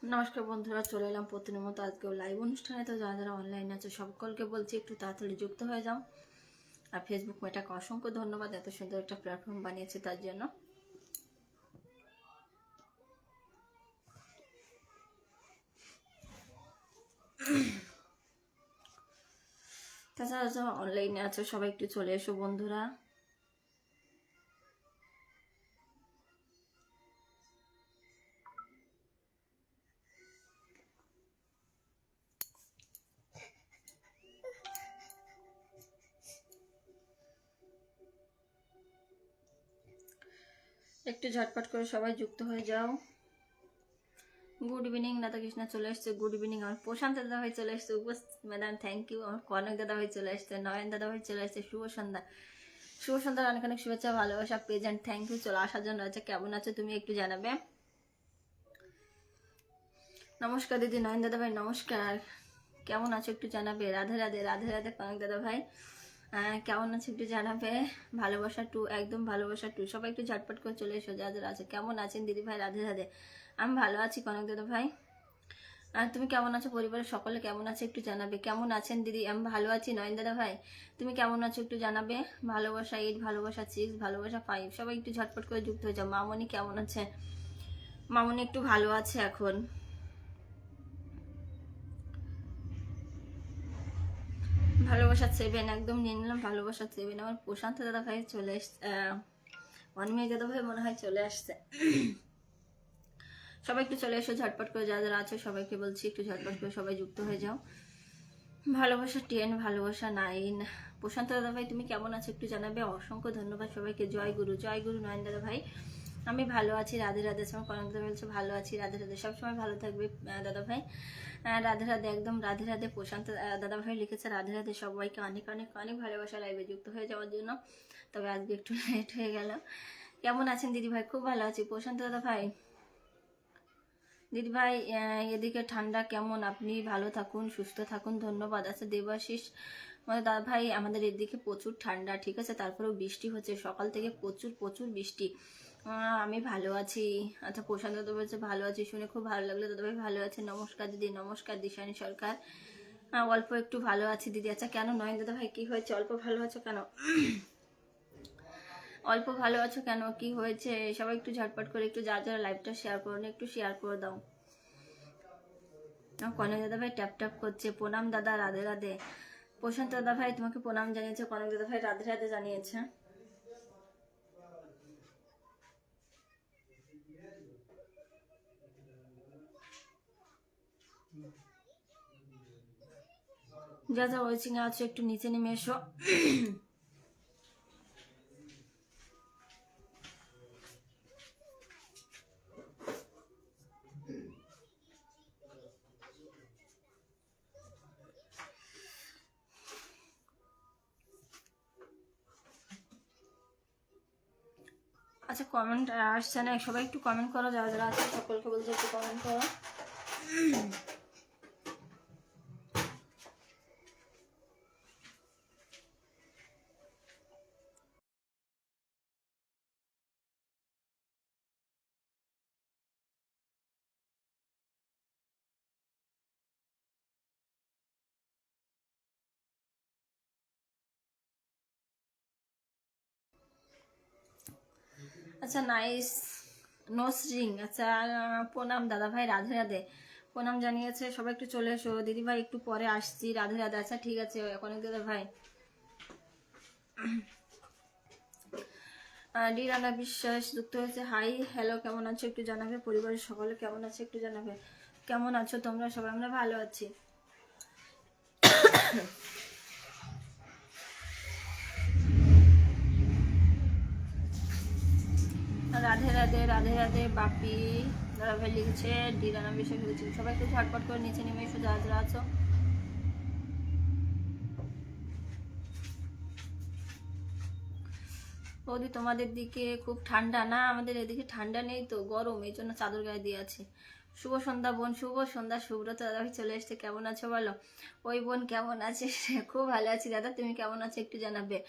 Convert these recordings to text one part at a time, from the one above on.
নমস্কার বন্ধুরা, চলে এলাম প্রতিদিনের মতো আজকেও লাইভ অনুষ্ঠানে। তো যারা যারা অনলাইনে আছে সকলকে বলছি একটু তাড়াতাড়ি যুক্ত হয়ে যাও। আর ফেসবুক মেয়েটাকে অসংখ্য ধন্যবাদ, এত সুন্দর একটা প্ল্যাটফর্ম বানিয়েছে তার জন্য। তাছাড়া যারা অনলাইনে আছে সবাই একটু চলে এসো বন্ধুরা। একটু ঝটপট করে সবাই যুক্ত হয়ে যাও। গুড ইভিনিং রাধাকৃষ্ণ চলে এসছে, গুড ইভিনিং। আমার প্রশান্ত দাদা ভাই চলে এসছে, উপস্থিত ম্যাডাম থ্যাংক ইউ। আমার কনক দাদা ভাই চলে এসছে, নয়ন দাদা ভাই চলে এসছে। শুভ সন্ধ্যা, শুভ সন্ধ্যার অনেক অনেক শুভেচ্ছা, ভালোবাসা প্রেজেন্ট, থ্যাংক ইউ চলে আসার জন্য। আচ্ছা, কেমন আছো তুমি একটু জানাবে। নমস্কার দিদি, নয়ন দাদা ভাই নমস্কার, কেমন আছো একটু জানাবে। রাধে রাধে, রাধে রাধে কনক দাদা ভাই, কেমন আছো একটু জানাবে। ভালোবাসা টু, একদম ভালোবাসা টু, সবাই একটু ঝটপট করে চলে এসো যাদের আছে। কেমন আছেন দিদি ভাই, রাধে রাধে। আমি ভালো আছি কনক দাদা ভাই, তুমি কেমন আছো, পরিবারের সকলে কেমন আছে একটু জানাবে। কেমন আছেন দিদি, আমি ভালো আছি। নয়ন দাদা ভাই তুমি কেমন আছো একটু জানাবে। ভালোবাসা 8, ভালোবাসা 6, ভালোবাসা 5, সবাই একটু ঝটপট করে যুক্ত হয়ে যাও। মামনি কেমন আছে, মামনি একটু ভালো আছে এখন। ভালোবাসা 7 একদম নিয়ে নিলাম, ভালোবাসা 7। আমার প্রশান্ত দাদা ভাই চলে এসছে, অনমিয়া দাদা ভাই মনে হয় চলে আসছে। সবাই একটু চলে এসো ঝটপট করে, যারা যারা আছে সবাইকে বলছি একটু ঝটপট করে সবাই যুক্ত হয়ে যাও। ভালোবাসা 10, ভালোবাসা 9, প্রশান্ত দাদা ভাই তুমি কেমন আছো একটু জানাবে। অসংখ্য ধন্যবাদ সবাইকে। জয় গুরু, জয় গুরু নয়ন দাদা ভাই। আমি ভালো আছি, রাধে রাধে। সময় কনক দাদা বলছে ভালো আছি, রাধে রাধে, সবসময় ভালো থাকবে দাদা ভাই। রাধে রাধে, একদম রাধে রাধে। প্রশান্ত দাদা ভাই লিখেছে রাধে রাধে। সবাইকে অনেক অনেক অনেক ভালোবাসা লাইভে যুক্ত হয়ে যাওয়ার জন্য। তবে আজকে একটু লেট হয়ে গেল। কেমন আছেন দিদি ভাই, খুব ভালো আছি। প্রশান্ত দাদা ভাই, দিদি ভাই এদিকে ঠান্ডা কেমন, আপনি ভালো থাকুন সুস্থ থাকুন, ধন্যবাদ। আচ্ছা দেবাশিস মানে দাদা ভাই, আমাদের এদিকে প্রচুর ঠান্ডা, ঠিক আছে, তারপরেও বৃষ্টি হচ্ছে সকাল থেকে, প্রচুর প্রচুর বৃষ্টি। আমি ভালো আছি। আচ্ছা প্রশান্ত দাদা বলছে ভালো আছি, শুনে খুব ভালো লাগলো। দাদা ভাই ভালো আছে, নমস্কার দিদি। নমস্কার দিশানি সরকার, অল্প একটু ভালো আছি দিদি। আচ্ছা কেন নয়ন দাদা ভাই কি হয়েছে, অল্প ভালো আছো কেন, অল্প ভালো আছো কেন, কি হয়েছে। সবাই একটু ঝটপট করে একটু যারা যারা লাইভটা শেয়ার করো না, একটু শেয়ার করে দাও। কনক দাদা ভাই ট্যাপ ট্যাপ করছে, প্রণাম দাদা, রাধে রাধে। প্রশান্ত দাদা ভাই তোমাকে প্রণাম জানিয়েছে, কনক দাদা ভাই রাধে রাধে জানিয়েছে। যা যা ওয়েচিং আছে একটু নিচে নেমে এসো। আচ্ছা কমেন্ট আসছে না, সবাই একটু কমেন্ট করো, যারা যারা আছে সকলকে বলছে একটু কমেন্ট করো। আচ্ছা নাইস, নসরিং, আচ্ছা প্রণাম দাদা ভাই, রাধে রাধে, প্রণাম জানিয়েছে। সবাই একটু চলে এসো। দিদি ভাই একটু পরে আসছি, রাধে রাধে। আচ্ছা ঠিক আছে কনক দাদা ভাই। ডি রানা বিশ্বাস যুক্ত হয়েছে, হাই হ্যালো, কেমন আছো একটু জানাবে। পরিবারের সকলে কেমন আছে একটু জানাবে। কেমন আছো তোমরা সবাই, আমরা ভালো আছি। রাধে রাধে, রাধে রাধে। বাপি দাদা ভাই লিখেছে, ডি রানা বিশ্বাস লিখেছে। সবাই একটু ঝটপট করে নিচে নেমে এসো যারা যারা আছো। বৌদি তোমাদের দিকে খুব ঠান্ডা না, আমাদের এদিকে ঠান্ডা নেই তো, গরম, এই জন্য চাদর গায়ে দিয়ে আছে। শুভ সন্ধ্যা বোন, শুভ সন্ধ্যা। সুব্রত দাদা ভাই চলে এসছে, কেমন আছো বলো। ওই বোন কেমন আছে, খুব ভালো আছি দাদা, তুমি কেমন আছো একটু জানাবে।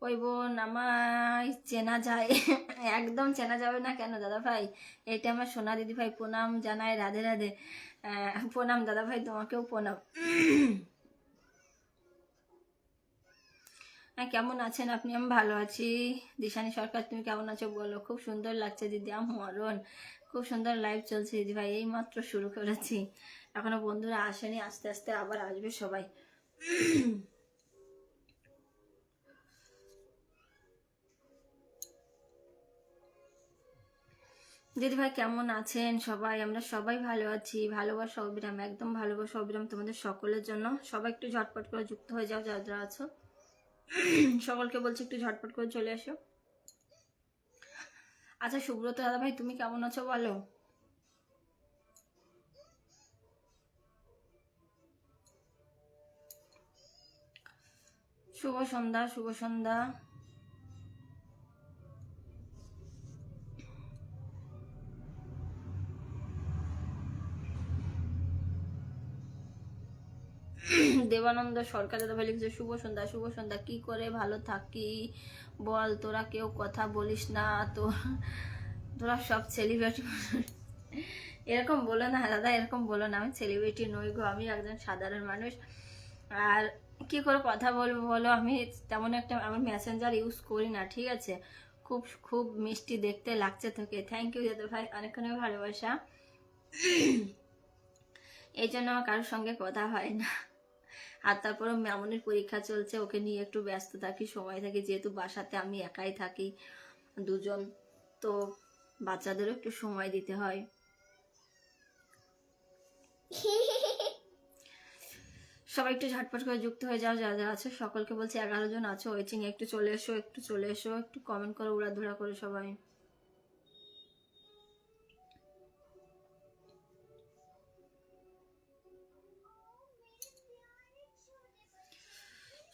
ওই বোন আমায় চেনা যায়? একদম চেনা যাবে না কেন দাদা ভাই, এটা আমার সোনা দিদি ভাই, প্রণাম জানাই, রাধে রাধে। প্রণাম দাদা ভাই, তোমাকেও প্রণাম। হ্যাঁ, কেমন আছেন আপনি? আমি ভালো আছি। দিশানি সরকার, তুমি কেমন আছো বলো? খুব সুন্দর লাগছে দিদি, আমি মরণ। খুব সুন্দর লাইভ চলছে দিদি ভাই, এই মাত্র শুরু করেছি, এখনো বন্ধুরা আসেনি, আস্তে আস্তে আবার আসবে সবাই। দিদি ভাই কেমন আছেন সবাই? আমরা সবাই ভালো আছি। ভালোবাসা অবিরাম, একদম ভালোবাসা অবিরাম তোমাদের সকলের জন্য। সবাই একটু ঝটপট করে যুক্ত হয়ে যাও যারা যারা আছো। সকলকে বলছি একটু ঝটপট করে চলে আসো। আচ্ছা সুব্রত দাদা ভাই, তুমি কেমন আছো বলো? শুভ সন্ধ্যা, শুভ সন্ধ্যা। দেবানন্দ সরকার দাদা ভাই লিখছে শুভ সন্ধ্যা, শুভ সন্ধ্যা। কি করে ভালো থাকি বল, তোরা কেউ কথা বলিস না তো, তোরা সব সেলিব্রিটি। এরকম বলো না দাদা, এরকম বলো না, আমি সেলিব্রিটি নই গো, আমি একজন সাধারণ মানুষ। আর কি করে কথা বলবো বলো, আমি তেমন একটা, আমি মেসেঞ্জার ইউজ করি না, ঠিক আছে? খুব খুব মিষ্টি দেখতে লাগছে তোকে, থ্যাংক ইউ দাদা ভাই, অনেক অনেক ভালোবাসা। এই জন্য আমার কারোর সঙ্গে কথা হয় না। আর তারপরে মামনির পরীক্ষা চলছে, ওকে নিয়ে একটু ব্যস্ত থাকি, সময় থাকি, যেহেতু বাসাতে আমি একাই থাকি, দুজন, তো বাচ্চাদেরও একটু সময় দিতে হয়। সবাই একটু ঝটপট করে যুক্ত হয়ে যাও যারা যারা আছে, সকলকে বলছি 11 জন আছো ওয়েটিং, একটু চলে এসো, একটু চলে এসো, একটু কমেন্ট করো উড়াধুরা করে সবাই।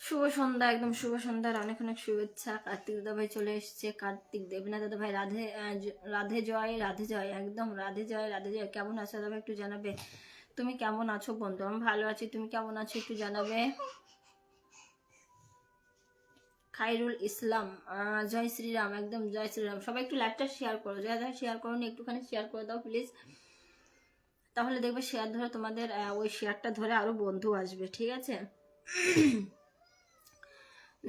শুভ সন্ধ্যা, একদম শুভ সন্ধ্যার অনেক অনেক শুভেচ্ছা। কার্তিক দাদা ভাই চলে এসেছে, কার্তিক দেবনাথ দাদা ভাই, রাধে রাধে জয়, রাধে জয়, একদম রাধে জয়, রাধে জয়। কেমন আছো দাদা ভাই একটু জানাবে, তুমি কেমন আছো বন্ধু? আমি ভালো আছি, তুমি কেমন আছো একটু জানাবে। খাইরুল ইসলাম, জয় শ্রীরাম, একদম জয় শ্রীরাম। সবাই একটু লাইভটা শেয়ার করো, যারা যারা শেয়ার করো নি একটুখানি শেয়ার করে দাও প্লিজ, তাহলে দেখবে শেয়ার ধরে তোমাদের ওই শেয়ারটা ধরে আরো বন্ধু আসবে, ঠিক আছে?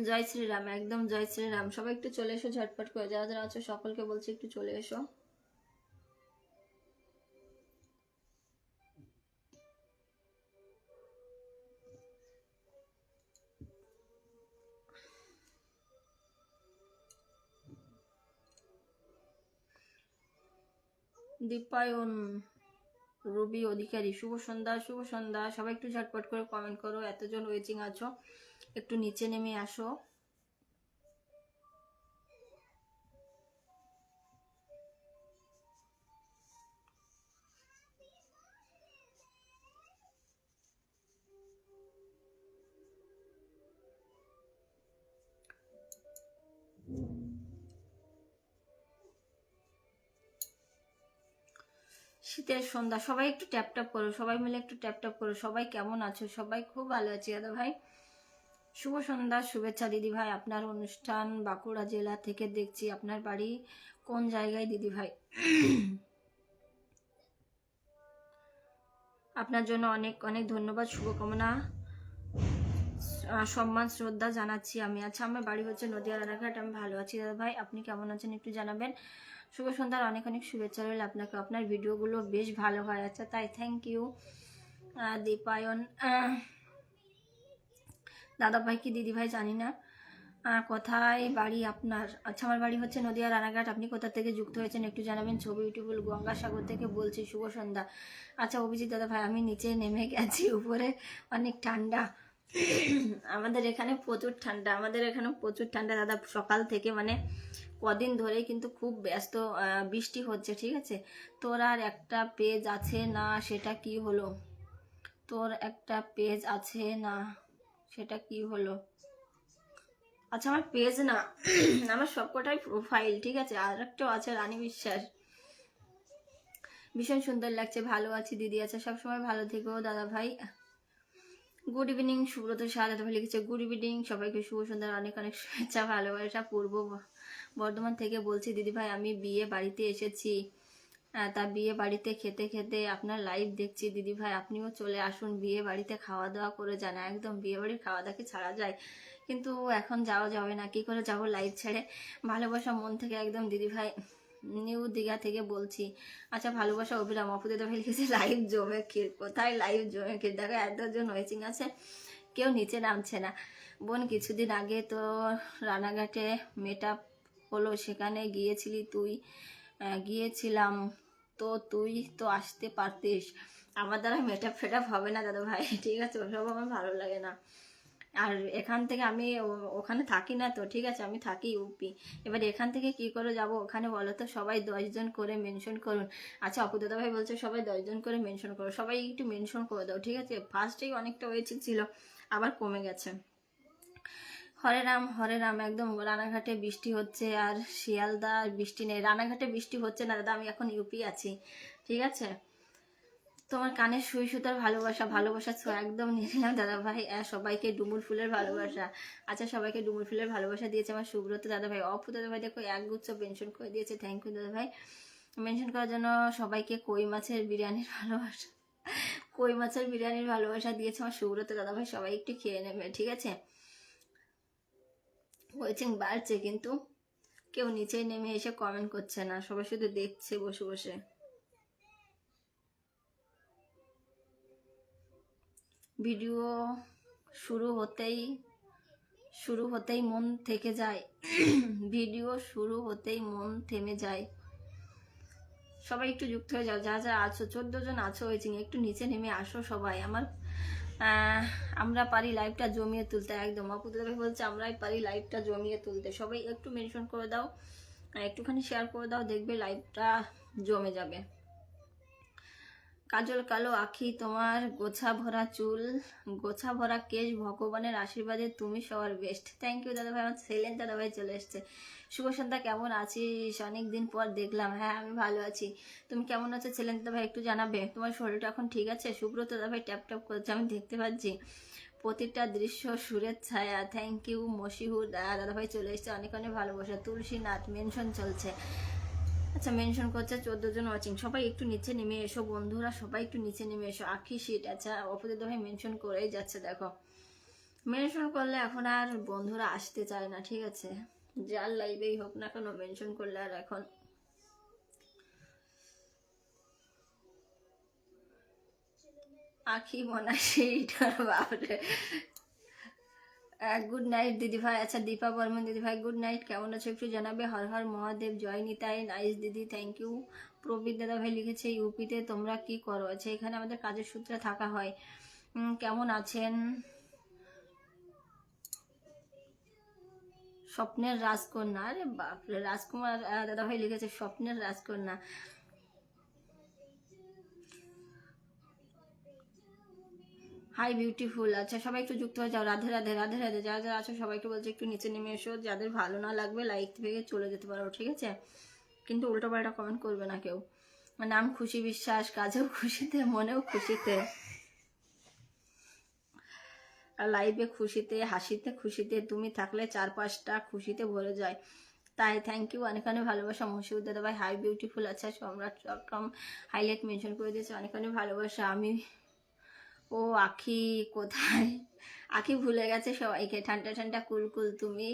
জয় শ্রীরাম, একদম জয় শ্রীরাম। সবাই একটু চলে এসো ঝটপট করে, যারা যারা আছো সকলকে বলছি একটু চলে এসো। দীপায়ন রবি অধিকারী, শুভ সন্ধ্যা, শুভ সন্ধ্যা। সবাই একটু ঝটপট করে কমেন্ট করো, এতজন ওয়েটিং আছো, একটু নিচে নেমে আসো। শীতের সন্ধ্যা, সবাই একটু ট্যাপ ট্যাপ করো, সবাই মিলে একটু ট্যাপ ট্যাপ করো। সবাই কেমন আছো? সবাই খুব ভালো আছি দাদা ভাই। শুভ সন্ধ্যা, শুভেচ্ছা দিদি ভাই। আপনার অনুষ্ঠান বাঁকুড়া জেলা থেকে দেখছি, আপনার বাড়ি কোন জায়গায় দিদি ভাই? আপনার জন্য অনেক অনেক ধন্যবাদ, শুভকামনা, সম্মান শ্রদ্ধা জানাচ্ছি আমি। আচ্ছা, আমার বাড়ি হচ্ছে নদিয়া রানাঘাট। আমি ভালো আছি দাদা ভাই, আপনি কেমন আছেন একটু জানাবেন। শুভ সন্ধ্যার অনেক অনেক শুভেচ্ছা রইল আপনাকে, আপনার ভিডিওগুলো বেশ ভালো হয়। আচ্ছা তাই, থ্যাংক ইউ। দীপায়ন দাদা ভাই কি দিদি ভাই জানি না, কোথায় বাড়ি আপনার? আচ্ছা, আমার বাড়ি হচ্ছে নদিয়া রানাঘাট। আপনি কোথা থেকে যুক্ত হয়েছেন একটু জানাবেন। ছবি ইউটিউব গঙ্গাসাগর থেকে বলছি, শুভ সন্ধ্যা। আচ্ছা অভিজিৎ দাদা ভাই, আমি নিচে নেমে গেছি, উপরে অনেক ঠান্ডা। আমাদের এখানে প্রচুর ঠান্ডা, আমাদের এখানে প্রচুর ঠান্ডা দাদা, সকাল থেকে মানে কদিন ধরে কিন্তু খুব ব্যস্ত, বৃষ্টি হচ্ছে, ঠিক আছে? তোর আর একটা পেজ আছে না, সেটা কি হলো? তোর একটা পেজ আছে না, সেটা কি হলো? আচ্ছা আমার পেজ না, আমার সবকটাই প্রোফাইল, ঠিক আছে? আর একটা আছে রানী বিশ্বাস। ভীষণ সুন্দর লাগছে, ভালো আছি দিদি। আছে সবসময় ভালো থেকো দাদা ভাই। গুড ইভিনিং সুব্রত শাহ দাদা ভাই লিখেছে গুড ইভিনিং, সবাইকে শুভ সন্ধ্যার অনেক অনেক শুভেচ্ছা ভালোবাসা। পূর্ব বর্ধমান থেকে বলছি দিদিভাই, আমি বিয়ে বাড়িতে এসেছি, তা বিয়ে বাড়িতে খেতে খেতে আপনার লাইভ দেখছি দিদিভাই, আপনিও চলে আসুন, বিয়ে বাড়িতে খাওয়া দাওয়া করে যান। একদম বিয়ে বাড়ির খাওয়া দাওয়া কি ছাড়া যায়, কিন্তু এখন যাওয়া যাবে না, কি করে যাব লাইভ ছেড়ে। ভালোবাসা মন থেকে একদম দিদিভাই, নিউ দীঘা থেকে বলছি। আচ্ছা ভালোবাসা অভিরাম অপুদের ভাই লিখেছে লাইভ জমে ক্ষীর, কোথায় লাইভ জমে ক্ষীর, দেখো এতজন ওয়েচিং আছে, কেউ নিচে নামছে না। বোন কিছুদিন আগে তো রানাঘাটে মেট আপ হলো, সেখানে গিয়েছিলি তুই, গিয়েছিলাম তো, তুই তো আসতে পারতিস। আমার দ্বারা মেট আপ ফেট আপ হবে না দাদা ভাই, ঠিক আছে, ওসব আমার ভালো লাগে না। আর এখান থেকে আমি ওখানে থাকি না তো, ঠিক আছে, আমি থাকি ইউপি। এবার এখান থেকে কি করে যাব ওখানে বলো তো, সবাই 10 জন করে মেনশন করুন। আচ্ছা অপু দাদা ভাই বলছে সবাই 10 জন করে মেনশন করো, সবাই একটু মেনশন করে দাও, ঠিক আছে। ফার্স্টেই অনেকটা ওয়েচিং ছিল, আবার কমে গেছে। হরে রাম একদম। রানাঘাটে বৃষ্টি হচ্ছে আর শিয়ালদা বৃষ্টি নেই। রানাঘাটে বৃষ্টি হচ্ছে না দাদা, আমি এখন ইউপি আছি, ঠিক আছে। তোমার কানে সুই সুতার ভালোবাসা, ভালোবাসা ছোঁয়া একদম নিয়ে নিলাম দাদা ভাই। সবাইকে ডুমুর ফুলের ভালোবাসা। আচ্ছা সবাইকে ডুমুর ফুলের ভালোবাসা দিয়েছে আমার সুব্রত দাদা ভাই। অপু দাদা ভাই দেখো একগুচ্ছ মেনশন করে দিয়েছে, থ্যাংক ইউ দাদা ভাই মেনশন করার জন্য। সবাইকে কই মাছের বিরিয়ানির ভালোবাসা, কই মাছের বিরিয়ানির ভালোবাসা দিয়েছে আমার সুব্রত দাদা ভাই, সবাই একটু খেয়ে নেবে, ঠিক আছে। ওয়েচিং বাড়ছে কিন্তু কেউ নিচে নেমে এসে কমেন্ট করছে না, সবাই শুধু দেখছে বসে বসে। ভিডিও শুরু হতেই মন থেকে যায়, ভিডিও শুরু হতেই মন থেমে যায়। সবাই একটু যুক্ত হয়ে যাও, যা যা আছো, 14 জন আছো ওয়েচিং, একটু নিচে নেমে আসো সবাই। আমরা পারি লাইভটা জমিয়ে তুলতে, একদম অপুদাদা ভাই বলছে আমরাই পারি লাইভটা জমিয়ে তুলতে। সবাই একটু মেনশন করে দাও, একটুখানি শেয়ার করে দাও, দেখবে লাইভটা জমে যাবে। কাজল কালো আখি, তোমার গোছা ভরা চুল, গোছা ভরা কেশ, ভগবানের আশীর্বাদে তুমি সবার বেস্ট। থ্যাংক ইউ দাদা ভাই। আমার সেলেন দাদা ভাই চলে এসছে। শুভ সন্ধ্যা, কেমন আছিস, অনেকদিন পর দেখলাম। হ্যাঁ আমি ভালো আছি, তুমি কেমন আছো সেলেন দাদা ভাই একটু জানাবে। তোমার শরীরটা এখন ঠিক আছে? সুব্রত দাদা ভাই ট্যাপ ট্যাপ করছে, আমি দেখতে পাচ্ছি। প্রতিটা দৃশ্য সুরের ছায়া, থ্যাংক ইউ। মশিহুর দাদা ভাই চলে এসছে, অনেক অনেক ভালোবাসা। তুলসীনাথ মেনশন চলছে, আচ্ছা মেনশন করছে 14 জন ওয়াচিং। সবাই একটু নিচে নেমে এসো বন্ধুরা, সবাই একটু নিচে নেমে এসো। আখি শীত, আচ্ছা অপরাধ ভাই মেনশন করেই যাচ্ছে, দেখো মেনশন করলে এখন আর বন্ধুরা আসতে চায় না, ঠিক আছে, যার লাইভেই হোক না কেন মেনশন করলে আর এখন। আখি মনা শীত, বাপরে। গুড নাইট দিদি ভাই। আচ্ছা দীপা বর্মন দিদি ভাই গুড নাইট, কেমন আছো একটু জানাবে। হর হর মহাদেব, জয় নিতাই, নাইস দিদি, থ্যাংক ইউ। প্রবীর দাদা ভাই লিখেছে ইউপিতে তোমরা কি করো? আচ্ছা এখানে আমাদের কাজের সূত্রে থাকা হয়। কেমন আছেন স্বপ্নের রাজকন্যা? আরে বাপরে, রাজকুমার দাদা ভাই লিখেছে স্বপ্নের রাজকন্যা। হাই বিউটিফুল, আচ্ছা সবাই একটু যুক্ত হয়ে যাও। রাধে রাধে রাধে রাধে, যারা যারা আছো সবাই একটু বলছে একটু নিচে নেমে এসো। যাদের ভালো না লাগবে লাইক থেকে চলে যেতে পারো, ঠিক আছে, কিন্তু উল্টো পাল্টা কমেন্ট করবে না কেউ। নাম খুশি বিশ্বাস, কাজেও খুশিতে মনেও খুশিতে, আর লাইভে খুশিতে হাসিতে খুশিতে, তুমি থাকলে 4-5টা খুশিতে ভরে যায়। তাই থ্যাংক ইউ, অনেক অনেক ভালোবাসা। মশিউর দাদা ভাই হাই বিউটিফুল, আচ্ছা সম্রাট কম হাইলাইট মেনশন করে দিয়েছে, অনেক অনেক ভালোবাসা। আমি ও আখি কোথায়, আখি ভুলে গেছে সবাইকে। ঠান্ডা ঠান্ডা কুল কুল, তুমি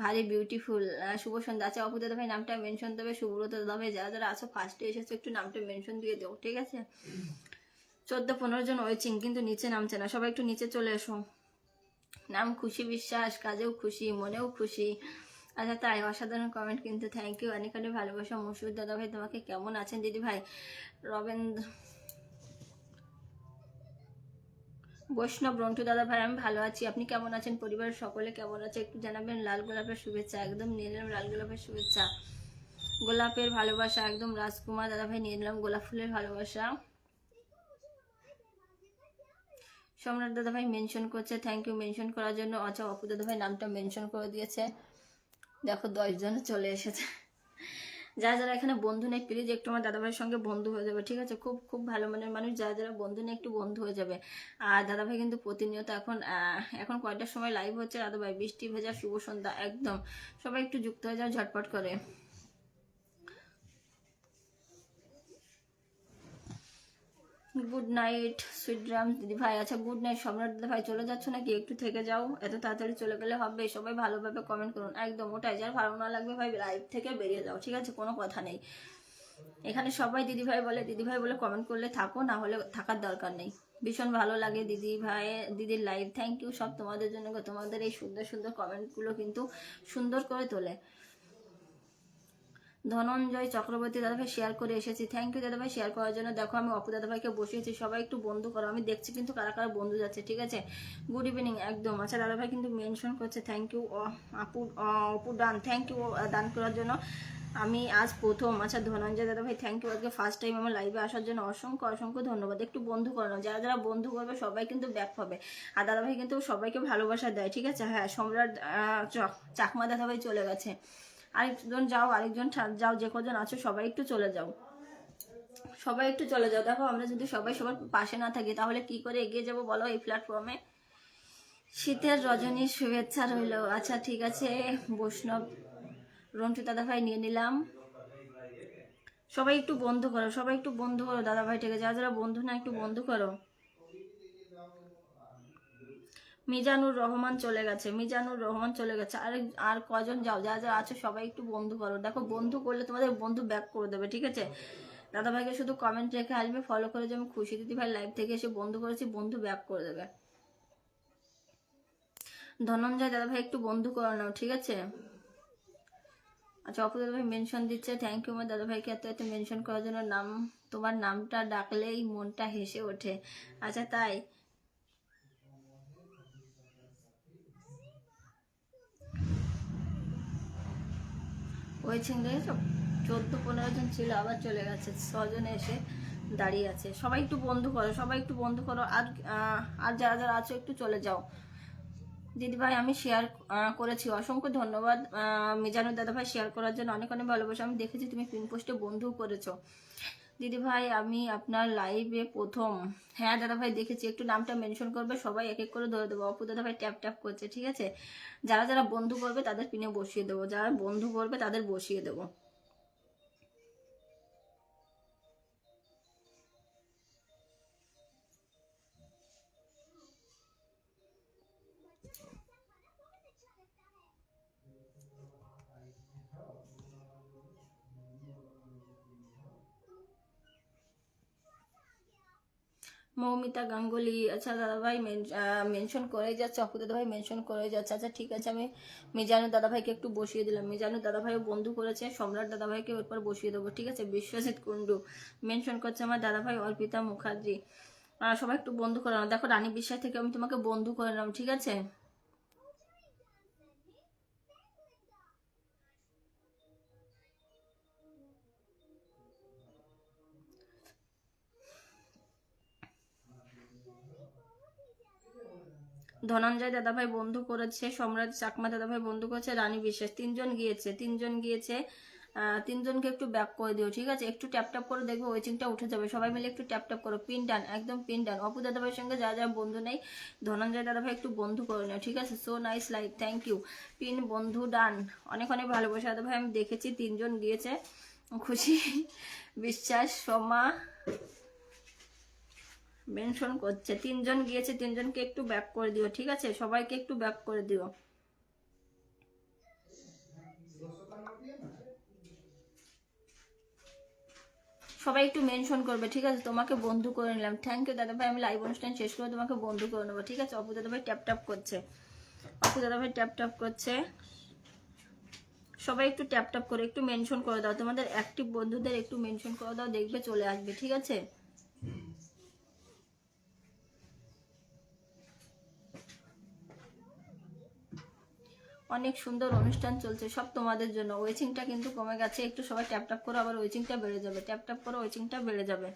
ভারী বিউটিফুল। শুভ সন্ধ্যা, আচ্ছা অপু দাদা ভাই নামটা মেনশন দেবে। সুব্রত দাদা ভাই যারা যারা আছো ফার্স্টে এসেছো একটু নামটা মেনশন দিয়ে দেবো, ঠিক আছে। 14-15 জন ওয়েচিং, কিন্তু নিচে নামছে না, সবাই একটু নিচে চলে এসো। নাম খুশি বিশ্বাস, কাজেও খুশি মনেও খুশি, আচ্ছা তাই অসাধারণ কমেন্ট কিন্তু, থ্যাংক ইউ, অনেক অনেক ভালোবাসা। মসুর দাদা ভাই তোমাকে কেমন আছেন দিদি ভাই। রবেন্দ্র বৈষ্ণব রন্টু দাদা ভাই আমি ভালো আছি, আপনি কেমন আছেন, পরিবারের সকলে কেমন আছে একটু জানাবেন। লাল গোলাপের শুভেচ্ছা, একদম নিয়ে নিলাম লাল গোলাপের শুভেচ্ছা, গোলাপের ভালোবাসা একদম। রাজকুমার দাদা ভাই নিয়ে নিলাম গোলাপ ফুলের ভালোবাসা। সম্রাট দাদা ভাই মেনশন করছে, থ্যাংক ইউ মেনশন করার জন্য। আচ্ছা অপু দাদা ভাই নামটা মেনশন করে দিয়েছে, দেখো 10 জন চলে এসেছে। যারা যারা এখানে বন্ধু নেই প্লিজ একটু আমার দাদাভাইয়ের সঙ্গে বন্ধু হয়ে যাবে, ঠিক আছে? খুব খুব ভালো মনের মানুষ যারা যারা বন্ধু নেই একটু বন্ধু হয়ে যাবে। আর দাদাভাই কিন্তু প্রতিনিয়ত এখন এখন কয়টার সময় লাইভ হচ্ছে দাদাভাই? বৃষ্টি ভেজা শুভ সন্ধ্যা একদম। সবাই একটু যুক্ত হয়ে যাও ঝটপট করে। গুড নাইট সুইট ড্রাম দিদি ভাই। আচ্ছা গুড নাইট সম্রাট দিদি ভাই, চলে যাচ্ছ নাকি? একটু থেকে যাও, এত তাড়াতাড়ি চলে গেলে হবে? সবাই ভালোভাবে কমেন্ট করুন একদম। ওটাই, যার ভালো না লাগবে ভাই লাইভ থেকে বেরিয়ে যাও, ঠিক আছে? কোনো কথা নেই এখানে। সবাই দিদি ভাই বলে, দিদি ভাই বলে কমেন্ট করলে থাকো, না হলে থাকার দরকার নেই। ভীষণ ভালো লাগে দিদি ভাই, দিদির লাইভ। থ্যাংক ইউ সব তোমাদের জন্য, তোমাদের এই সুন্দর সুন্দর কমেন্টগুলো কিন্তু সুন্দর করে তোলে। ধনঞ্জয় চক্রবর্তী দাদাভাই শেয়ার করে এসেছি, থ্যাংক ইউ দাদাভাই শেয়ার করার জন্য। দেখো আমি অপু দাদাভাইকে বসিয়েছি, সবাই একটু বন্ধু করো। আমি দেখছি কিন্তু কারা কারা বন্ধু যাচ্ছে, ঠিক আছে? গুড ইভিনিং একদম। আচ্ছা দাদাভাই কিন্তু মেনশন করছে, থ্যাংক ইউ আপু, অপু ডান, থ্যাংক ইউ দান করার জন্য। আমি আজ প্রথম। আচ্ছা ধনঞ্জয় দাদাভাই থ্যাংক ইউ, আজকে ফার্স্ট টাইম আমার লাইভে আসার জন্য অসংখ্য অসংখ্য ধন্যবাদ। একটু বন্ধু করানো, যারা যারা বন্ধু করবে সবাই কিন্তু ব্যাক পাবে। আর দাদাভাই কিন্তু সবাইকে ভালোবাসা দেয়, ঠিক আছে? হ্যাঁ সম্রাট চাকমা দাদাভাই চলে গেছে, আরেকজন যাও, আরেকজন যাও, যে কজন আছো সবাই একটু চলে যাও, সবাই একটু চলে যাও। দেখো আমরা যদি সবাই সবার পাশে না থাকি তাহলে কি করে এগিয়ে যাব বলো এই প্ল্যাটফর্মে? শীতের রজনীর শুভেচ্ছা রইল। আচ্ছা ঠিক আছে বৈষ্ণব রন্টু দাদাভাই নিয়ে নিলাম। সবাই একটু বন্ধু করো, সবাই একটু বন্ধু করো দাদাভাইটাকে, যারা যারা বন্ধু না একটু বন্ধু করো। মিজানুর রহমান চলে গেছে, মিজানুর রহমান চলে গেছে। আর কজন যাও, যা যা আছে সবাই একটু বন্ধু করো। দেখো বন্ধু করলে তোমাদের বন্ধু ব্যাক করে দেবে, ঠিক আছে? দাদাভাইকে শুধু কমেন্ট রেখে আসবে, ফলো করে যে আমি খুশি দিদি ভাই লাইভ থেকে এসে বন্ধু করেছি, বন্ধু ব্যাক করে দেবে। ধনঞ্জয় দাদাভাই একটু বন্ধু করে নাও, ঠিক আছে? আচ্ছা অপু দাদাভাই মেনশন দিচ্ছে, থ্যাংক ইউ আমার দাদাভাইকে এত এত মেনশন করার জন্য। নাম, তোমার নামটা ডাকলেই মনটা হেসে ওঠে। আচ্ছা তাই? ওয়েছিং দেখেছো, 14-15 জন ছিল আবার চলে গেছে, 6 জন এসে দাঁড়িয়ে আছে। সবাই একটু বন্ধু করো, সবাই একটু বন্ধু করো। আর যারা যারা আছো একটু চলে যাও। দিদিভাই আমি শেয়ার করেছি, অসংখ্য ধন্যবাদ মিজানুর দাদাভাই শেয়ার করার জন্য, অনেক অনেক ভালোবাসা। আমি দেখেছি তুমি পিন পোস্টে বন্ধু করেছো। দিদিভাই আমি আপনার লাইভে প্রথম। হ্যাঁ দাদাভাই দেখেছি, একটু নামটা মেনশন করবে, সবাই এক এক করে ধরে দেবো। অপু দাদাভাই ট্যাপ ট্যাপ করছে, ঠিক আছে? যারা যারা বন্ধু করবে তাদের পিনে বসিয়ে দেবো, যারা বন্ধু করবে তাদের বসিয়ে দেবো। মৌমিতা গাঙ্গুলি, আচ্ছা দাদাভাই মেনশন করে যাচ্ছে, অপু দাদাভাই মেনশন করে যাচ্ছে। আচ্ছা ঠিক আছে, আমি মিজানুর দাদাভাইকে একটু বসিয়ে দিলাম। মিজানুর দাদাভাইও বন্ধু করেছে, সম্রাট দাদাভাইকে এরপর বসিয়ে দেবো, ঠিক আছে? বিশ্বজিৎ কুন্ডু মেনশন করছে আমার দাদাভাই। অর্পিতা মুখার্জি, সবাই একটু বন্ধু করে নাও। দেখো রানী বিশ্বাস থেকে আমি তোমাকে বন্ধু করে নিলাম, ঠিক আছে? ধনঞ্জয় দাদাভাই বন্ধু করেছে, সম্রাট চাকমা দাদাভাই বন্ধু করেছে, রানী বিশ্বাস, তিনজন গিয়েছে, তিনজন গিয়েছে। তিনজনকে একটু ব্যাক করে দিও, ঠিক আছে? একটু ট্যাপ ট্যাপ করে দেখবে ওয়েচিংটা উঠে যাবে। সবাই মিলে একটু ট্যাপ ট্যাপ করো, পিন ডান, একদম পিন ডান। অপু দাদাভাইয়ের সঙ্গে যারা যারা বন্ধু নেই ধনঞ্জয় দাদাভাই একটু বন্ধু করে নিও, ঠিক আছে? So nice live, thank you. Pin বন্ধু ডান, অনেক অনেক ভালোবাসা দাদাভাই। আমি দেখেছি তিনজন গিয়েছে, খুশি বিশ্বাস সোমা মেনশন করছে, তিনজন গিয়েছে, তিনজনকে একটু ব্যাক করে দিও, ঠিক আছে? সবাইকে একটু ব্যাক করে দিও। সবাই একটু মেনশন করবে, ঠিক আছে? তোমাকে বন্ধু করে নিলাম, থ্যাংক ইউ দাদা ভাই। আমি লাইভ অনুষ্ঠান শেষ করে তোমাকে বন্ধু করে নেবো, ঠিক আছে? অপু দাদা ভাই ট্যাপ ট্যাপ করছে, অপু দাদা ভাই ট্যাপ ট্যাপ করছে। সবাই একটু ট্যাপ ট্যাপ করে একটু মেনশন করে দাও, তোমাদের অ্যাক্টিভ বন্ধুদের একটু মেনশন করে দাও, দেখবে চলে আসবে, ঠিক আছে? অনেক সুন্দর অনুষ্ঠান চলছে সব তোমাদের জন্য। ওয়েচিংটা কিন্তু কমে গেছে, একটু সবাই ট্যাপ ট্যাপ করো, আবার ওয়েচিংটা বেড়ে যাবে। ট্যাপ ট্যাপ করো, ওয়েচিংটা বেড়ে যাবে।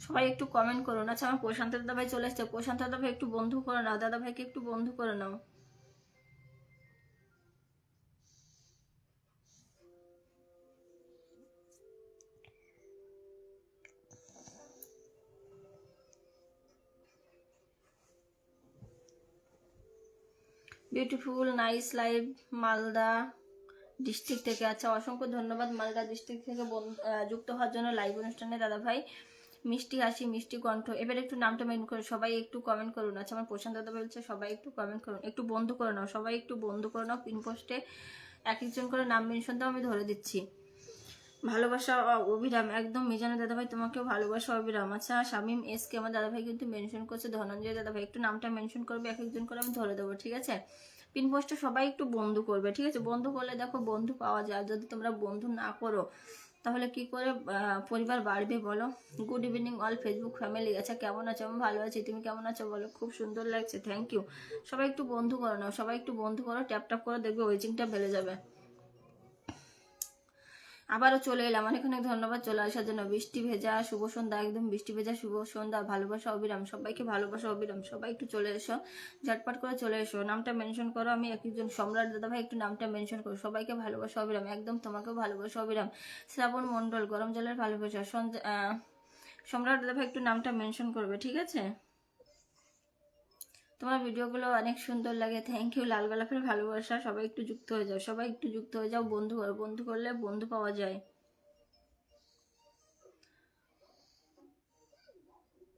সবাই একটু কমেন্ট করুন। আচ্ছা আমার প্রশান্ত দাদা ভাই চলে এসছে, প্রশান্ত দাদা ভাই একটু বন্ধু করে নাও, দাদা ভাইকে একটু বন্ধু করে নাও। Beautiful nice live Malda district থেকে। আচ্ছা অসংখ্য ধন্যবাদ মালদা ডিস্ট্রিক্ট থেকে যুক্ত হওয়ার জন্য লাইভ অনুষ্ঠানে দাদা ভাই। মিষ্টি হাসি মিষ্টি কণ্ঠ, এবার একটু নামটা মেন করে সবাই একটু কমেন্ট করুন। আচ্ছা আমার প্রশান্ত দাদা বলছে সবাই একটু কমেন্ট করুন, একটু বন্ধু করে নাও, সবাই একটু বন্ধু করে নাও। পিন পোস্টে এক একজন করে নাম মেনশন তো আমি ধরে দিচ্ছি। ভালোবাসা অবিরাম, একদম মিজানো দাদাভাই তোমাকেও ভালোবাসা অবিরাম। আচ্ছা শামিম এস কে আমার দাদাভাই কিন্তু মেনশন করছে, ধনঞ্জয় দাদাভাই একটু নামটা মেনশন করবে, এক একজন করে আমি ধরে দেবো, ঠিক আছে? পিন পোস্টে সবাই একটু বন্ধু করবে, ঠিক আছে? বন্ধু করলে দেখো বন্ধু পাওয়া যায়, যদি তোমরা বন্ধু না করো তাহলে কি করে পরিবার বাড়বে বলো? Good evening all Facebook family. আচ্ছা কেমন আছো? আমি ভালো আছি, তুমি কেমন আছো বলো? খুব সুন্দর লাগছে, থ্যাংক ইউ। সবাই একটু বন্ধু করো নাও, সবাই একটু বন্ধু করো, ট্যাপ ট্যাপ করে দেখবে ওয়েজিংটা বেড়ে যাবে। আবারও চলে এলাম, অনেক অনেক ধন্যবাদ চলে আসার জন্য। বৃষ্টি ভেজা শুভ সন্ধ্যা, একদম বৃষ্টি ভেজা শুভ সন্ধ্যা, ভালোবাসা অবিরাম, সবাইকে ভালোবাসা অবিরাম। সবাই একটু চলে এসো, ঝটপট করে চলে এসো, নামটা মেনশন করো। আমি এক একজন সম্রাট দাদা ভাই একটু নামটা মেনশন করো, সবাইকে ভালোবাসা অবিরাম, একদম তোমাকেও ভালোবাসা অবিরাম। শ্রাবণ মণ্ডল গরম জলের ভালোবাসা, সম্রাট দাদা ভাই একটু নামটা মেনশন করবে, ঠিক আছে? তোমার ভিডিওগুলো অনেক সুন্দর লাগে, থ্যাংক ইউ। লাল গোলাপের ভালোবাসা, সবাই একটু যুক্ত হয়ে যাও, সবাই একটু যুক্ত হয়ে যাও, বন্ধু করো, বন্ধু করলে বন্ধু পাওয়া যায়।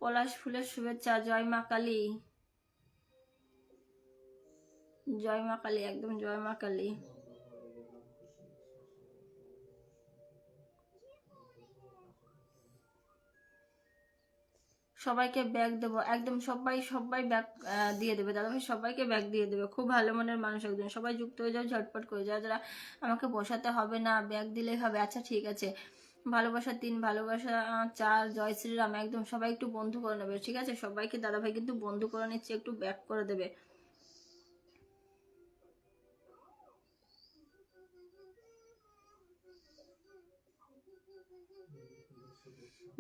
পলাশ ফুলের শুভেচ্ছা, জয় মা কালী, জয় মা কালী, একদম জয় মা কালী। সবাইকে ব্যাগ দেবো, একদম সবাই সবাই ব্যাগ দিয়ে দেবে দাদাভাই, সবাইকে ব্যাগ দিয়ে দেবে। খুব ভালো মনের মানুষ একজন, সবাই যুক্ত হয়ে যাও, ঝটপট করে যাও। যারা আমাকে বসাতে হবে না, ব্যাগ দিলেই হবে, আচ্ছা ঠিক আছে। ভালোবাসা 3, ভালোবাসা 4, জয় শ্রীরাম, একদম সবাই একটু বন্ধু করে নেবে, ঠিক আছে? সবাইকে দাদাভাই কিন্তু বন্ধু করে নিচ্ছে, একটু ব্যাগ করে দেবে।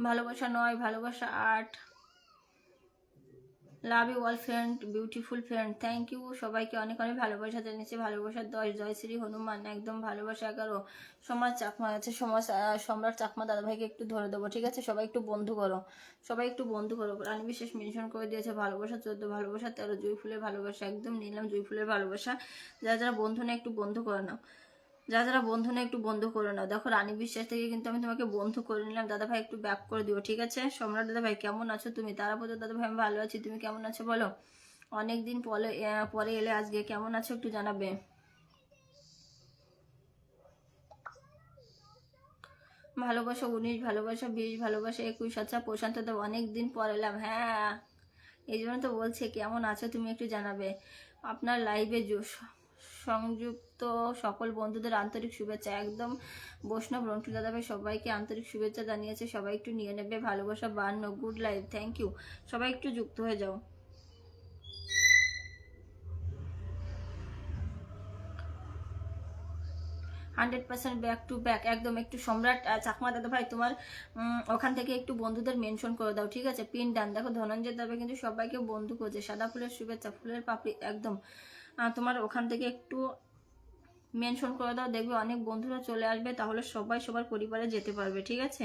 ভালোবাসা 9, ভালোবাসা 8, love you all friend, beautiful friend, thank you. সবাইকে অনেক অনেক ভালোবাসা জানিয়েছে, ভালোবাসা 10, জয় শ্রী হনুমান, একদম ভালোবাসা 11, সমাজ চাকমা আছে, সমাজ সম্রাট চাকমা দাদাভাইকে একটু ধরে দেবো, ঠিক আছে? সবাই একটু বন্ধু করো, সবাই একটু বন্ধু করো। রানী বিশেষ মেনশন করে দিয়েছে, ভালোবাসা 14, ভালোবাসা 13, জুই ফুলের ভালোবাসা, একদম নিলাম জুই ফুলের ভালোবাসা। যারা যারা বন্ধু নেই একটু বন্ধু করে নাও, যারা যারা বন্ধু নেই একটু বন্ধু করে নাও। দেখো রানী বিশ্বাস থেকে কিন্তু আমি তোমাকে বন্ধু করে নিলাম, দাদা ভাই একটু ব্যাক করে দিও, ঠিক আছে? সম্রাট দাদা ভাই কেমন আছো তুমি? তারাপদ দাদা ভাই আমি ভালো আছি, তুমি কেমন আছো বলো? অনেকদিন পরে পরে এলে আজকে, কেমন আছো একটু জানাবে। ভালোবাসা 19, ভালোবাসা 20, ভালোবাসা 21। আচ্ছা প্রশান্ত দাদা অনেকদিন পর এলাম, হ্যাঁ এই জন্য তো বলছে কেমন আছো তুমি একটু জানাবে। আপনার লাইভে সংযুক্ত সকল বন্ধুদের আন্তরিক শুভেচ্ছা, একদম বৈষ্ণব রন্টু দাদাভাই সবাইকে আন্তরিক শুভেচ্ছা জানিয়েছে, সবাই একটু নিয়ে নেবে। ভালোবাসা 52, গুড লাইভ, থ্যাংক ইউ। সবাই একটু যুক্ত হয়ে যাও। 100% ব্যাক টু ব্যাক, একদম একটু সম্রাট চাকমা দাদা ভাই তোমার ওখান থেকে একটু বন্ধুদের মেনশন করে দাও, ঠিক আছে? পিন ডান, দেখো ধনঞ্জয় দাদা কিন্তু সবাইকে বন্ধু করছে, সাদা ফুলের শুভেচ্ছা, ফুলের পাপড়ি, একদম তোমার ওখান থেকে একটু মেনশন করে দাও, দেখবে অনেক বন্ধুরা চলে আসবে, তাহলে সবাই সবার পরিবারে যেতে পারবে, ঠিক আছে?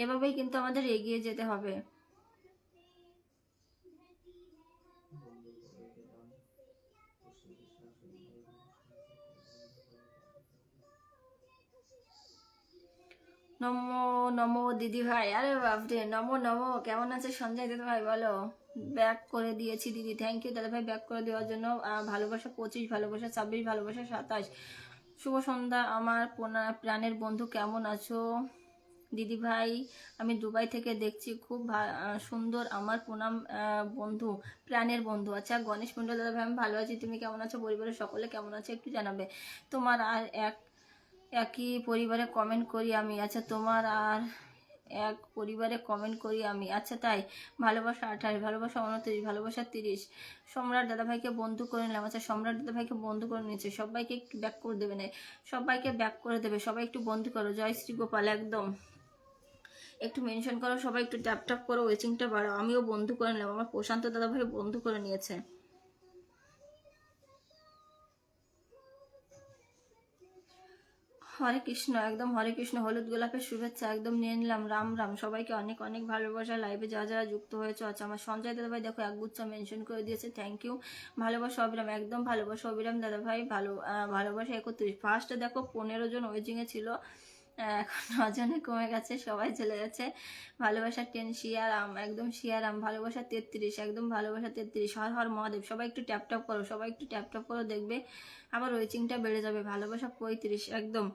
এভাবেই কিন্তু আমাদের এগিয়ে যেতে হবে। নমো নমো দিদি ভাই, আরে বাপরে, নমো নমো, কেমন আছে সঞ্জয় দাদা ভাই বলো? ব্যাক করে দিয়েছি দিদি, থ্যাংক ইউ দাদা ভাই ব্যাক করে দেওয়ার জন্য। ভালোবাসা 25, ভালোবাসা 26, ভালোবাসা 27। শুভ সন্ধ্যা আমার প্রাণের বন্ধু, কেমন আছো দিদি ভাই? আমি দুবাই থেকে দেখছি, খুব সুন্দর আমার প্রণাম বন্ধু, প্রাণের বন্ধু। আচ্ছা গণেশ মন্ডল দাদা ভাই আমি ভালো আছি, তুমি কেমন আছো? পরিবারের সকলে কেমন আছে একটু জানাবে। তোমার আর একই পরিবারে কমেন্ট করি আমি, আচ্ছা তোমার আর এক পরিবারে কমেন্ট করি আমি, আচ্ছা তাই? ভালোবাসা 28, ভালোবাসা 29, ভালোবাসা 30। সম্রাট দাদাভাইকে বন্ধু করে নিলাম, আচ্ছা সম্রাট দাদাভাইকে বন্ধু করে নিচ্ছে, সবাইকে একটু ব্যাক করে দেবে না, সবাইকে ব্যাক করে দেবে, সবাই একটু বন্ধু করো। জয় শ্রী গোপাল, একদম একটু মেনশন করো সবাই, একটু ট্যাপ ট্যাপ করো, ওয়েচিংটা বাড়াও। আমিও বন্ধু করে নিলাম, আমার প্রশান্ত দাদাভাই বন্ধু করে নিয়েছে। হরে কৃষ্ণ, একদম হরে কৃষ্ণ, হলুদ গোলাপের শুভেচ্ছা একদম নিয়ে নিলাম। রাম রাম, সবাইকে অনেক অনেক ভালোবাসা। লাইভে যারা যারা যুক্ত হয়েছে, আচ্ছা আমার সঞ্জয় দাদাভাই দেখো একগুচ্ছা মেনশন করে দিয়েছে, থ্যাংক ইউ। ভালোবাসা অবিরাম, একদম ভালোবাসা অবিরাম দাদাভাই, ভালোবাসা 31। ফার্স্টে দেখো 15 জন ওয়েজিংয়ে ছিল, এখন 9 জনে কমে গেছে, সবাই চলে যাচ্ছে। ভালোবাসা 10, শিয়ারাম একদম শিয়ারাম। ভালোবাসা 33, একদম ভালোবাসা 33। হর হর মহাদেব, সবাই একটু ট্যাপ ট্যাপ করো, সবাই একটু ট্যাপ ট্যাপ করো, দেখবে আবার ওয়েচিংটা বেড়ে যাবে। ভালোবাসা 35, একদম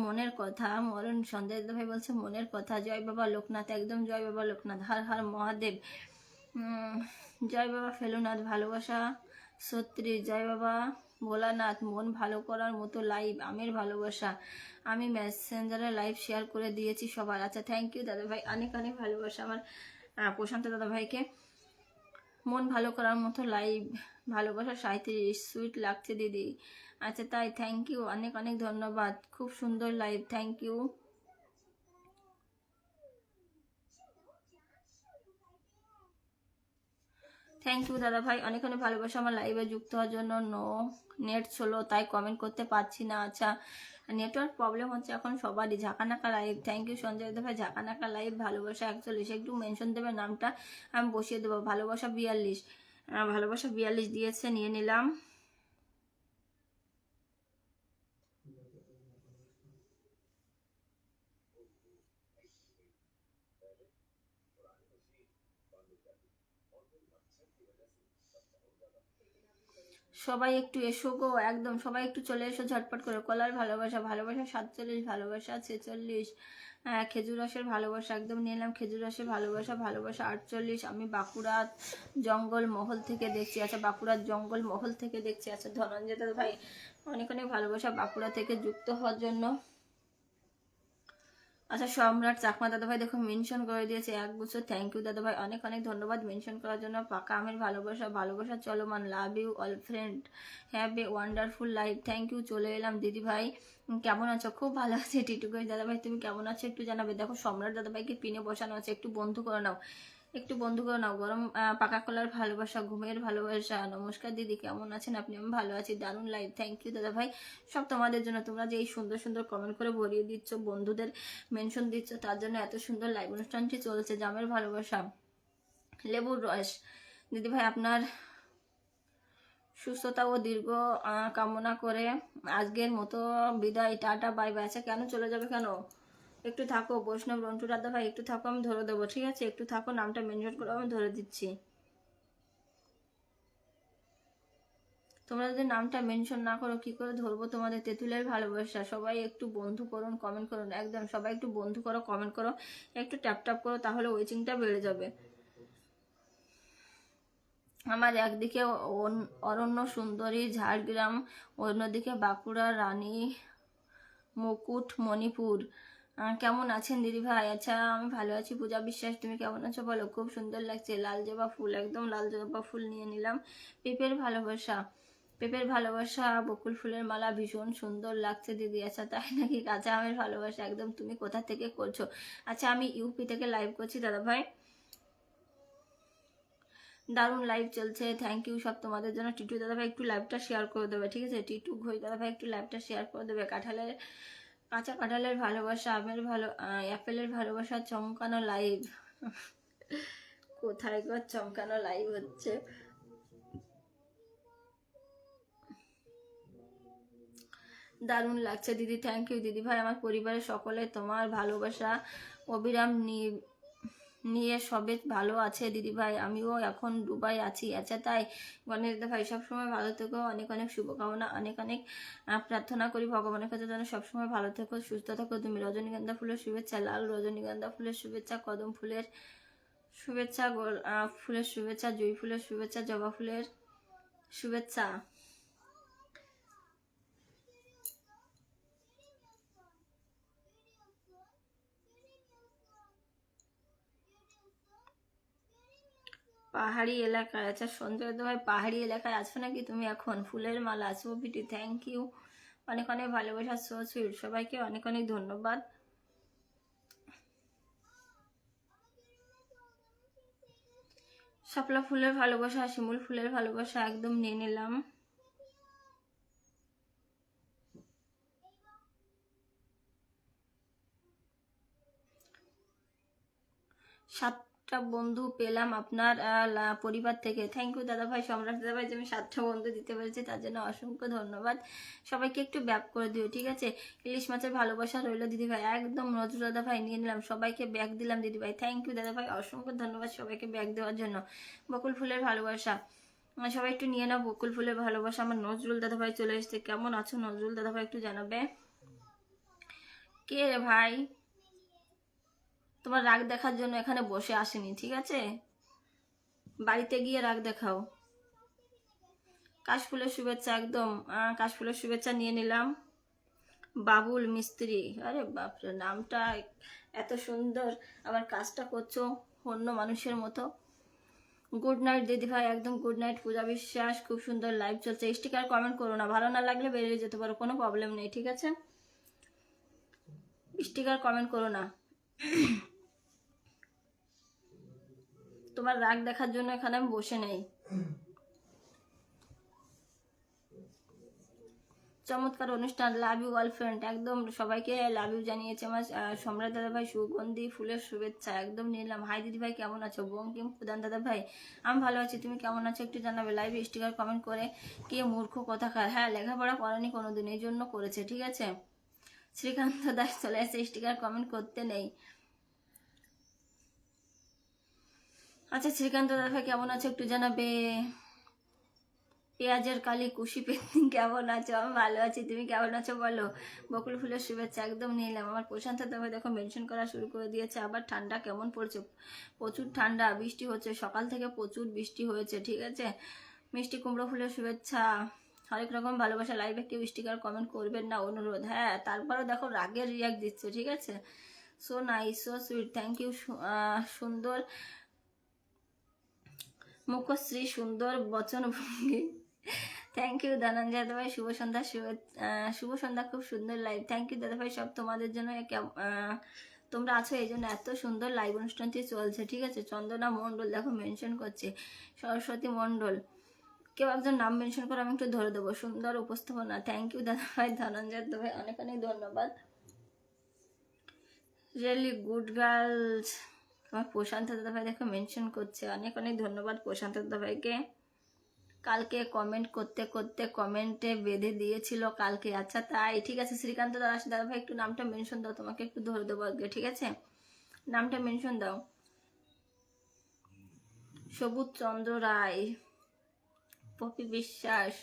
মনের কথা। মরণ সঞ্জয় ভাই বলছে মনের কথা। জয় বাবা লোকনাথ, একদম জয় বাবা লোকনাথ, হর হর মহাদেব। জয় বাবা ফেলুনাথ, ভালোবাসা 36। জয় বাবা ভোলানাথ, মন ভালো করার মতো লাইভ, আমের ভালোবাসা। আমি মেসেঞ্জারে লাইভ শেয়ার করে দিয়েছি সবার। আচ্ছা থ্যাংক ইউ দাদাভাই, অনেক অনেক ভালোবাসা আমার প্রশান্ত দাদাভাইকে। মন ভালো করার মতো লাইভ, ভালোবাসা 37। সুইট লাগছে দিদি, আচ্ছা তাই, থ্যাংক ইউ, অনেক অনেক ধন্যবাদ, খুব সুন্দর live, thank you. Thank you দাদা ভাই, অনেক অনেক ভালোবাসা আমার লাইভে যুক্ত হওয়ার জন্য। নো নেট ছিল তাই কমেন্ট করতে পারছি না। আচ্ছা নেটওয়ার্ক প্রবলেম হচ্ছে এখন সবারই। ঝাঁকানাকা লাইভ, থ্যাংক ইউ সঞ্জয় দাদা ভাই, ঝাঁকানাকা লাইভ। ভালোবাসা 41, একটু মেনশন দেবে নামটা, আমি বসিয়ে দেবো। ভালোবাসা 42, ভালোবাসা 42 দিয়েছে, নিয়ে নিলাম। সবাই একটু এসো গো, একদম সবাই একটু চলে এসো ঝটপট করে। কলার ভালোবাসা, ভালোবাসা 47, ভালোবাসা 46। খেজুর রসের ভালোবাসা একদম নিয়ে এলাম। খেজুর রসের ভালোবাসা, ভালোবাসা 48। আমি বাঁকুড়া জঙ্গল মহল থেকে দেখছি, আচ্ছা বাঁকুড়ার জঙ্গল মহল থেকে দেখছি। আচ্ছা ধনঞ্জয় দাদা ভাই অনেক অনেক ভালোবাসা বাঁকুড়া থেকে যুক্ত হওয়ার জন্য। আচ্ছা সম্রাট চাকমা দাদাভাই দেখো মেনশন করে দিয়েছে একগুচ্ছ, থ্যাংক ইউ দাদাভাই, অনেক অনেক ধন্যবাদ মেনশন করার জন্য। পাকা আমের ভালোবাসা, ভালোবাসা চলমান, love you all friend, have a wonderful life, thank you. চলে এলাম দিদি ভাই, কেমন আছো? খুব ভালো আছে টিটু ভাই। দাদাভাই তুমি কেমন আছো একটু জানাবে। দেখো সম্রাট দাদাভাইকে পিনে বসানো আছে, একটু বন্ধু করে নাও, একটু বন্ধু করে নাও। গরম পাকা কলার ভালোবাসা, ঘুমের ভালোবাসা। নমস্কার দিদি, কেমন আছেন আপনি? আমি ভালো আছি, দারুণ লাইভ, থ্যাংক ইউ দাদা ভাই। সব তোমাদের জন্য, তোমরা যে এই সুন্দর সুন্দর কমেন্ট করে ভরিয়ে দিচ্ছ, বন্ধুদের মেনশন দিচ্ছ, তার জন্য এত সুন্দর লাইভ অনুষ্ঠানটি চলছে। জামের ভালোবাসা, লেবুর রস। দিদি ভাই আপনার সুস্থতা ও দীর্ঘ কামনা করে আজকের মতো বিদায়, টাটা বাই বাই। আচ্ছা কেন চলে যাবে কেন? একটু থাকো বৈষ্ণব রন্টু দাদা ভাই, একটু থাকো, আমি ধরে দেবো, ঠিক আছে? একটু থাকো, নামটা মেনশন করে আমি ধরে দিচ্ছি। তোমরা যদি নামটা মেনশন না করো কি করে ধরবো তোমাদের? তেঁতুলের ভালোবাসা, সবাই একটু বন্ধু করুন, কমেন্ট করুন, একদম সবাই একটু বন্ধু করো, কমেন্ট করো, একটু ট্যাপ ট্যাপ করো, তাহলে ওয়েচিংটা বেড়ে যাবে। আমার একদিকে অরণ্য সুন্দরী ঝাড়গ্রাম, অন্যদিকে বাঁকুড়া রানী মুকুট মণিপুর। কেমন আছেন দিদি ভাই? আচ্ছা আমি ভালো আছি। পূজা বিশ্বাস তুমি কেমন আছো বলো? খুব সুন্দর লাগছে, লাল জবা ফুল, একদম লাল জবা ফুল নিয়ে নিলাম। পেঁপের ভালোবাসা, পেঁপের ভালোবাসা, বকুল ফুলের মালা, ভীষণ সুন্দর লাগছে দিদি। আচ্ছা তাই নাকি? কাঁচা আমের ভালোবাসা, একদম তুমি কোথা থেকে করছো? আচ্ছা আমি ইউপি থেকে লাইভ করছি দাদা ভাই, দারুণ লাইভ চলছে, থ্যাংক ইউ সব তোমাদের জন্য। টিটু দাদা ভাই একটু লাইভটা শেয়ার করে দেবে, ঠিক আছে? টিটু ঘোষ দাদা ভাই একটু লাইভটা শেয়ার করে দেবে। কাঁঠালের কাঁচা কাঁঠালের ভালোবাসা, আমের অ্যাপেলের ভালোবাসা, চমকানো লাইভ। কোথায় গো চমকানো লাইভ হচ্ছে? দারুণ লাগছে দিদি, থ্যাংক ইউ দিদি ভাই। আমার পরিবারের সকলে তোমার ভালোবাসা অবিরাম নিয়ে সবে ভালো আছে দিদি ভাই, আমিও এখন দুবাই আছি। আচ্ছা তাই? গণেশ দা ভাই সবসময় ভালো থেকো, অনেক অনেক শুভকামনা, অনেক অনেক প্রার্থনা করি ভগবানের কাছে যেন সবসময় ভালো থেকো, সুস্থ থাকো তুমি। রজনীগন্ধা ফুলের শুভেচ্ছা, লাল রজনীগন্ধা ফুলের শুভেচ্ছা, কদম ফুলের শুভেচ্ছা, ফুলের শুভেচ্ছা, জুঁই ফুলের শুভেচ্ছা, জবা ফুলের শুভেচ্ছা। পাহাড়ি এলাকায়, আচ্ছা সঞ্জয় দা ভাই পাহাড়ি এলাকায় আছো নাকি তুমি এখন? ফুলের মালা, ছবিটি, থ্যাংক ইউ, অনেক অনেক ভালোবাসা, সো সুইট, সবাইকে অনেক অনেক ধন্যবাদ। শাপলা ফুলের ভালোবাসা, শিমুল ফুলের ভালোবাসা একদম নিয়ে নিলাম। সাতটা বন্ধু পেলাম আপনার পরিবার থেকে। থ্যাংক ইউ দাদা ভাই, সম্রাট দাদা ভাই, যে আমি 7টা বন্ধু দিতে পেরেছি তার জন্য অসংখ্য ধন্যবাদ। সবাইকে একটু ব্যাক করে দিও, ঠিক আছে? ইলিশ মাছের ভালোবাসা রইলো দিদি ভাই, একদম নজরুল দাদা ভাই নিয়ে নিলাম, সবাইকে ব্যাক দিলাম দিদি ভাই। থ্যাংক ইউ দাদা ভাই, অসংখ্য ধন্যবাদ সবাইকে ব্যাক দেওয়ার জন্য। বকুল ফুলের ভালোবাসা সবাই একটু নিয়ে নাও, বকুল ফুলের ভালোবাসা। আমার নজরুল দাদা ভাই চলে এসছে, কেমন আছো নজরুল দাদা ভাই একটু জানাবে। কে রে ভাই? তোমার রাগ দেখার জন্য এখানে বসে আসেনি, ঠিক আছে? বাড়িতে গিয়ে রাগ দেখাও। কাশফুলের শুভেচ্ছা, একদম কাশফুলের শুভেচ্ছা নিয়ে নিলাম। বাবুল মিস্ত্রি, আরে বাপরে নামটা এত সুন্দর, আবার কাজটা করছো অন্য মানুষের মতো। গুড নাইট দিদি ভাই, একদম গুড নাইট। পূজা বিশ্বাস, খুব সুন্দর লাইভ চলছে। স্টিকার কমেন্ট করো না, ভালো না লাগলে বেরিয়ে যেতে পারো, কোনো প্রবলেম নেই, ঠিক আছে? স্টিকার কমেন্ট করো না। তোমার রাগ দেখার জন্য এখানে আমি বসে নেই। চমৎকার অনুষ্ঠান, লাভ ইউ গার্লফ্রেন্ড, একদম সবাইকে লাভ ইউ জানিয়েছে আমার সম্রাট দাদা ভাই। সুগন্ধি ফুলের শুভেচ্ছা একদম নিলাম। হাই দিদি ভাই, কেমন আছো? বঙ্কিম প্রধান দাদা ভাই, আমি ভালো আছি, তুমি কেমন আছো একটু জানাবে। লাইভে স্টিকার কমেন্ট করে। কে মূর্খ কথাকার? হ্যাঁ, লেখাপড়া করেনি কোনোদিন, এই জন্য করেছে, ঠিক আছে? শ্রীকান্ত দাস চলে আসে, স্টিকার কমেন্ট করতে নেই। আচ্ছা, শ্রীকান্ত দাদা ভাই কেমন আছো একটু জানাবে। পেঁয়াজের কালি কুশি পেতনি, কেমন আছো? আমি ভালো আছি, তুমি কেমন আছো বলো। বকুল ফুলের শুভেচ্ছা একদম নিলাম। আমার প্রশান্ত দাদা দেখো মেনশন করা শুরু করে দিয়েছে। আবার ঠান্ডা কেমন পড়ছে? প্রচুর ঠান্ডা, বৃষ্টি হচ্ছে সকাল থেকে, প্রচুর বৃষ্টি হয়েছে, ঠিক আছে? মিষ্টি কুমড়ো ফুলের শুভেচ্ছা, হরেক রকম ভালোবাসা। লাইভে কেউ স্টিকার কমেন্ট করবেন না, অনুরোধ। হ্যাঁ, তারপরেও দেখো রাগের রিয়াক্ট দিচ্ছে, ঠিক আছে? So nice, so sweet, thank you. সুন্দর মুখশ্রী, সুন্দর বচনভঙ্গি, থ্যাংক ইউ ধনঞ্জয় দাদা ভাই। শুভ সন্ধ্যা, শুভ সন্ধ্যা, খুব সুন্দর লাইভ। থ্যাংক ইউ দাদা ভাই, সব তোমাদের জন্য। তোমরা আছো এই জন্য এত সুন্দর লাইভ অনুষ্ঠানটি চলছে, ঠিক আছে? চন্দনা মণ্ডল দেখো মেনশন করছে, সরস্বতী মণ্ডল, কেউ একজন নাম মেনশন করে আমি একটু ধরে দেবো। সুন্দর উপস্থাপনা, থ্যাংক ইউ দাদা ভাই। ধনঞ্জয় দাদা ভাই অনেক অনেক ধন্যবাদ। রিয়েলি গুড গার্লস, আমার প্রশান্ত দাদা ভাই দেখো মেনশন করছে, অনেক অনেক ধন্যবাদ প্রশান্ত দাদা ভাইকে। কালকে কমেন্ট করতে করতে কমেন্টে বেঁধে দিয়েছিল কালকে, আচ্ছা তাই, ঠিক আছে। শ্রীকান্ত দাদা ভাই একটু নামটা মেনশন দাও, তোমাকে একটু ধরে দেবো আগে, ঠিক আছে? নামটা মেনশন দাও। সবুজ চন্দ্র রায়, পপি বিশ্বাস,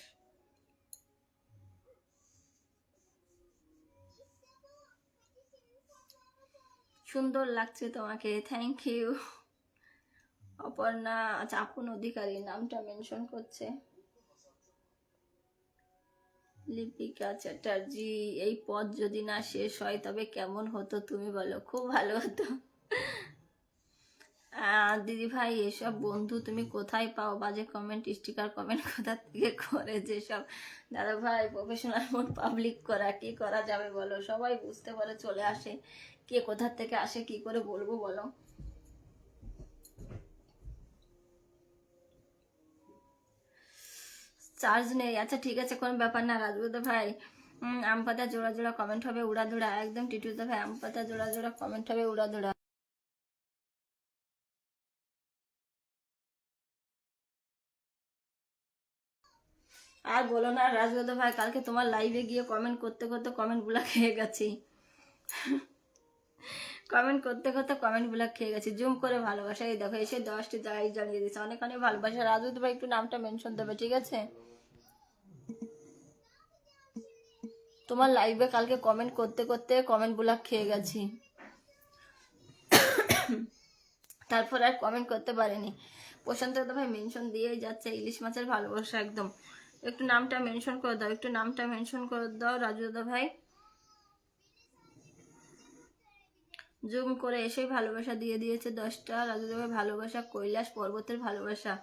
সুন্দর লাগছে তোমাকে, থ্যাংক ইউ। অপর্ণা, আচ্ছা আপন অধিকারী নামটা মেনশন করছে। লিপিকা চ্যাটার্জি, এই পথ যদি না শেষ হয় তবে কেমন হতো তুমি বলো। খুব ভালো হতো। দিদি ভাই এসব বন্ধু তুমি কোথায় পাও? বাজে কমেন্ট স্টিকার কমেন্ট কোথা থেকে করে যেসব। দাদা ভাই প্রফেশনাল মোড পাবলিক করা, কি করা যাবে বলো? সবাই বুঝতে পারে চলে আসে, কে কোথা থেকে আসে কি করে বলবো বলো? চার্জ নেই, আচ্ছা ঠিক আছে, কোনো ব্যাপার না। রাজবুদা ভাই আম পাতা জোড়া জোড়া কমেন্ট হবে উড়াধুরা, একদম। টিটুদা ভাই আম পাতা জোড়া জোড়া কমেন্ট হবে উড়াধুরা। আর বলো না রাজবুদা ভাই, কালকে তোমার লাইভে গিয়ে কমেন্ট করতে করতে কমেন্ট গুলা খেয়ে গেছি। কমেন্ট করতে করতে কমেন্ট গুলা খেয়ে গেছি। জুম করে ভালোবাসা, এই দেখো এসে 10টি জায়গায় জানিয়ে দিচ্ছে, অনেক অনেক ভালোবাসা। রাজবুদা ভাই একটু নামটা মেনশন দেবে, ঠিক আছে? তোমার লাইভে কালকে কমেন্ট করতে করতে কমেন্ট গুলা খেয়ে গেছি, তারপর আর কমেন্ট করতে পারেনি। প্রশান্ত দাদা ভাই মেনশন দিয়েই যাচ্ছে, ইলিশ মাছের ভালোবাসা একদম। একটু নামটা মেনশন করে দাও, একটু নামটা মেনশন করে দাও রাজু দাদা ভাই। জুম করে এসেই ভালোবাসা দিয়ে দিয়েছে 10টা। রাজু দাদা ভাই ভালোবাসা, কৈলাস পর্বতের ভালোবাসা।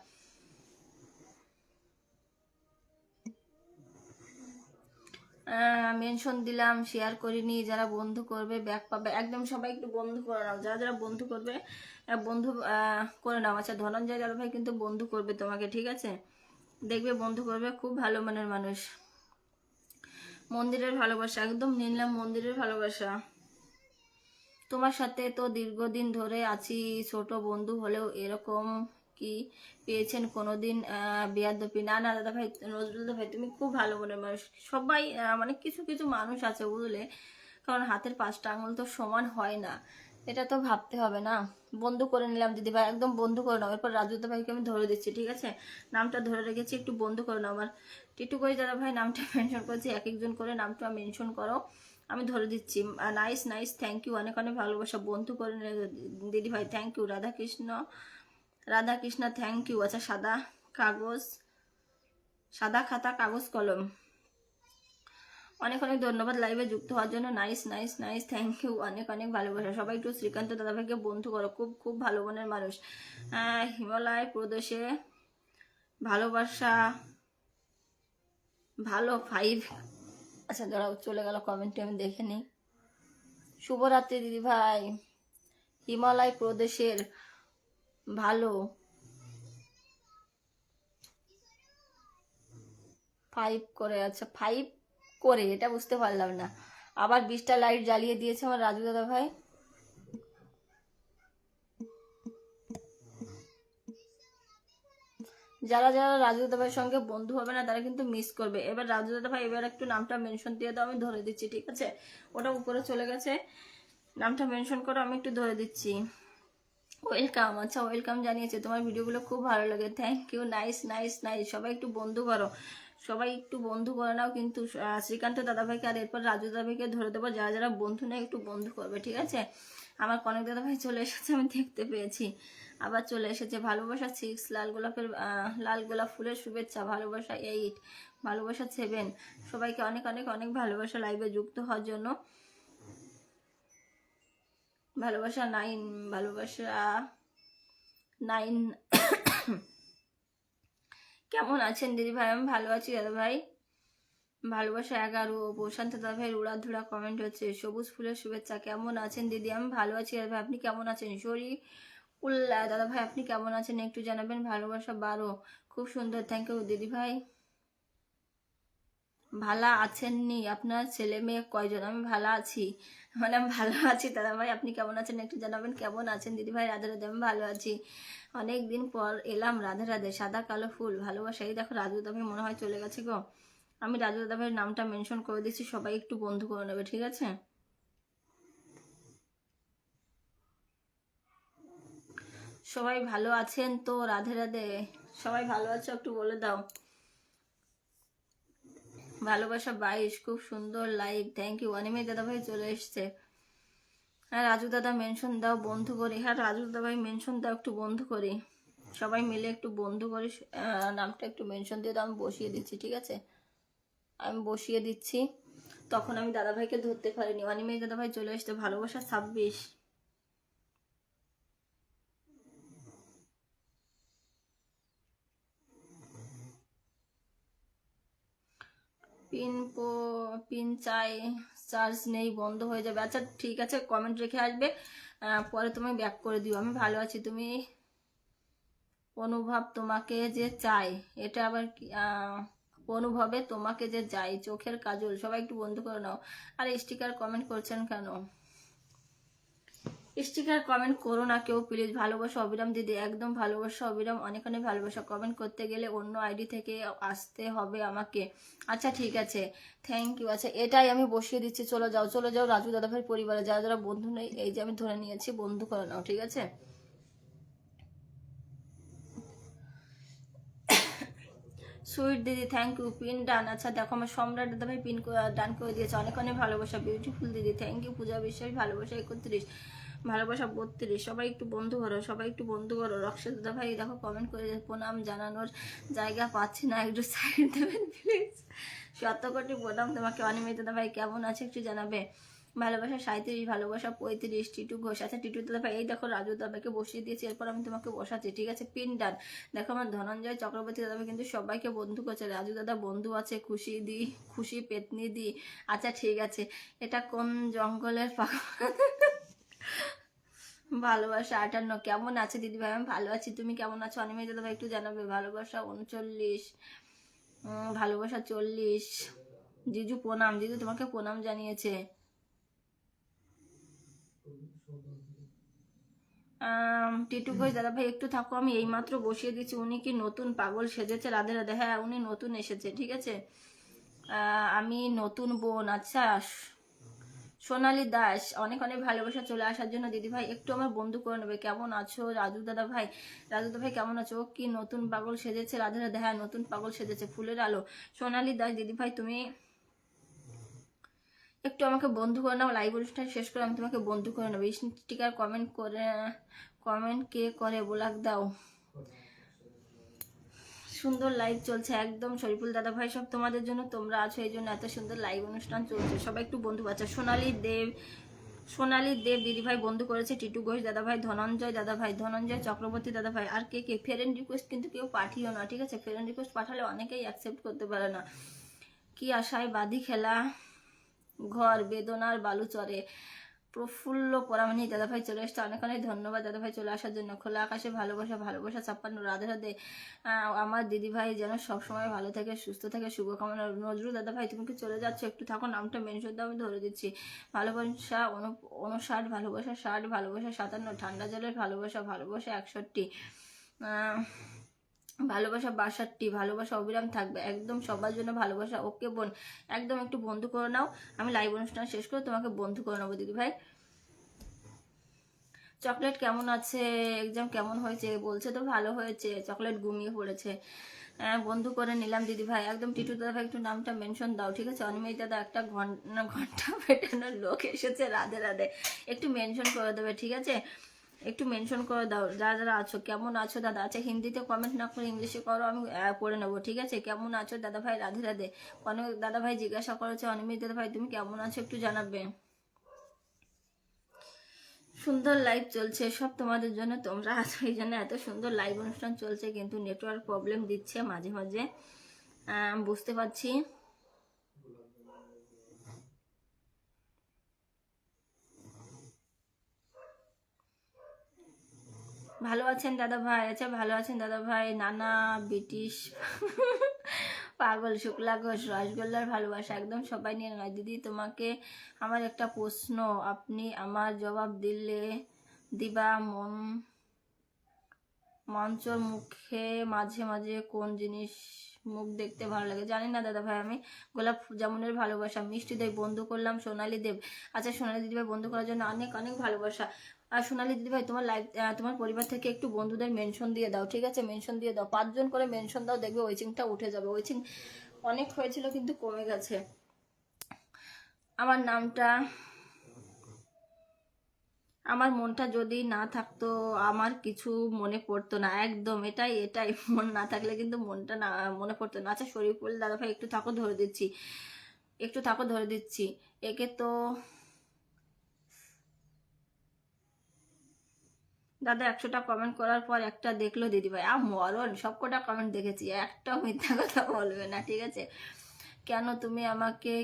মেনশন দিলাম, শেয়ার করিনি, যারা বন্ধু করবে ব্যাক পাবে, একদম সবাই একটু বন্ধু করে নাও, যারা যারা বন্ধু করবে বন্ধু করে নাও। আচ্ছা ধনঞ্জয় দাদা ভাই কিন্তু বন্ধু করবে তোমাকে, ঠিক আছে, দেখবে বন্ধু করবে, খুব ভালো মনের মানুষ। মন্দিরের ভালোবাসা, একদম নিলাম মন্দিরের ভালোবাসা। তোমার সাথে তো দীর্ঘদিন ধরে আছি, ছোট বন্ধু হলেও এরকম কি পেয়েছেন কোনোদিন বেয়াদবি? না না দাদা ভাই, নজরুল দাদা ভাই তুমি খুব ভালো মনের মানুষ। সবাই মানে কিছু কিছু মানুষ আছে বুঝলে, কারণ হাতের 5টা আঙুল তো সমান হয় না, এটা তো ভাবতে হবে না। বন্ধু করে নিলাম দিদি ভাই, একদম বন্ধু করে নাও। এরপর রাজু দাদা ভাইকে আমি ধরে দিচ্ছি, ঠিক আছে, নামটা ধরে রেখেছি, একটু বন্ধু করে নাও। আমার টিটু করে দাদা ভাই নামটা মেনশন করেছি, এক একজন করে নামটা মেনশন করো, আমি ধরে দিচ্ছি। নাইস নাইস, থ্যাংক ইউ, অনেক অনেক ভালোবাসা, বন্ধু করে দিদি ভাই, thank you. Radhakrishna, Radhakrishna thank you. আচ্ছা সাদা কাগজ, সাদা খাতা কাগজ কলম, অনেক অনেক ধন্যবাদ লাইভে যুক্ত হওয়ার জন্য। Nice nice nice, thank you, অনেক অনেক ভালোবাসা। সবাই একটু শ্রীকান্ত দাদাভাইকে বন্ধু করো, খুব খুব ভালো মনের মানুষ। হিমালয় প্রদেশে ভালোবাসা ভালো 5। আচ্ছা দাঁড়াও, চলে গেল কমেন্টে, আমি দেখে নিই। শুভরাত্রি দিদি ভাই, হিমালয় প্রদেশের ভালো 5 করে। আচ্ছা 5 করে, এটা বুঝতে পারলাম না। আবার 20টা লাইট জ্বালিয়ে দিয়েছে আমার রাজু দাদা ভাই। যারা যারা রাজু দাদা ভাইয়ের সঙ্গে বন্ধু হবে না তারা কিন্তু মিস করবে। এবার রাজু দাদা ভাই এবার একটু নামটা মেনশন দিয়ে দাও, আমি ধরে দিচ্ছি, ঠিক আছে, ওটা উপরে চলে গেছে, নামটা মেনশন করো, আমি একটু ধরে দিচ্ছি। ওয়েলকাম, আচ্ছা ওয়েলকাম জানিয়েছে, তোমার ভিডিওগুলো খুব ভালো লাগে, thank you, nice nice nice. সবাই একটু বন্ধু করো, সবাই একটু বন্ধু করে নাও কিন্তু শ্রীকান্ত দাদাভাইকে, আর এরপর রাজু দাদাভাইকে ধরে দেবো। যারা যারা বন্ধু নেই একটু বন্ধু করবে, ঠিক আছে। আমার কনক দাদাভাই চলে এসেছে, আমি দেখতে পেয়েছি, আবার চলে এসেছে। ভালোবাসা 6, লাল গোলাপের লাল গোলাপ ফুলের শুভেচ্ছা, ভালোবাসা 8, ভালোবাসা 7, সবাইকে অনেক অনেক অনেক ভালোবাসা লাইভে যুক্ত হওয়ার জন্য। ভালোবাসা 9, ভালোবাসা 9। কেমন আছেন দিদি ভাই? আমি ভালো আছি দাদা ভাই। ভালোবাসা 11, প্রশান্ত দাদা ভাই উড়াধুরা কমেন্ট হচ্ছে। সবুজ ফুলের শুভেচ্ছা, কেমন আছেন দিদি? আমি ভালো আছি দাদা ভাই, আপনি কেমন আছেন? শরী উল্লা দাদা ভাই আপনি কেমন আছেন একটু জানাবেন। ভালোবাসা 12, খুব সুন্দর, থ্যাংক ইউ দিদি ভাই। ভালো আছেননি? আপনার ছেলে মেয়ে কয়জন? আমি ভালো আছি, মানে আমি ভালো আছি দাদা ভাই, আপনি কেমন আছেন একটু জানাবেন। কেমন আছেন দিদি ভাই? রাধে রাধে, আমি ভালো আছি, অনেক দিন পর এলাম, রাধে রাধে। সাদা কালো ফুল, ভালোবাসা। এই দেখো রাজু দাদা ভাই মনে হয় চলে গেছে গো, আমি রাজু দাদা ভাইয়ের নামটা মেনশন করে দিচ্ছি, সবাই একটু বন্ধু করে নেবে, ঠিক আছে। সবাই ভালো আছেন তো? রাধে রাধে, সবাই ভালো আছো একটু বলে দাও। ভালোবাসা 22, খুব সুন্দর লাইভ, থ্যাংক ইউ। অনিমেষ দাদা ভাই চলে এসছে। হ্যাঁ রাজু দাদা মেনশন দাও, বন্ধু করি। হ্যাঁ রাজু দাদা ভাই মেনশন দাও, একটু বন্ধু করি, সবাই মিলে একটু বন্ধু করি। নামটা একটু মেনশন দিয়ে দাও, আমি বসিয়ে দিচ্ছি, ঠিক আছে, আমি বসিয়ে দিচ্ছি। তখন আমি দাদা ভাইকে ধরতে পারিনি। অনিমেষ দাদা ভাই চলে এসছে। ভালোবাসা 26, পিন চাই, চার্জ নেই, বন্ধ হয়ে যাবে। আচ্ছা ঠিক আছে, কমেন্ট রেখে আসবে, পরে তুমি ব্যাক করে দিও। আমি ভালো আছি, তুমি অনুভব তোমাকে যে চাই, এটা আবার কি? অনুভবে তোমাকে যে চাই, চোখের কাজল, সবাই একটু বন্ধ করে নাও। আর স্টিকার কমেন্ট করছেন কেন? স্টিকার কমেন্ট করো না কেউ প্লিজ। ভালোবাসা অবিরাম দিদি, একদম ভালোবাসা অবিরাম, অনেক অনেক ভালোবাসা। কমেন্ট করতে গেলে অন্য আইডি থেকে আসতে হবে আমাকে। আচ্ছা ঠিক আছে, থ্যাংক ইউ। আচ্ছা এটাই আমি বসিয়ে দিচ্ছি, চলে যাও চলে যাও। রাজু দাদাভাই পরিবারে যারা যারা বন্ধু নেই, এই যে আমি ধরে নিয়েছি, বন্ধু করে নাও, ঠিক আছে। সুইট দিদি থ্যাংক ইউ, পিন ডান। আচ্ছা দেখো আমার সম্রাট দাদা ভাই পিন ডান করে দিয়েছে, অনেক অনেক ভালোবাসা। বিউটিফুল দিদি থ্যাংক ইউ। পূজা বিশ্বাস ভালোবাসা 31, ভালোবাসা 32, সবাই একটু বন্ধু করো, সবাই একটু বন্ধু করো। রক্ষা দাদা ভাই দেখো কমেন্ট করে প্রণাম জানানোর জায়গা পাচ্ছি না, একটু সাইড দেবেন প্লিজ। শত কোটি প্রণাম তোমাকে। অনিমেষ দাদা ভাই কেমন আছে একটু জানাবে। ভালোবাসা 37, ভালোবাসা 35, টিটু ঘোষ। আচ্ছা টিটু দাদা ভাই, এই দেখো রাজু দাদাকে বসিয়ে দিয়েছি, এরপর আমি তোমাকে বসাচ্ছি, ঠিক আছে? পিন ডান। দেখো আমার ধনঞ্জয় চক্রবর্তী দাদা ভাই কিন্তু সবাইকে বন্ধু করছে। রাজু দাদা বন্ধু আছে, খুশি দি, খুশি পেতনি দি। আচ্ছা ঠিক আছে, এটা কোন জঙ্গলের পাখা? ভালোবাসা 58। কেমন আছে দিদি ভাই? আমি ভালো আছি, তুমি কেমন আছো? অনিমেষ দাদা ভাই একটু জানাবে। ভালোবাসা 39, ভালোবাসা 40। জিজু প্রণাম, জিজু তোমাকে প্রণাম জানিয়েছে। টিটু ঘোষ দাদা ভাই একটু থাকো, আমি এইমাত্র বসিয়ে দিচ্ছি। উনি কি নতুন পাগল সেজেছে? রাধে রাধে। হ্যাঁ উনি নতুন এসেছে, ঠিক আছে। আমি নতুন বোন। আচ্ছা সোনালী দাস, অনেক অনেক ভালোবাসা চলে আসার জন্য দিদি ভাই, একটু আমার বন্ধু করে নেবে। কেমন আছো রাজু দাদা ভাই? রাজু দাদা ভাই কেমন আছো? ও কি নতুন পাগল সেজেছে? রাধে রাধে। হ্যাঁ নতুন পাগল সেজেছে, ফুলের আলো। সোনালী দাস দিদি ভাই তুমি একটু আমাকে বন্ধু করে নাও, লাইভ অনুষ্ঠান শেষ করে আমি তোমাকে বন্ধু করে নেবো। স্টিকার কমেন্ট করে, কমেন্ট কে করে ব্লগ দাও। সুন্দর লাইভ চলছে একদম শরীফুল দাদা ভাই, সব তোমাদের জন্য, তোমরা আছো এই জন্য এত সুন্দর লাইভ অনুষ্ঠান চলছে। সবাই একটু বন্ধু বাচ্চা। সোনালী দেব, সোনালী দেব দিদি ভাই বন্ধু করেছে। টিটু ঘোষ দাদা ভাই, ধনঞ্জয় দাদা ভাই, ধনঞ্জয় চক্রবর্তী দাদা ভাই। আর কে কে ফ্রেন্ড রিকোয়েস্ট কিন্তু কেউ পাঠিও না, ঠিক আছে? ফ্রেন্ড রিকোয়েস্ট পাঠালে অনেকেই অ্যাকসেপ্ট করতে পারে না। কি আশায় বাদি খেলা ঘর বেদনার বালুচরে। প্রফুল্ল পরামানি দাদা ভাই চলে এসছে, অনেক অনেক ধন্যবাদ দাদা ভাই চলে আসার জন্য। খোলা আকাশে ভালোবাসা, ভালোবাসা 56। রাধে রাধে। আমার দিদি ভাই যেন সবসময় ভালো থাকে, সুস্থ থাকে, শুভকামনা। নজরুল দাদা ভাই তুমি কি চলে যাচ্ছ? একটু থাকো, নামটা মেনশন দাও, আমি ধরে দিচ্ছি। ভালোবাসা 59, ভালোবাসা 60, ভালোবাসা 57, ঠান্ডা জলের ভালোবাসা, ভালোবাসা 61, ভালোবাসা 62, ভালোবাসা অবিরাম থাকবে একদম সবার জন্য ভালোবাসা। ওকে বোন, একদম একটু বন্ধু করে নাও, আমি লাইভ অনুষ্ঠান শেষ করে তোমাকে বন্ধু করে নেবো দিদি ভাই। চকলেট কেমন আছে? এক্সাম কেমন হয়েছে? বলছে তো ভালো হয়েছে, চকলেট ঘুমিয়ে পড়েছে। বন্ধু করে নিলাম দিদি ভাই একদম। টিটু দাদা ভাই একটু নামটা মেনশন দাও, ঠিক আছে? অনিমেষ দাদা একটা ঘন্টা পেটানোর লোক এসেছে, রাধে রাধে। একটু মেনশন করে দেবে, ঠিক আছে? একটু মেনশন করে দাও যারা যারা আছো। কেমন আছো দাদা? আচ্ছা হিন্দিতে কমেন্ট না করে ইংলিশে করো, আমি পড়ে নেবো, ঠিক আছে? কেমন আছো দাদা ভাই? রাধে রাধে। অনেক দাদা ভাই জিজ্ঞাসা করেছে, অনিমেষ দাদা ভাই তুমি কেমন আছো একটু জানাবে। সুন্দর লাইভ চলছে সব তোমাদের জন্য, তোমরা আছো এই জন্য এত সুন্দর লাইভ অনুষ্ঠান চলছে, কিন্তু নেটওয়ার্ক প্রবলেম দিচ্ছে মাঝে মাঝে, বুঝতে পারছি। ভালো আছেন দাদা ভাই? আচ্ছা ভালো আছেন দাদা ভাই। নানা ব্রিটিশ পাগল শুক্লা ঘোষ, রসগোল্লার ভালোবাসা একদম সবাই নিয়ে নয় দিদি। তোমাকে আমার একটা প্রশ্ন, আপনি আমার জবাব দিলে দিবা। মঞ্চর মুখে মাঝে মাঝে কোন জিনিস মুখ দেখতে ভালো লাগে? জানি না দাদা ভাই আমি। গোলাপ জামুনের ভালোবাসা। মিষ্টি দেব বন্ধু করলাম সোনালী দেব। আচ্ছা সোনালী দিদিভাই বন্ধু করার জন্য অনেক অনেক ভালোবাসা। আর সোনালী দিদিভাই তোমার লাইভ, তোমার পরিবার থেকে একটু বন্ধুদের মেনশন দিয়ে দাও, ঠিক আছে? মেনশন দিয়ে দাও, 5 জন করে মেনশন দাও, দেখবে ওয়েচিংটা উঠে যাবে। ওয়েচিং অনেক হয়েছিল কিন্তু কমে গেছে। আমার নামটা, আমার মনটা যদি না থাকতো আমার কিছু মনে পড়তো না, একদম এটাই এটাই। মন না থাকলে কিন্তু মনটা না মনে পড়তো না। আচ্ছা শরীফুল দাদা ভাই একটু থাকো, ধরে দিচ্ছি, একটু থাকো ধরে দিচ্ছি। একে তো দাদা 100টা কমেন্ট করার পর একটা দেখলো দিদিভাই, মরণ, সবকটা কমেন্ট দেখেছি, একটাও মিথ্যা কথা বলবে না, ঠিক আছে? কেন তুমি আমাকে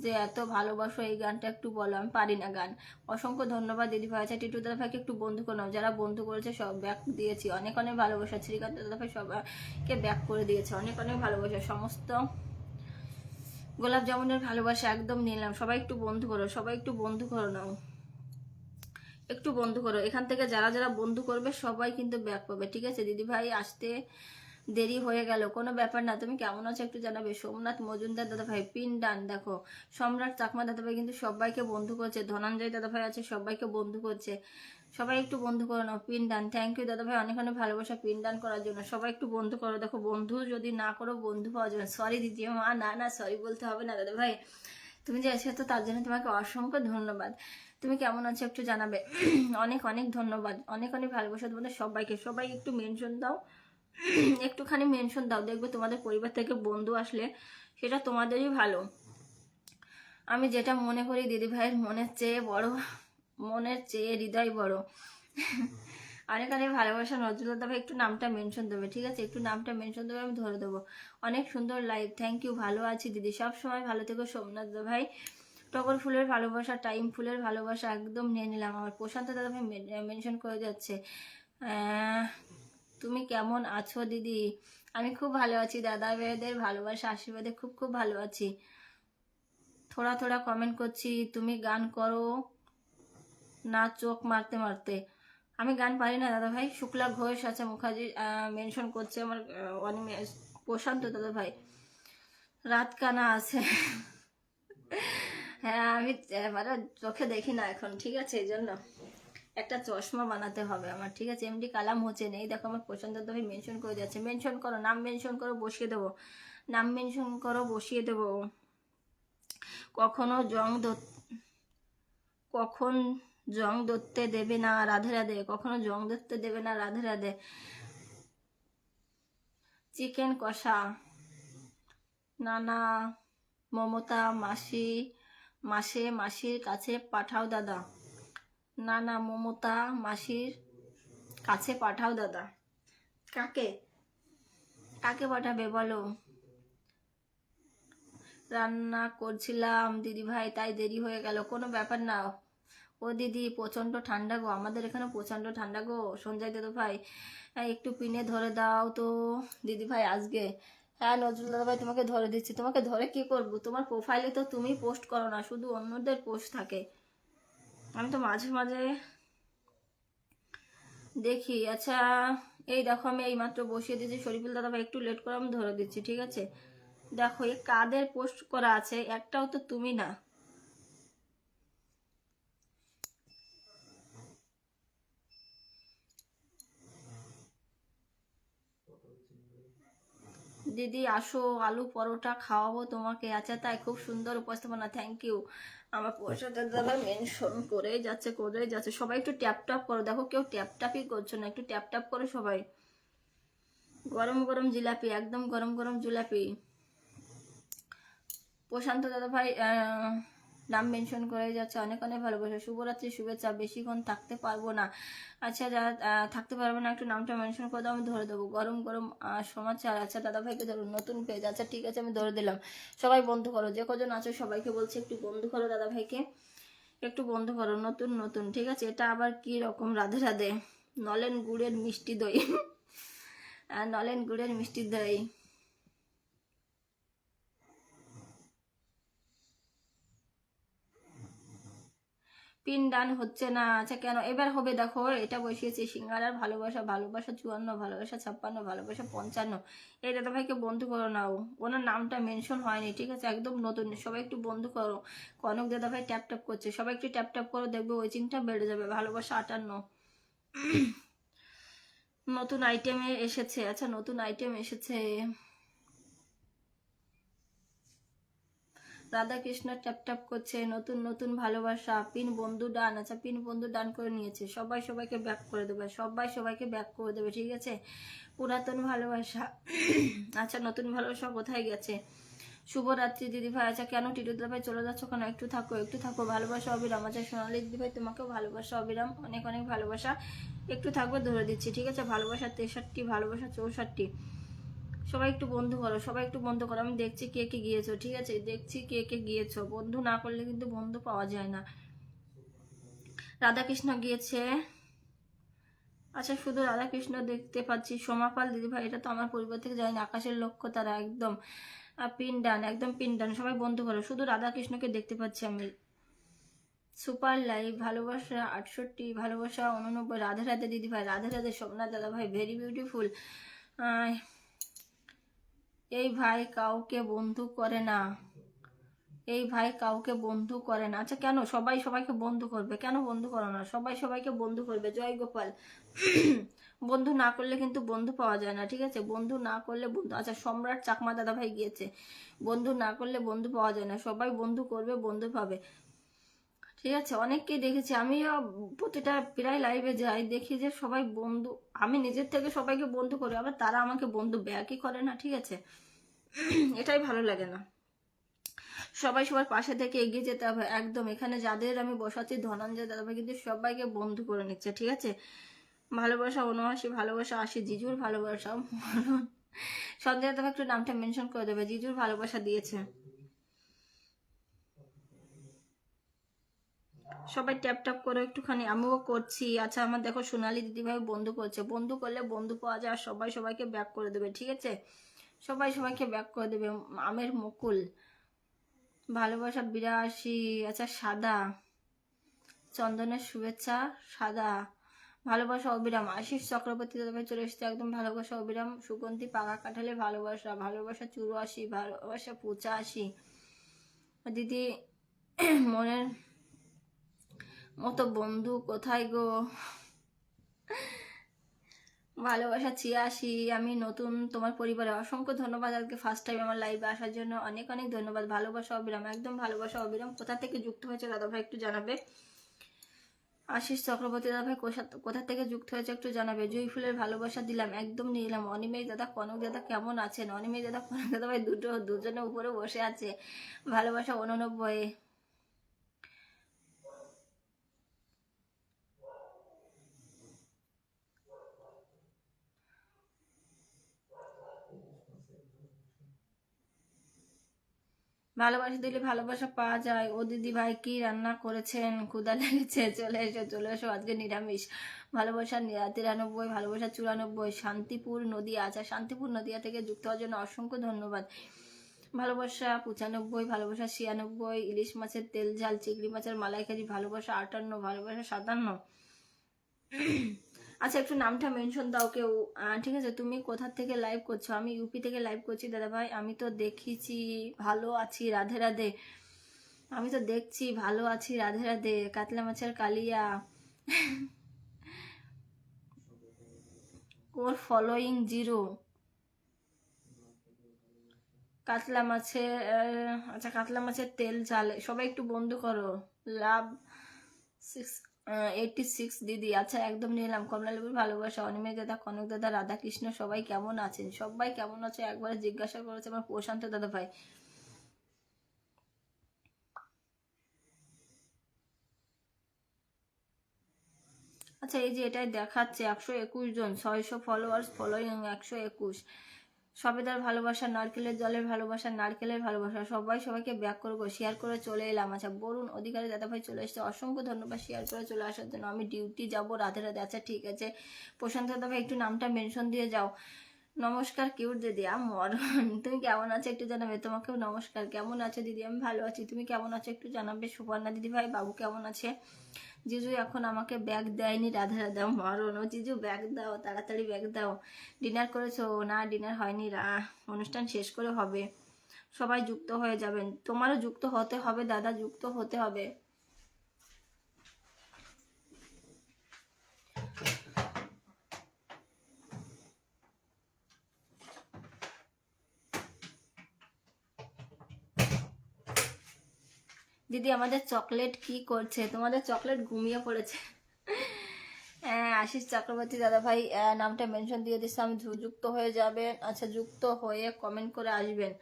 যে এত ভালোবাসো এই গানটা একটু বলো, আমি পারি না গান। অসংখ্য ধন্যবাদ দিদি ভাই। আচ্ছা টিটু দাদা ভাইকে একটু বন্ধু করে নাও, যারা বন্ধু করেছে সব ব্যাক দিয়েছি, অনেক অনেক ভালোবাসা। শ্রীকান্ত দাদা ভাই সবাইকে ব্যাক করে দিয়েছে, অনেক অনেক ভালোবাসা। সমস্ত গোলাপ জামুনের ভালোবাসা একদম নিলাম। সবাই একটু বন্ধু করো, সবাই একটু বন্ধু করে নাও, একটু বন্ধু করো। এখান থেকে যারা যারা বন্ধু করবে সবাই কিন্তু ব্যাক পাবে, ঠিক আছে? দিদি ভাই আসতে দেরি হয়ে গেল, কোনো ব্যাপার না, তুমি কেমন আছো একটু জানাবে। সোমনাথ মজুমদার দাদা ভাই পিন ডান। দেখো সম্রাট চাকমা দাদা ভাই কিন্তু সবাইকে বন্ধু করছে। ধনঞ্জয় দাদা ভাই আছে, সবাইকে বন্ধু করছে। সবাই একটু বন্ধু করে নাও, পিন ডান। থ্যাংক ইউ দাদা ভাই, অনেক অনেক ভালোবাসা পিন ডান করার জন্য। সবাই একটু বন্ধু করো। দেখো বন্ধু যদি না করো বন্ধু পাওয়া যাবে। সরি দিদি মা, না না সরি বলতে হবে না দাদা ভাই, তুমি যে এসেছো তার জন্য তোমাকে অসংখ্য ধন্যবাদ। তুমি কেমন আছো একটু জানাবে। অনেক অনেক ধন্যবাদ, অনেক অনেক ভালোবাসা তোমাদের সবাইকে। সবাই একটু মেনশন দাও, একটুখানি মেনশন দাও, দেখবে তোমাদের পরিবার থেকে বন্ধু আসলে সেটা তোমাদেরই ভালো। আমি যেটা মনে করি দিদি ভাইয়ের মনের চেয়ে বড়, মনের চেয়ে হৃদয় বড়। অনেক অনেক ভালোবাসা নজরুল দাদা ভাই, একটু নামটা মেনশন দেবে, ঠিক আছে? একটু নামটা মেনশন দেবে, আমি ধরে দেবো। অনেক সুন্দর লাইভ, থ্যাংক ইউ, ভালো আছি দিদি, সব সময় ভালো থেকো সোমনাথ দাদা ভাই। টগর ফুলের ভালোবাসা, টাইম ফুলের ভালোবাসা একদম নিয়ে নিলাম। আমার প্রশান্ত দাদা ভাই মেনশন করে যাচ্ছে। তুমি কেমন আছো দিদি? আমি খুব ভালো আছি, দাদা ভাইদের ভালোবাসা আশীর্বাদে খুব খুব ভালো আছি। থোড়া থোড়া কমেন্ট করছি, তুমি গান করো না চোখ মারতে মারতে? আমি গান পারি না দাদা ভাই। শুক্লা ঘোষ আছে মুখার্জি মেনশন করছে আমার প্রশান্ত দাদা ভাই। রাত কানা আছে। হ্যাঁ, আমি মানে চোখে দেখি না এখন, ঠিক আছে? এই জন্য একটা চশমা বানাতে হবে আমার, ঠিক আছে? এমডি কালাম হচ্ছে নেই, দেখো আমার প্রশান্ত দাদা ভাই মেনশন করে যাচ্ছে। মেনশন করো, নাম মেনশন করো, বসিয়ে দেবো। নাম মেনশন করো, বসিয়ে দেবো। কখনো কখন জং ধরতে দেবে না, রাধে রাধে। কখনো জং ধরতে দেবে না, রাধে রাধে। চিকেন কষা, নানা, মমতা মাসির কাছে পাঠাও দাদা। নানা মমতা মাসির কাছে পাঠাও দাদা। কাকে কাকে পাঠাবে বলো? রান্না করছিলাম দিদি ভাই, তাই দেরি হয়ে গেল। কোনো ব্যাপার না। ও দিদি প্রচন্ড ঠান্ডা গো, আমাদের এখানে প্রচন্ড ঠান্ডা গো। সঞ্জয় দাদু ভাই একটু পিনে ধরে দাও তো দিদি ভাই আজকে। হ্যাঁ নজরুল দাদা ভাই, তোমাকে ধরে দিচ্ছি। তোমাকে ধরে কি করব? তোমার প্রোফাইলে তো তুমি পোস্ট করো না, শুধু অন্যদের পোস্ট থাকে। আমি তো মাঝে মাঝে দেখি। আচ্ছা, এই দেখো আমি এই মাত্র বসিয়ে দিয়েছি। শরীফুল দাদা ভাই একটু লেট করে আমি ধরে দিচ্ছি, ঠিক আছে? দেখো এই কাদের পোস্ট করা আছে, একটাও তো তুমি না। দিদি আসো, আলু পরোটা খাওয়াবো তোমাকে। আচ্ছা তাই, খুব সুন্দর উপস্থাপনা, থ্যাংক ইউ। আমার পয়সাটা দাদা মেনশন করে যাচ্ছে। সবাই একটু ট্যাপ ট্যাপ করো, দেখো কেউ ট্যাপ ট্যাপই করছো না, একটু ট্যাপ ট্যাপ করো সবাই। গরম গরম জিলাপি, একদম গরম গরম জিলাপি। প্রশান্ত দাদা ভাই নাম মেনশন করে যাচ্ছে। অনেক অনেক ভালোবাসা, শুভরাত্রি শুভেচ্ছা। বেশিক্ষণ থাকতে পারবো না। আচ্ছা যারা থাকতে পারবো না, একটু নামটা মেনশন করে দাও, আমি ধরে দেবো। গরম গরম সমাচার। আচ্ছা দাদা ভাইকে ধরুন, নতুন পেজ। আচ্ছা ঠিক আছে, আমি ধরে দিলাম। সবাই বন্ধু করো, যে কজন আছো সবাইকে বলছি একটু বন্ধু করো, দাদা ভাইকে একটু বন্ধু করো। নতুন নতুন, ঠিক আছে? এটা আবার কি রকম? রাধে রাধে। নলেন গুড়ের মিষ্টি দই। নলেন গুড়ের মিষ্টি দই। পিন ডান হচ্ছে না। আচ্ছা কেন? এবার হবে, দেখো এটা বসিয়েছি। সিঙ্গারার ভালোবাসা, ভালোবাসা 54, ভালোবাসা 56, ভালোবাসা 55। এই দাদা ভাইকে বন্ধু করো নাও, ওনার নামটা মেনশন হয়নি, ঠিক আছে? একদম নতুন, সবাই একটু বন্ধু করো। কনক দাদা ভাই ট্যাপ ট্যাপ করছে, সবাই একটু ট্যাপ ট্যাপ করো, দেখবে ওয়েচিংটা বেড়ে যাবে। ভালোবাসা 58। নতুন আইটেমে এসেছে। আচ্ছা নতুন আইটেম এসেছে। রাধা কৃষ্ণ ট্যাপ ট্যাপ করছে। নতুন নতুন ভালোবাসা, পিন বন্ধু ডান। আচ্ছা পিন বন্ধু ডান করে নিয়েছে। সবাই সবাইকে ব্যাক করে দেবে, সবাই সবাইকে ব্যাক করে দেবে, ঠিক আছে? পুরাতন ভালোবাসা। আচ্ছা নতুন ভালোবাসা কোথায় গেছে? শুভরাত্রি দিদি ভাই। আচ্ছা কেন টিটু দিদি ভাই চলে যাচ্ছ কেন? একটু থাকো একটু থাকো। ভালোবাসা অবিরাম। আচ্ছা সোনালি দিদি ভাই তোমাকেও ভালোবাসা অবিরাম, অনেক অনেক ভালোবাসা। একটু থাকবে, ধরে দিচ্ছি, ঠিক আছে? ভালোবাসা 63, ভালোবাসা 64। সবাই একটু বন্ধু করো, সবাই একটু বন্ধু করো। আমি দেখছি কে কে গিয়েছো, ঠিক আছে? দেখছি কে কে গিয়েছো। বন্ধু না করলে কিন্তু বন্ধু পাওয়া যায় না। রাধাকৃষ্ণ গিয়েছে। আচ্ছা শুধু রাধাকৃষ্ণ দেখতে পাচ্ছি। সোমাপাল দিদি ভাই, এটা তো আমার পরিবার থেকে যায়নি। আকাশের লক্ষ্য তারা, একদম পিন ডান, একদম পিন ডান। সবাই বন্ধু করো, শুধু রাধাকৃষ্ণকে দেখতে পাচ্ছি আমি। সুপার লাইভ, ভালোবাসা 68, ভালোবাসা 89। রাধে রাধে দিদি ভাই, রাধে রাধে সোমনাথ দাদা ভাই, ভেরি বিউটিফুল। এই ভাই কাউকে বন্ধু করে না, এই ভাই কাউকে বন্ধু করে না। আচ্ছা কেন? সবাই সবাইকে বন্ধু করবে, কেন বন্ধু করো না? সবাই সবাইকে বন্ধু করবে। জয় গোপাল। বন্ধু না করলে কিন্তু বন্ধু পাওয়া যায় না, ঠিক আছে? বন্ধু না করলে বন্ধু। আচ্ছা সম্রাট চাকমা দাদা ভাই গিয়েছে। বন্ধু না করলে বন্ধু পাওয়া যায় না, সবাই বন্ধু করবে, বন্ধু পাবে, ঠিক আছে? অনেককেই দেখেছি আমিও, প্রতিটা প্রায় লাইভে যাই, দেখি যে সবাই বন্ধু। আমি নিজের থেকে সবাইকে বন্ধু করি, আবার তারা আমাকে বন্ধু ব্যাকই করে না, ঠিক আছে? এটাই ভালো লাগে না। সবাই সবার পাশে থেকে এগিয়ে যেতে হবে একদম। এখানে যাদের আমি বসাচ্ছি ধনঞ্জয় দাদাভাই কিন্তু সবাইকে বন্ধু করে নিচ্ছে, ঠিক আছে। ভালোবাসা ৭৯, ভালোবাসা ৮০, জিজুর ভালোবাসা। সঞ্জয় দাদাভাই একটু নামটা মেনশন করে দেবে, জিজুর ভালোবাসা দিয়েছে। সবাই ট্যাপ ট্যাপ করে একটুখানি, আমিও করছি। আচ্ছা আমার দেখো সোনালি দিদিভাই বন্ধু করছে, বন্ধু করলে বন্ধু পাওয়া যায়, আর সবাই সবাইকে ব্যাক করে দেবে, ঠিক আছে। সবাই সবাইকে ব্যাক করে দেবে। আমের মুকুল ভালোবাসা ৮২। আচ্ছা সাদা চন্দনের শুভেচ্ছা সাদা ভালোবাসা অবিরাম। আশিস চক্রবর্তী দাদাভাই চলে এসেছে, একদম ভালোবাসা অবিরাম। সুগন্ধি পাকা কাঠালে ভালোবাসা, ভালোবাসা ৮৪, ভালোবাসা ৮৫। দিদি মনের মতো বন্ধু কোথায় গো, ভালোবাসা ৮৬। আমি নতুন তোমার পরিবারে, অসংখ্য ধন্যবাদ আজকে ফার্স্ট টাইম আমার লাইভে আসার জন্য, অনেক অনেক ধন্যবাদ। ভালোবাসা অবিরাম, একদম ভালোবাসা অবিরাম। কোথা থেকে যুক্ত হয়েছে দাদাভাই একটু জানাবে। আশিস চক্রবর্তী দাদাভাই কোথা থেকে যুক্ত হয়েছে একটু জানাবে। জুই ফুলের ভালোবাসা দিলাম, একদম নিলাম। অনিমেষ দাদা, কনক দাদা কেমন আছেন। অনিমেষ দাদা কনক দাদাভাই দুজনের উপরে বসে আছে। ভালোবাসা ৮৯। ভালোবাসা দিলে ভালোবাসা পাওয়া যায়। ও দিদি ভাই কি রান্না করেছেন, ক্ষুধা লেগেছে। চলে এসো চলে এসো, আজকে নিরামিষ। ভালোবাসা ৯৩, ভালোবাসা ৯৪। শান্তিপুর নদিয়া, আচ্ছা শান্তিপুর নদিয়া থেকে যুক্ত হওয়ার জন্য অসংখ্য ধন্যবাদ। ভালোবাসা ৯৫, ভালোবাসা ৯৬। ইলিশ মাছের তেল ঝাল, চিংড়ি মাছের মালাইকারি, ভালোবাসা ৫৮, ভালোবাসা ৫৭। আচ্ছা একটু নামটা মেনশন দাও কেউ, ঠিক আছে। তুমি কোথা থেকে লাইভ করছো। আমি ইউপি থেকে লাইভ করছি দাদাভাই। আমি তো দেখেছি ভালো আছি, রাধে রাধে। আমি তো দেখছি ভালো আছি, রাধে রাধে। কাতলা মাছের কালিয়া, ওর ফলোয়িং 0। কাতলা মাছের আচ্ছা কাতলা মাছের তেল ঝাল, সবাই একটু বন্ধু করো। লাভ 86 দিদি, আচ্ছা একদম নিলাম। কমলা লেবুর ভালোবাসা, অনিমেষ দাদা, কনক দাদা, রাধাকৃষ্ণ সবাই কেমন আছেন। সবাই কেমন আছে একবার জিজ্ঞাসা করেছে আমার প্রশান্ত দাদা ভাই। আচ্ছা এই যে এটাই দেখাচ্ছে ১২১ জন, ৬০০ ফলোয়ার্স, ফলোয়িং ১২১। সবেদার ভালোবাসা, নারকেলের জলের ভালোবাসা, নারকেলের ভালোবাসা। সবাই সবাইকে ব্যাক করবো, শেয়ার করে চলে এলাম। আচ্ছা বরুণ অধিকারী দাদাভাই চলে এসেছে, অসংখ্য ধন্যবাদ শেয়ার করে চলে আসার জন্য। আমি ডিউটি যাব, রাধে রাধে। আচ্ছা ঠিক আছে প্রশান্ত দাদাভাই একটু নামটা মেনশন দিয়ে যাও। নমস্কার কিউট দিদি, মরণ। তুমি কেমন আছো একটু জানাবে। তোমাকেও নমস্কার। কেমন আছো দিদি। আমি ভালো আছি, তুমি কেমন আছো একটু জানাবে। সুপর্ণা দিদি ভাই, বাবু কেমন আছে। জিজু এখন আমাকে ব্যাগ দেয়নি, রাধা রাধা। মরণ। ও জিজু ব্যাগ দাও, তাড়াতাড়ি ব্যাগ দাও। ডিনার করেছো না। ডিনার হয়নি, অনুষ্ঠান শেষ করে হবে। সবাই যুক্ত হয়ে যাবেন, তোমারও যুক্ত হতে হবে দাদা, যুক্ত হতে হবে। দিদি আমাদের চকলেট কি করছে। তোমাদের চকলেট ঘুমিয়ে পড়েছে। হ্যাঁ আশিস চক্রবর্তী দাদা ভাই নামটা মেনশন দিয়ে দিচ্ছে, আমি যুক্ত হয়ে যাবেন। আচ্ছা যুক্ত হয়ে কমেন্ট করে আসবেন।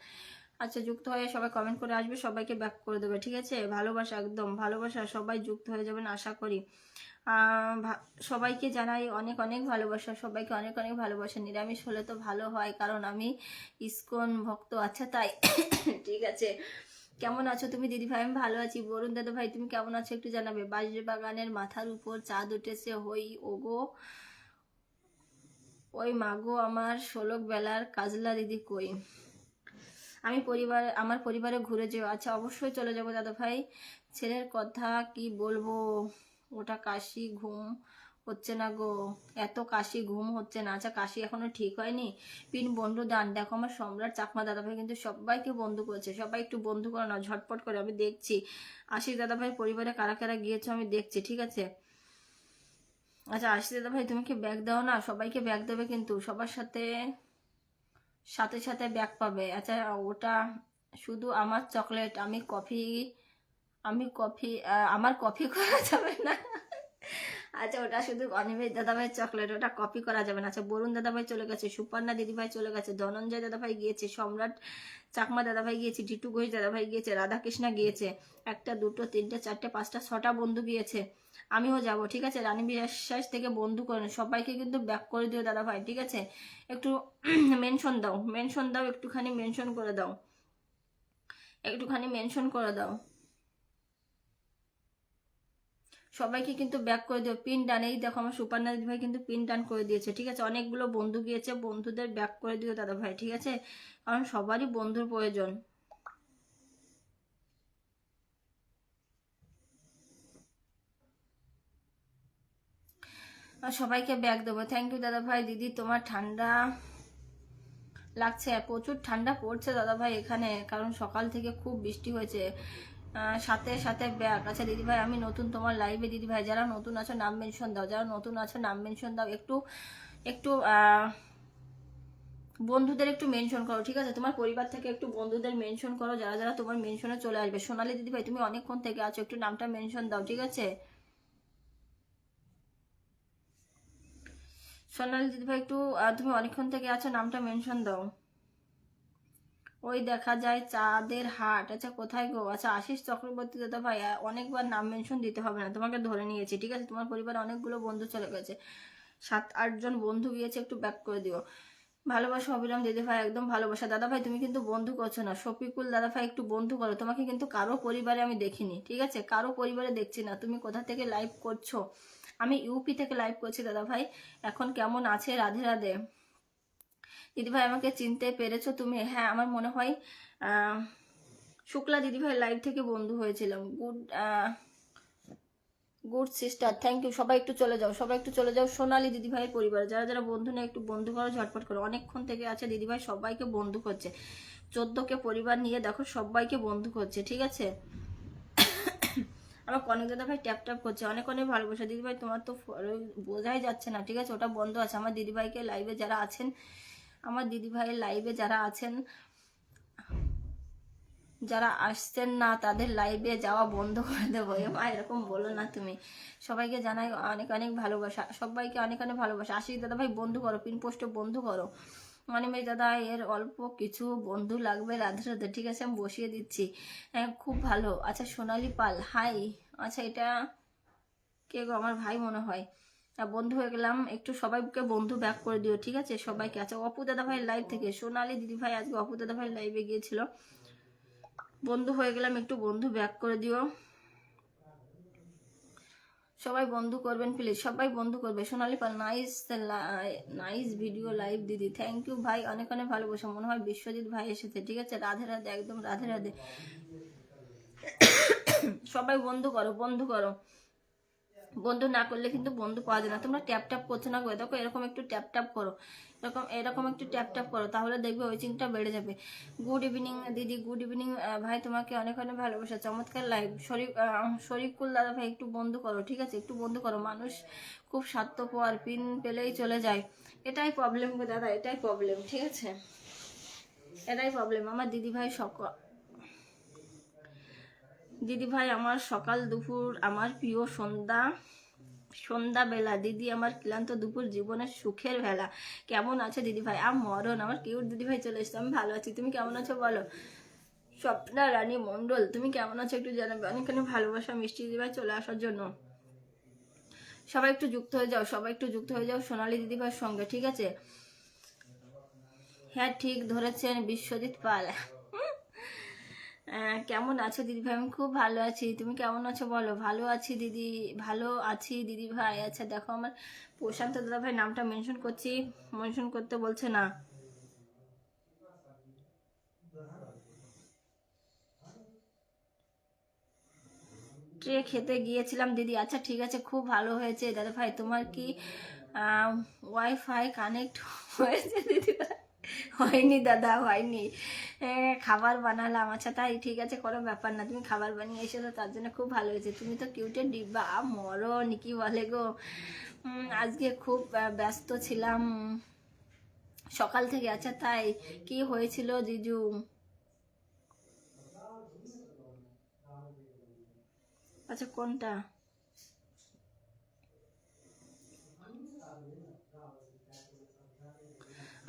আচ্ছা যুক্ত হয়ে সবাই কমেন্ট করে আসবে, সবাইকে ব্যাক করে দেবে, ঠিক আছে। ভালোবাসা একদম ভালোবাসা, সবাই যুক্ত হয়ে যাবেন আশা করি। সবাইকে জানাই অনেক অনেক ভালোবাসা, সবাইকে অনেক অনেক ভালোবাসা। নিরামিষ হলে তো ভালো হয়, কারণ আমি ইসকন ভক্ত, আচ্ছা তাই। ঠিক আছে কেমন আছো তুমি দিদি ভাই। আমি ভালো আছি। বরুণ দাদা ভাই তুমি কেমন আছো একটু জানাবে। বাঁশরি বাগানের মাথার উপর চাঁদ উঠেছে, হই ওগো ওই মাগো আমার ১৬ বেলার কাজলা দিদি কই। আমার পরিবারে ঘুরে যেও। আচ্ছা অবশ্যই চলে যাবো দাদা ভাই। ছেলের কথা কি বলবো, ওটা কাশি, ঘুম হচ্ছে না গো। এত কাশি, ঘুম হচ্ছে না। আচ্ছা কাশি এখনো ঠিক হয়নি। পিন বন্ধু দান, দেখো আমার সম্রাট চাকমা দাদাভাই কিন্তু সবাইকে বন্ধু করেছে। সবাই একটু বন্ধু করো না ঝটপট করে, আমি দেখছি। আশিস দাদাভাই পরিবারে কারা কারা গিয়েছো আমি দেখছি, ঠিক আছে। আচ্ছা আশিস দাদাভাই তুমি কি ব্যাগ দাও না, সবাইকে ব্যাগ দেবে কিন্তু, সবার সাথে সাথে সাথে ব্যাগ পাবে। আচ্ছা ওটা শুধু আমার চকলেট, আমি কফি আমার কফি করা যাবে না। আচ্ছা ওটা শুধু অনিমেষ দাদাভাই চকলেট, ওটা কপি করা যাবে না। আচ্ছা বরুণ দাদাভাই চলে গেছে, সুপর্ণা দিদিভাই চলে গেছে, ধনঞ্জয় দাদাভাই গিয়েছে, সম্রাট চাকমা দাদাভাই গিয়েছে, টিটু ঘোষ দাদাভাই গিয়েছে, রাধাকৃষ্ণা গিয়েছে, একটা দুটো তিনটে চারটে পাঁচটা ছটা বন্ধু গিয়েছে, আমিও যাব। ঠিক আছে, রানী বিশ্বাস থেকে বন্ধু করেন, সবাইকে কিন্তু ব্যাক করে দিও দাদাভাই। ঠিক আছে, একটু মেনশন দাও, মেনশন দাও, একটুখানি মেনশন করে দাও, একটুখানি মেনশন করে দাও। সবাইকে কিন্তু ব্যাক করে দিও, পিন ডান। এই দেখো আমার সুপর্ণা দিদি ভাই কিন্তু পিন ডান করে দিয়েছে। ঠিক আছে, অনেকগুলো বন্ধু গিয়েছে, বন্ধুদের ব্যাক করে দিও দাদা ভাই। ঠিক আছে, কারণ সবারই বন্ধুর প্রয়োজন। আর সবাইকে ব্যাক দেবো। থ্যাংক ইউ দাদা ভাই। দিদি তোমার ঠান্ডা লাগছে? প্রচুর ঠান্ডা পড়ছে দাদা ভাই এখানে, কারণ সকাল থেকে খুব বৃষ্টি হয়েছে। সাথে সাথে ব্যাগ। আচ্ছা দিদিভাই আমি নতুন তোমার লাইভে, দিদিভাই যারা নতুন আছো নাম মেনশন দাও, যারা নতুন আছো নাম মেনশন দাও, একটু একটু বন্ধুদের একটু মেনশন করো। ঠিক আছে, তোমার পরিবার থেকে একটু বন্ধুদের মেনশন করো, যারা যারা তোমার মেনশনে চলে আসবে। সোনালী দিদিভাই তুমি অনেকক্ষণ থেকে আছো, একটু নামটা মেনশন দাও। ঠিক আছে, সোনালী দিদিভাই একটু তুমি অনেকক্ষণ থেকে আছো, নামটা মেনশন দাও। ওই দেখা যায় চাঁদের হাট। আচ্ছা কোথায় গো? আচ্ছা আশিস চক্রবর্তী দাদা ভাই, অনেকবার নাম মেনশন দিতে হবে না, তোমাকে ধরে নিয়েছি। ঠিক আছে, তোমার পরিবারে অনেকগুলো বন্ধু চলে গেছে, 7-8 জন বন্ধু গিয়েছে, একটু ব্যাক করে দিও। ভালোবাসা অবিরাম দিদি ভাই, একদম ভালোবাসা। দাদা ভাই তুমি কিন্তু বন্ধু করছো না, শফিকুল দাদা ভাই একটু বন্ধু করো। তোমাকে কিন্তু কারো পরিবারে আমি দেখিনি। ঠিক আছে, কারো পরিবারে দেখছি না। তুমি কোথা থেকে লাইভ করছো? আমি ইউপি থেকে লাইভ করছি দাদা ভাই। এখন কেমন আছে? রাধে রাধে। দিদিভাই আমাকে চিনতে পেরেছো তুমি? হ্যাঁ আমার মনে হয় শুক্লা দিদিভাই লাইভ থেকে বন্ধু হয়েছিলাম। Good good sister, thank you. সবাই একটু চলে যাও, সবাই একটু চলে যাও। সোনালী দিদিভাইয়ের পরিবার যারা যারা বন্ধু নেই একটু বন্ধু করো, ঝটপট করো। অনেকক্ষণ থেকে আছে দিদিভাই, সবাইকে বন্ধু করছে। 14কে পরিবার নিয়ে দেখো সবাইকে বন্ধু করছে। ঠিক আছে, আমার কনক দাদা ভাই ট্যাপ ট্যাপ করছে, অনেক অনেক ভালোবাসা দিদিভাই। তোমার তো বোঝাই যাচ্ছে না। ঠিক আছে, ওটা বন্ধ আছে। আমার দিদিভাইকে লাইভে যারা আছেন, আমার দিদিভাইয়ের লাইভে যারা আছেন, যারা আসছেন না তাদের লাইভে যাওয়া বন্ধ করে দেবো। মা এরকম বলো না তুমি। সবাইকে জানাই অনেক অনেক ভালোবাসা, সবাইকে অনেক অনেক ভালোবাসা। আশিস দাদা ভাই বন্ধু করো, পিন পোস্টে বন্ধু করো। অনিমেষ দাদা এর অল্প কিছু বন্ধু লাগবে, রাধে রাধে। ঠিক আছে আমি বসিয়ে দিচ্ছি। হ্যাঁ খুব ভালো। আচ্ছা সোনালী পাল হাই। আচ্ছা এটা কে গো? আমার ভাই মনে হয়। বন্ধু হয়ে গেলাম, একটু সবাইকে বন্ধু ব্যাক করে দিও। ঠিক আছে সবাইকে। আচ্ছা অপু দাদা ভাই লাইভ থেকে সোনালী দিদি ভাই আজকে অপু দাদা ভাই লাইভে গিয়েছিল, বন্ধু হয়ে গেলাম, একটু বন্ধু ব্যাক করে দিও। সবাই বন্ধু করবেন প্লিজ, সবাই বন্ধু করবে। সোনালি পাল নাইস, নাইস ভিডিও লাইভ দিদি, থ্যাংক ইউ ভাই, অনেক অনেক ভালোবাসা। মনে হয় বিশ্বজিৎ ভাই এসেছে। ঠিক আছে রাধে রাধে, একদম রাধে রাধে। সবাই বন্ধু করো, বন্ধু করো। বন্ধু না করলে কিন্তু বন্ধু পাওয়া যায় না। তোমরা ট্যাপ ট্যাপ করছো না গো, দেখো এরকম একটু ট্যাপ ট্যাপ করো, এরকম এরকম একটু ট্যাপ ট্যাপ করো, তাহলে দেখবে ওয়েচিংটা বেড়ে যাবে। গুড ইভিনিং দিদি, গুড ইভিনিং ভাই, তোমাকে অনেক অনেক ভালোবাসা। চমৎকার লাইভ। শরীফুল দাদা ভাই একটু বন্ধু করো। ঠিক আছে একটু বন্ধু করো, মানুষ খুব স্বার্থপর, পিন পেলেই চলে যায়। এটাই প্রবলেম গো দাদা, এটাই প্রবলেম। ঠিক আছে এটাই প্রবলেম। আমার দিদি ভাই দিদি ভাই আমার সকাল দুপুর, আমার প্রিয় সন্ধ্যাবেলা দিদি, আমার ক্লান্ত দুপুর, জীবনের সুখের বেলা। কেমন আছে দিদি ভাই? মরণ, আমার কিউট দিদি ভাই চলে এসছে। আমি ভালো আছি, তুমি কেমন আছো বলো? স্বপ্না রানী মন্ডল তুমি কেমন আছো একটু জানাবে। অনেকখানি ভালোবাসা মিষ্টি দিদি ভাই চলে আসার জন্য। সবাই একটু যুক্ত হয়ে যাও, সবাই একটু যুক্ত হয়ে যাও সোনালী দিদি ভাইয়ের সঙ্গে। ঠিক আছে হ্যাঁ ঠিক ধরেছেন বিশ্বজিৎ পাল। কেমন আছো দিদি ভাই? আমি খুব ভালো আছি, তুমি কেমন আছো বলো? ভালো আছি দিদি, ভালো আছি দিদি ভাই। আচ্ছা দেখো আমার প্রশান্ত দাদা ভাই নামটা মেনশন করছি, মেনশন করতে বলছে না। ট্রে খেতে গিয়েছিলাম দিদি। আচ্ছা ঠিক আছে খুব ভালো হয়েছে দাদা ভাই। তোমার কি ওয়াইফাই কানেক্ট হয়েছে দিদি ভাই? হয়নি দাদা হয়নি, খাবার বানালাম। আচ্ছা তাই ঠিক আছে, কোনো ব্যাপার না, তুমি খাবার বানিয়ে এসেছো তার জন্য খুব ভালো হয়েছে। তুমি তো কিউটের ডিব্বা, মরণ কি বলে গো। আজকে খুব ব্যস্ত ছিলাম সকাল থেকে। আচ্ছা তাই, কি হয়েছিল জিজু? আচ্ছা কোনটা?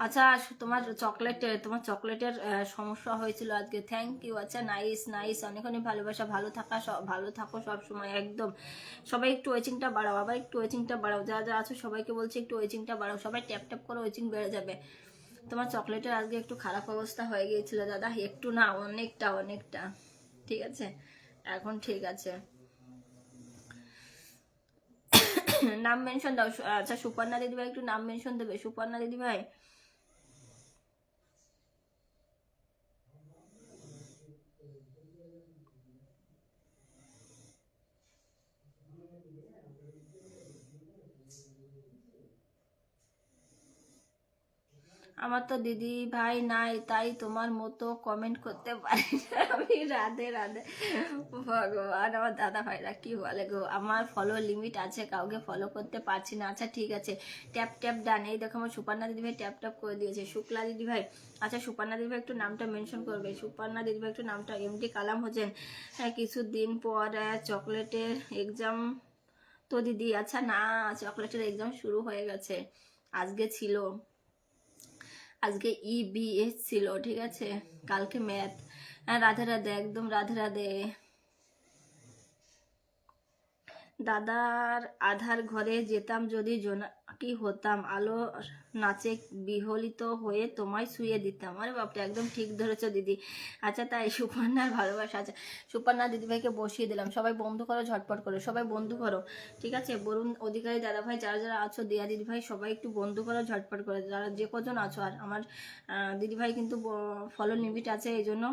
আচ্ছা, তোমার চকলেটের সমস্যা হয়েছিল আজকে, থ্যাংক ইউ। আচ্ছা, নাইস নাইস, অনেক অনেক ভালোবাসা, ভালো থাকো সব সময় একদম। সবাই একটু ওয়েচিংটা বাড়াও, আবার একটু ওয়েচিংটা বাড়াও, যারা যারা আছো সবাইকে বলছি একটু ওয়েচিংটা বাড়াও, সবাই ট্যাপ ট্যাপ করে ওয়েচিং বেড়ে যাবে। তোমার চকলেটের আজকে একটু খারাপ অবস্থা হয়ে গিয়েছিল দাদা, একটু না অনেকটা অনেকটা। ঠিক আছে, এখন ঠিক আছে। নাম মেনশন দাও। আচ্ছা, সুপর্ণা দিদি ভাই একটু নাম মেনশন দেবে, সুপর্ণা দিদি ভাই। আমার তো দিদি ভাই নাই, তাই তোমার মতো কমেন্ট করতে পারি না আমি। রাধে রাধে। ভগবান, আমার দাদা ভাইরা কি বলে গো, আমার ফলো লিমিট আছে, কাউকে ফলো করতে পারছি না। আচ্ছা ঠিক আছে, ট্যাপ ট্যাপ ডান। এই দেখো আমার সুপর্ণা দিদি ভাই ট্যাপ ট্যাপ করে দিয়েছে। শুক্লা দিদি ভাই, আচ্ছা সুপর্ণা দিদি ভাই একটু নামটা মেনশন করবে, সুপর্ণা দিদি ভাই একটু নামটা। এমডি কালাম হোসেন, কিছুদিন পর চকলেটের এক্সাম তো দিদি। আচ্ছা না, চকলেটের এক্সাম শুরু হয়ে গেছে, আজকে ছিল, আজকে ইবিএস ছিল, ঠিক আছে, কালকে ম্যাথ। হ্যাঁ রাধে রাধে, একদম রাধে রাধে। দাদার আধার ঘরে যেতাম যদি জোনাকি হতাম, আলো নাচে বিহলিত হয়ে তোমায় শুয়ে দিতাম। আরে বাপরে, একদম ঠিক ধরেছো দিদি। আচ্ছা তাই, সুপর্ণার ভালোবাসা। আচ্ছা, সুপর্ণা দিদিভাইকে বসিয়ে দিলাম, সবাই বন্ধু করো ঝটপট করে, সবাই বন্ধু করো। ঠিক আছে, বরুণ অধিকারী দাদা ভাই, যারা যারা আছো, দিয়া দিদিভাই, সবাই একটু বন্ধু করো ঝটপট করে, যারা যে কজন আছো। আর আমার দিদিভাই কিন্তু ফলো লিমিট আছে, এই জন্য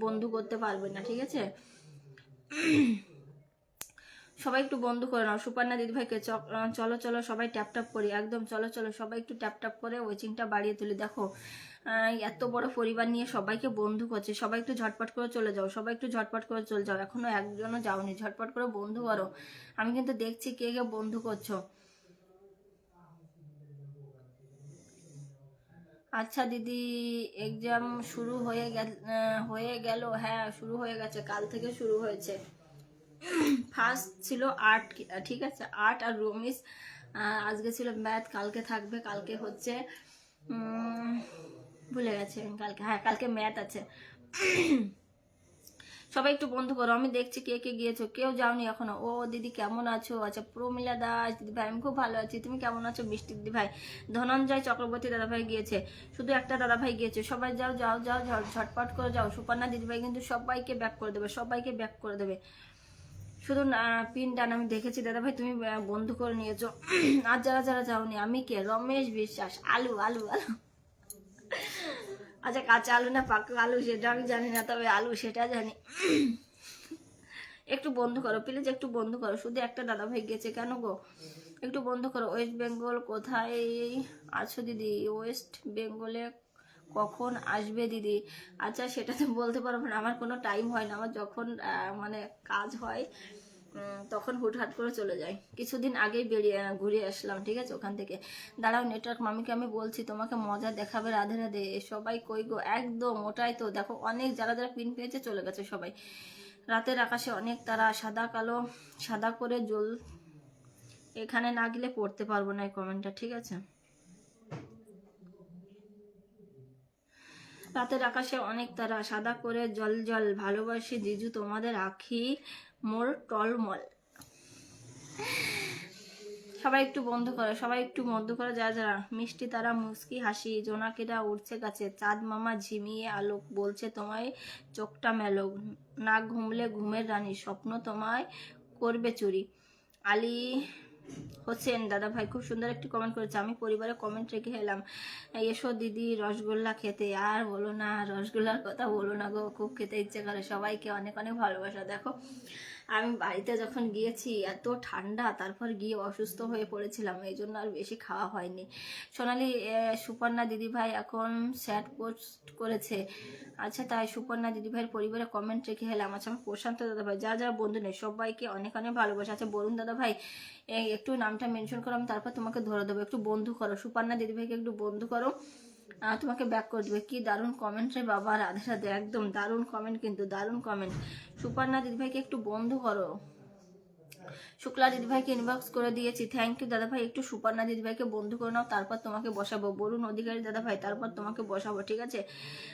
বন্ধু করতে পারবে না, ঠিক আছে। সবাই একটু বন্ধ করে নাও। সুপর্ণা দিদিভাইকে চলো চলো সবাই ট্যাপ ট্যাপ করি, একদম চলো চলো সবাই একটু ট্যাপ ট্যাপ করে ওয়েচিংটা বাড়িয়ে তুলি। দেখো এত বড় পরিবার নিয়ে সবাইকে বন্ধু করছে, সবাই একটু ঝটপট করে চলে যাও, সবাই একটু ঝটপট করে চলে যাও, এখনো একজনও যাওনি, ঝটপট করে বন্ধু করো। আমি কিন্তু দেখছি কে কে বন্ধু করছো। আচ্ছা দিদি, এক্সাম শুরু হয়ে গেল, হ্যাঁ শুরু হয়ে গেছে, কাল থেকে শুরু হয়েছে। ফার্স্ট ছিল আর্ট, ঠিক আছে, আর্ট আর রোমিস। আজকে ছিল ম্যাথ, কালকে থাকবে, কালকে হচ্ছে ভুলে গেছে কালকে, হ্যাঁ কালকে ম্যাথ আছে। সবাই একটু বন্ধু করো, আমি দেখছি কে কে গিয়েছো, কেউ যাওনি এখনো। ও দিদি কেমন আছো? আচ্ছা প্রমিলা দাস দিদি ভাই, আমি খুব ভালো আছি, তুমি কেমন আছো? বৃষ্টি দিদি ভাই, ধনঞ্জয় চক্রবর্তী দাদা ভাই গিয়েছে, শুধু একটা দাদা ভাই গিয়েছে, সবাই যাও যাও যাও ঝটপট করে যাও। সুপর্ণা দিদি ভাই কিন্তু সবাইকে ব্যাক করে দেবে, সবাইকে ব্যাক করে দেবে, শুধু পিন ডান। আমি দেখেছি দাদা ভাই তুমি বন্ধ করে নিয়েছো। আর যারা যারা যাওনি, আমি কে, রমেশ বিশ্বাস, আলু আলু আলু। আচ্ছা, কাঁচা আলু না পাকা আলু সেটা আমি জানি না, তবে আলু সেটা জানি। একটু বন্ধ করো প্লিজ, একটু বন্ধ করো, শুধু একটা দাদা ভাই গেছে কেন গো, একটু বন্ধ করো। ওয়েস্ট বেঙ্গল কোথায় আছো দিদি? ওয়েস্ট বেঙ্গলে কখন আসবে দিদি? আচ্ছা সেটা তো বলতে পারবো না, আমার কোনো টাইম হয় না, আমার যখন মানে কাজ হয় তখন হুটহাট করে চলে যাই। কিছুদিন আগেই বেরিয়ে ঘুরে আসলাম, ঠিক আছে, ওখান থেকে। দাঁড়াও নেটওয়ার্ক মামিকে আমি বলছি, তোমাকে মজা দেখাবে রাধে রাধে। সবাই কই গো, একদম ওটাই তো, দেখো অনেক যারা যারা পিন পেয়েছে চলে গেছে সবাই। রাতের আকাশে অনেক তারা, সাদা কালো, সাদা করে জল, এখানে না গেলে পড়তে পারবো না এই কমেন্টটা, ঠিক আছে। রাতের আকাশে অনেক তারা, সাদা করে জল জল, ভালোবাসি জিজু তোমাদের আখি মোর টলমল। সবাই একটু বন্ধ করো, সবাই একটু বন্ধ করো, যারা যারা। মিষ্টি তারা, মুস্কি হাসি, জোনাকিরা উঠছে গাছে, চাঁদ মামা ঝিমিয়ে আলোক, বলছে তোমায় চোখটা মেলো, না ঘুমলে ঘুমের রানী, স্বপ্ন তোমায় করবে চুরি। আলী হোসেন দাদা ভাই খুব সুন্দর একটি কমেন্ট করেছে, আমি পরিবারে কমেন্ট রেখে এলাম, এসো দিদি রসগোল্লা খেতে। আর বলো না, রসগোল্লার কথা বলো না গো, খুব খেতে ইচ্ছে করে। সবাইকে অনেক অনেক ভালোবাসা। দেখো আমি বাড়িতে যখন গিয়েছি এত ঠান্ডা, তারপর গিয়ে অসুস্থ হয়ে পড়েছিলাম, এই জন্য আর বেশি খাওয়া হয়নি। সোনালি সুপর্ণা দিদিভাই এখন স্যাড পোস্ট করেছে। আচ্ছা তাই, সুপর্ণা দিদিভাইয়ের পরিবারে কমেন্ট রেখে এলাম। আচ্ছা আমার প্রশান্ত দাদা ভাই, যারা যারা বন্ধু নেই সবাইকে অনেক অনেক ভালোবাসা। আচ্ছা বরুণ দাদা ভাই, একটু নামটা মেনশন করো, আমি তারপর তোমাকে ধরে দেবো, একটু বন্ধু করো। সুপর্ণা দিদিভাইকে একটু বন্ধু করো, তোমাকে ব্যাক করে দেবে। কি দারুণ কমেন্ট রে বাবা, রাধে রাধে, একদম দারুণ কমেন্ট, কিন্তু দারুণ কমেন্ট। সুপর্ণা দিদিভাইকে একটু বন্ধু করো, শুক্লা দিদিভাইকে ইনবক্স করে দিয়েছি, থ্যাংক ইউ দাদাভাই। একটু সুপর্ণা দিদিভাইকে বন্ধু করে নাও, তারপর তোমাকে বসাবো। বরুণ অধিকারী দাদাভাই, তারপর তোমাকে বসাবো, ঠিক আছে?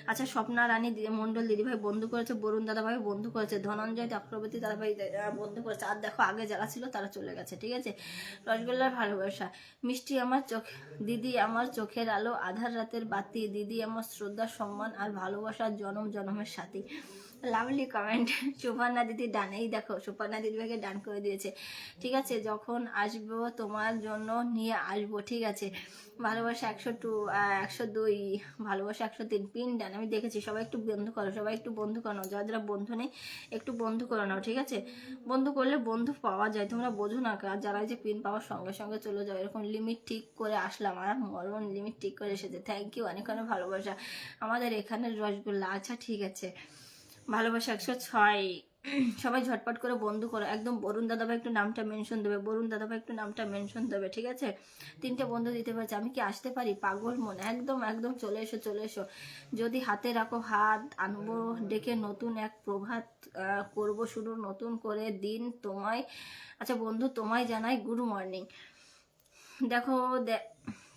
আচ্ছা, স্বপ্না রানী মন্ডল দিদিভাই বন্ধু করেছে, বরুণ দাদাভাই বন্ধু করেছে, ধনঞ্জয় চক্রবর্তী দাদাভাই বন্ধু করেছে। আর দেখো আগে যারা ছিল তারা চলে গেছে, ঠিক আছে? রসগোল্লার ভালোবাসা, মিষ্টি আমার চোখ, দিদি আমার চোখের আলো, আধার রাতের বাতি, দিদি আমার শ্রদ্ধা সম্মান আর ভালোবাসার জনম জনমের সাথী। Lovely comment. সুপর্ণা দিদি ডান, এই দেখো সুপর্ণা দিদিভাইকে ডান করে দিয়েছে, ঠিক আছে? যখন আসবো তোমার জন্য নিয়ে আসবো, ঠিক আছে? ভালোবাসা 102, 102, ভালোবাসা 103, পিন ডান। আমি দেখেছি, সবাই একটু বন্ধু করো, সবাই একটু বন্ধু করো, যারা যারা বন্ধু নেই একটু বন্ধু করে নাও, ঠিক আছে? বন্ধু করলে বন্ধু পাওয়া যায়, তোমরা বোঝো না। আর যারা যে পিন পাওয়ার সঙ্গে সঙ্গে চলে যাও, এরকম লিমিট ঠিক করে আসলাম, আর মরণ লিমিট ঠিক করে এসেছে। থ্যাংক ইউ, অনেক অনেক ভালোবাসা আমাদের এখানের রসগোল্লা। আচ্ছা ঠিক আছে, ভালোবাসা 106। সবাই ঝটপট করে বন্ধু করো একদম। বরুণ দাদাভাই একটু নামটা মেনশন দেবে, বরুণ দাদাভাই একটু নামটা মেনশন দেবে, ঠিক আছে? 3টে বন্ধু দিতে পারছে। আমি কি আসতে পারি? পাগল মন, একদম একদম চলে এসো, চলে এসো। যদি হাতে রাখো হাত, আনবো ডেকে নতুন এক প্রভাত, করবো শুরু নতুন করে দিন তোমায়। আচ্ছা বন্ধু, তোমায় জানাই গুড মর্নিং। দেখো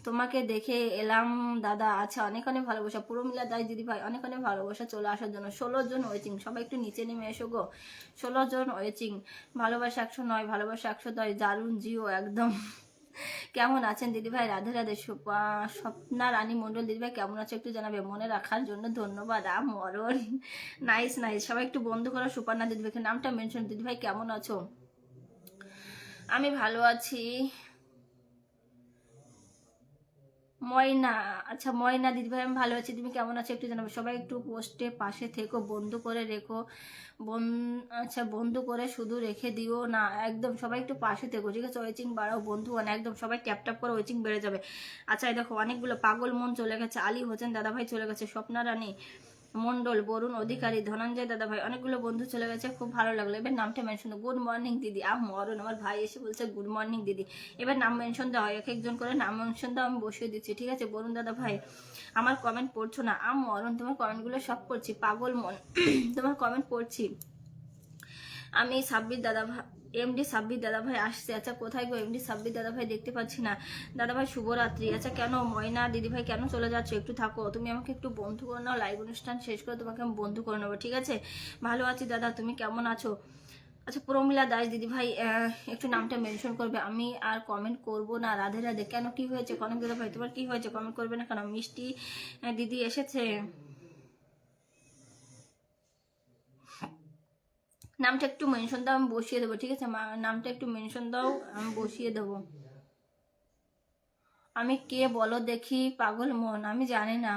তোমাকে দেখে এলাম দাদা। আচ্ছা, অনেক অনেক ভালোবাসা। পুরমিলা দাস দিদি ভাই, অনেক অনেক ভালোবাসা চলে আসার জন্য। 16 জন ওয়েচিং, সবাই একটু নিচে নেমে এসো গো। 16 জন ওয়েচিং। ভালোবাসা 109, ভালোবাসা 110, দারুণ জিও একদম। কেমন আছেন দিদিভাই? রাধে রাধে। স্বপ্না রানী মন্ডল দিদিভাই কেমন আছে একটু জানাবে, মনে রাখার জন্য ধন্যবাদ। মরণ, নাইস নাইস। সবাই একটু বন্ধু করো সুপর্ণা দিদিভাইকে নামটা মেনশন। দিদিভাই কেমন আছো? আমি ভালো আছি। ময়না, আচ্ছা ময়না দিদিভাই আমি ভালো আছি, তুমি কেমন আছো একটু জানাবে। সবাই একটু পোস্টে পাশে থেকো, বন্ধু করে রেখো। আচ্ছা বন্ধু করে শুধু রেখে দিও না, একদম সবাই একটু পাশে থেকো, ঠিক আছে? ওয়েচিং বাড়াও বন্ধু, একদম সবাই ট্যাপ ট্যাপ করে ওয়েচিং বেড়ে যাবে। আচ্ছা এই দেখো অনেকগুলো পাগল মন চলে গেছে, আলী হোসেন দাদাভাই চলে গেছে, স্বপ্না রানী মন্ডল, বরুণ অধিকারী, ধনঞ্জয় দাদাভাই, অনেকগুলো বন্ধু চলে গেছে, খুব ভালো লাগলো। এবার নামটা মেনশন। গুড মর্নিং দিদি। মরণ, আমার ভাই এসে বলছে গুড মর্নিং দিদি। এবার নাম মেনশন দেওয়া হয়, এক একজন করে নাম মেনশন দাও, আমি বসিয়ে দিচ্ছি, ঠিক আছে? বরুণ দাদা ভাই আমার কমেন্ট পড়ছো না? মরণ, তোমার কমেন্টগুলো সব পড়ছি, পাগল মন। তোমার কমেন্ট পড়ছি আমি। সাব্বির দাদা ভাই, এমডি সাব্বির দাদা ভাই আসছে। আচ্ছা কোথায় গো এমডি সাব্বির দাদা ভাই? দেখতে পাচ্ছি না। দাদা ভাই শুভরাত্রি। আচ্ছা কেন ময়না দিদি ভাই কেন চলে যাচ্ছ? একটু থাকো, তুমি আমাকে একটু বন্ধু করে নাও, লাইভ অনুষ্ঠান শেষ করে তোমাকে আমি বন্ধু করে নেবো, ঠিক আছে? ভালো আছি দাদা, তুমি কেমন আছো? আচ্ছা প্রমিলা দাস দিদি ভাই একটু নামটা মেনশন করবে, আমি আর কমেন্ট করব না। রাধে রাধে। কেন কি হয়েছে কনক দাদা ভাই? তোমার কি হয়েছে? কমেন্ট করবে না কেন? মিষ্টি দিদি এসেছে, নামটা একটু মেনশন দাও, আমি বসিয়ে দেবো, ঠিক আছে? নামটা একটু মেনশন দাও, আমি বসিয়ে দেবো। আমি কে বলো দেখি? পাগল মন, আমি জানি না।